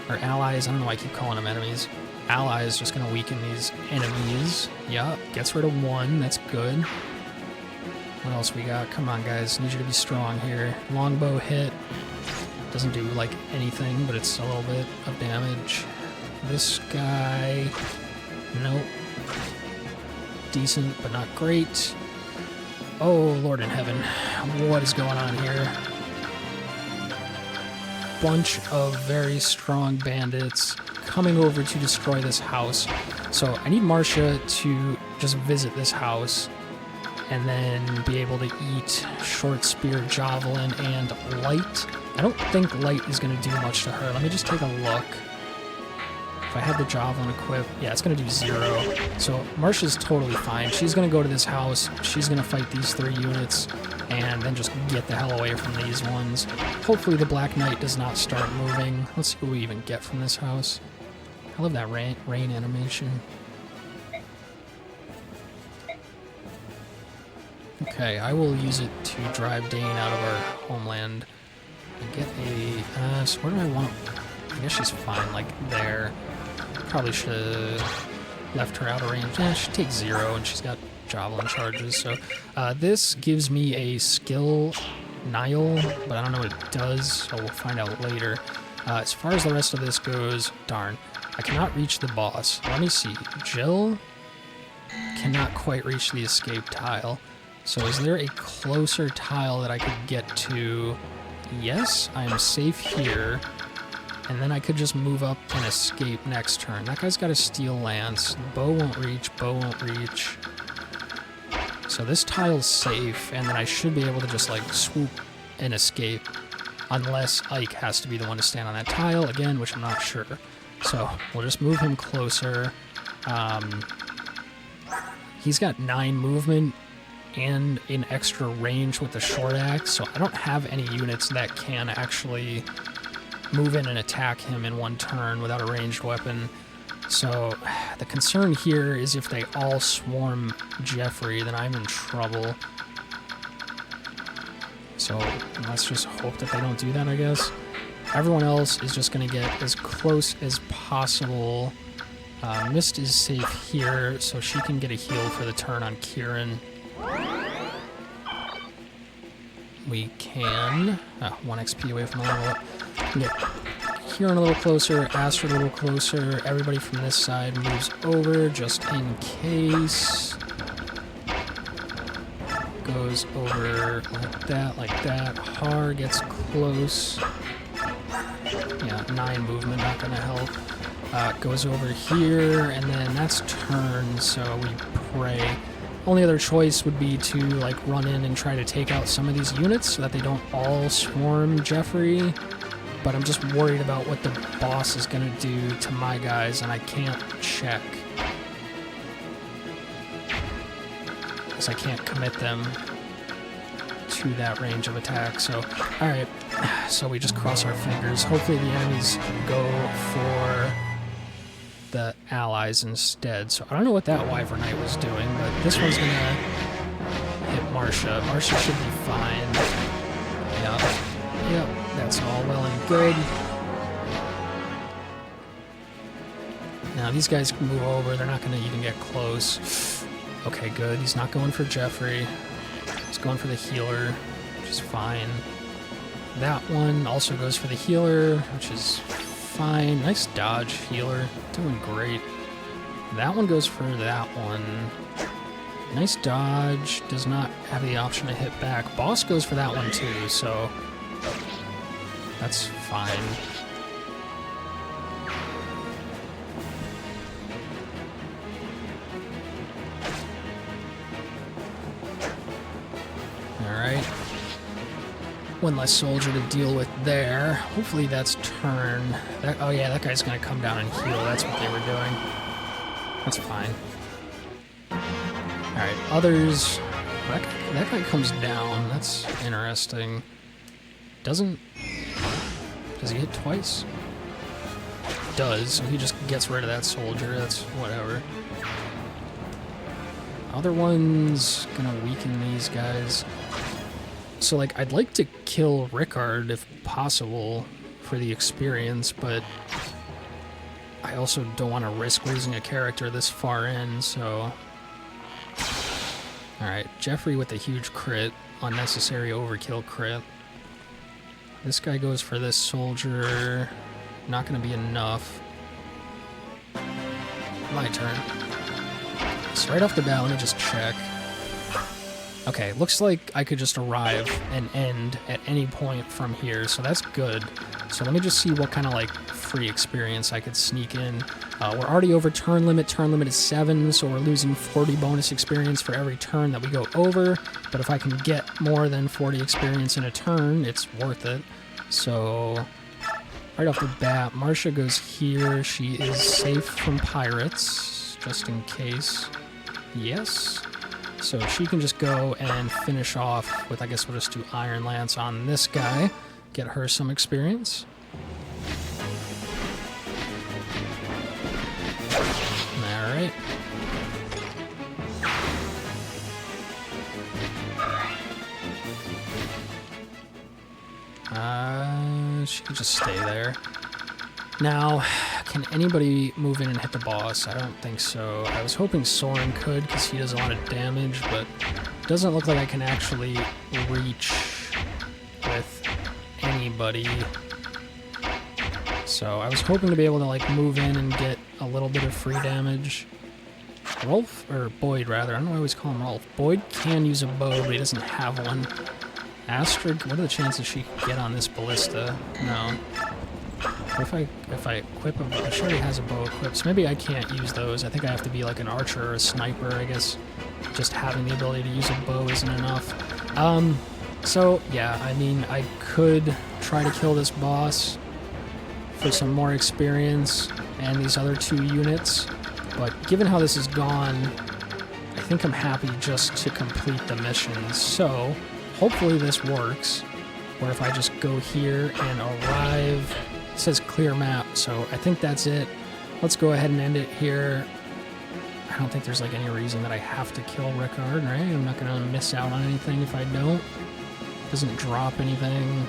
Or allies, I don't know why I keep calling them enemies. Allies just gonna weaken these enemies. Yup, gets rid of one, that's good. What else we got? Come on, guys, need you to be strong here. Longbow hit. Doesn't do, like, anything, but it's a little bit of damage. This guy... Nope. Decent, but not great. Oh, Lord in heaven. What is going on here? Bunch of very strong bandits coming over to destroy this house. So I need Marcia to just visit this house and then be able to eat short spear, javelin, and light. I don't think light is going to do much to her. Let me just take a look. If I had the javelin equipped, yeah, it's going to do 0. So Marcia's totally fine. She's going to go to this house. She's going to fight these 3 units and then just get the hell away from these ones. Hopefully the Black Knight does not start moving. Let's see what we even get from this house. I love that rain animation. Okay, I will use it to drive Dane out of our homeland. And get a... so where do I want... I guess she's fine, like, there. Probably should have left her out of range. She takes 0, and she's got javelin charges, so... this gives me a skill Nile, but I don't know what it does, so we'll find out later. As far as the rest of this goes, darn, I cannot reach the boss. Let me see. Jill cannot quite reach the escape tile. So is there a closer tile that I could get to? Yes, I am safe here. And then I could just move up and escape next turn. That guy's got a steel lance. Bow won't reach, bow won't reach. So this tile's safe, and then I should be able to just, like, swoop and escape. Unless Ike has to be the one to stand on that tile, again, which I'm not sure. So we'll just move him closer. He's got 9 movement and an extra range with the short axe, so I don't have any units that can actually move in and attack him in one turn without a ranged weapon. So the concern here is if they all swarm Jeffrey, then I'm in trouble. So let's just hope that they don't do that, I guess. Everyone else is just going to get as close as possible. Mist is safe here, so she can get a heal for the turn on Kieran. We can... 1 XP away from the level up. Get Kieran a little closer, Astrid a little closer. Everybody from this side moves over, just in case. Goes over like that. Har gets close. Yeah, 9 movement, not gonna help. Goes over here, and then that's turn, so we pray. Only other choice would be to, like, run in and try to take out some of these units so that they don't all swarm Jeffrey. But I'm just worried about what the boss is gonna do to my guys, and I can't check. Because I can't commit them to that range of attack, so... Alright, so we just cross our fingers. Hopefully the enemies go for the allies instead. So I don't know what that Wyvern Knight was doing, but this one's gonna hit Marcia. Marcia should be fine. Yep, that's all well and good. Now these guys can move over, they're not gonna even get close. Okay, good, he's not going for Jeffrey. He's going for the healer, which is fine. That one also goes for the healer, which is fine. Nice dodge, healer. Doing great. That one goes for that one. Nice dodge. Does not have the option to hit back. Boss goes for that one too, so that's fine. One less soldier to deal with there. Hopefully that's turn. Oh yeah, that guy's gonna come down and heal. That's what they were doing. That's fine. Alright, others. That guy comes down. That's interesting. Does he hit twice? Does, so he just gets rid of that soldier. That's whatever. Other one's gonna weaken these guys. So, like, I'd like to kill Rickard if possible for the experience, but I also don't want to risk losing a character this far in, so... Alright, Jeffrey with a huge crit. Unnecessary overkill crit. This guy goes for this soldier. Not going to be enough. My turn. So right off the bat, let me just check. Okay, looks like I could just arrive and end at any point from here, so that's good. So let me just see what kind of, like, free experience I could sneak in. We're already over turn limit. Turn limit is 7, so we're losing 40 bonus experience for every turn that we go over. But if I can get more than 40 experience in a turn, it's worth it. So, right off the bat, Marcia goes here. She is safe from pirates, just in case. Yes. So she can just go and finish off with, I guess we'll just do Iron Lance on this guy. Get her some experience. Alright. She can just stay there. Now, can anybody move in and hit the boss? I don't think so. I was hoping Soren could, because he does a lot of damage, but it doesn't look like I can actually reach with anybody. So I was hoping to be able to, like, move in and get a little bit of free damage. Rolf, or Boyd rather, I don't know why I always call him Rolf. Boyd can use a bow, but he doesn't have one. Astrid, what are the chances she can get on this Ballista? No. What if I equip a bow? She already has a bow equipped, so maybe I can't use those. I think I have to be like an archer or a sniper, I guess. Just having the ability to use a bow isn't enough. So, yeah, I mean, I could try to kill this boss for some more experience and these other 2 units, but given how this is gone, I think I'm happy just to complete the mission. So, hopefully this works, where if I just go here and arrive, it says clear map, so I think that's it. Let's go ahead and end it here. I don't think there's like any reason that I have to kill Rickard, right? I'm not gonna miss out on anything if I don't. Doesn't drop anything.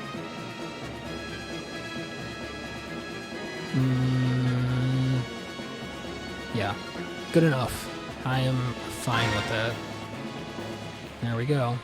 Yeah, good enough. I am fine with that. There we go.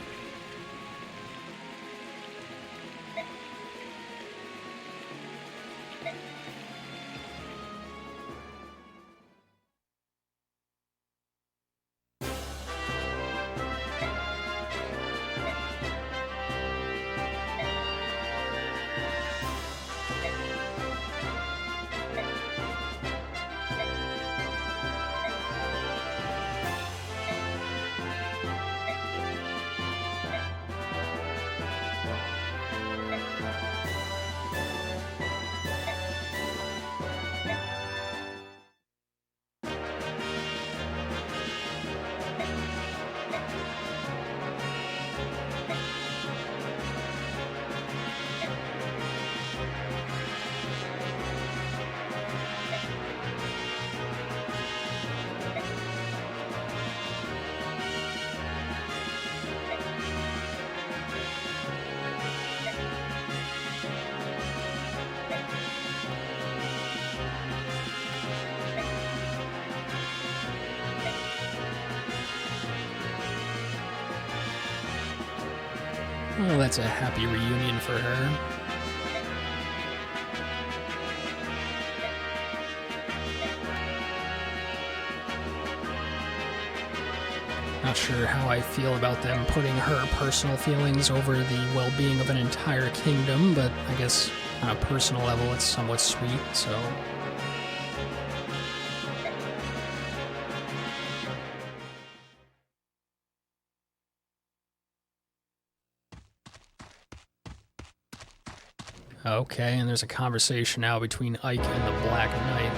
Oh, that's a happy reunion for her. Not sure how I feel about them putting her personal feelings over the well-being of an entire kingdom, but I guess on a personal level it's somewhat sweet, so... Okay, and there's a conversation now between Ike and the Black Knight.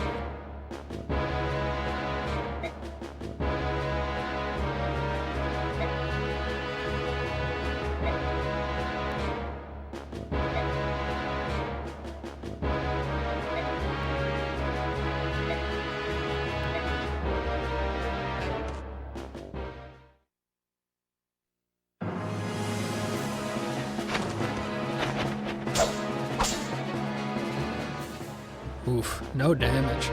Oof, no damage.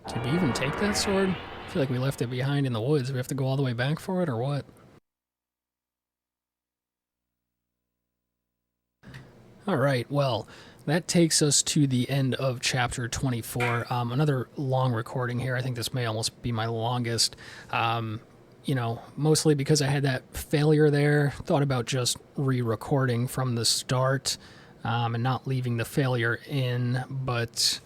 Did we even take that sword? I feel like we left it behind in the woods. Do we have to go all the way back for it, or what? Alright, well, that takes us to the end of Chapter 24. Another long recording here. I think this may almost be my longest. You know, mostly because I had that failure there. Thought about just re-recording from the start and not leaving the failure in, but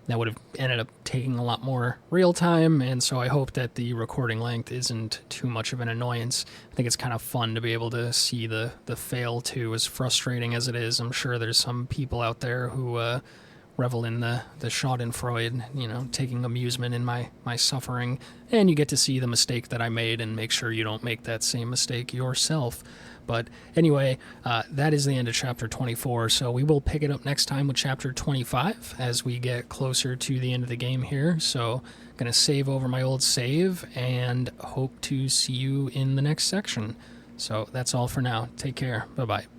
that would have ended up taking a lot more real time, and so I hope that the recording length isn't too much of an annoyance. I think it's kind of fun to be able to see the fail too, as frustrating as it is. I'm sure there's some people out there who revel in the schadenfreude, you know, taking amusement in my suffering, and you get to see the mistake that I made and make sure you don't make that same mistake yourself. But anyway, that is the end of Chapter 24, so we will pick it up next time with Chapter 25 as we get closer to the end of the game here. So I'm going to save over my old save and hope to see you in the next section. So that's all for now. Take care. Bye-bye.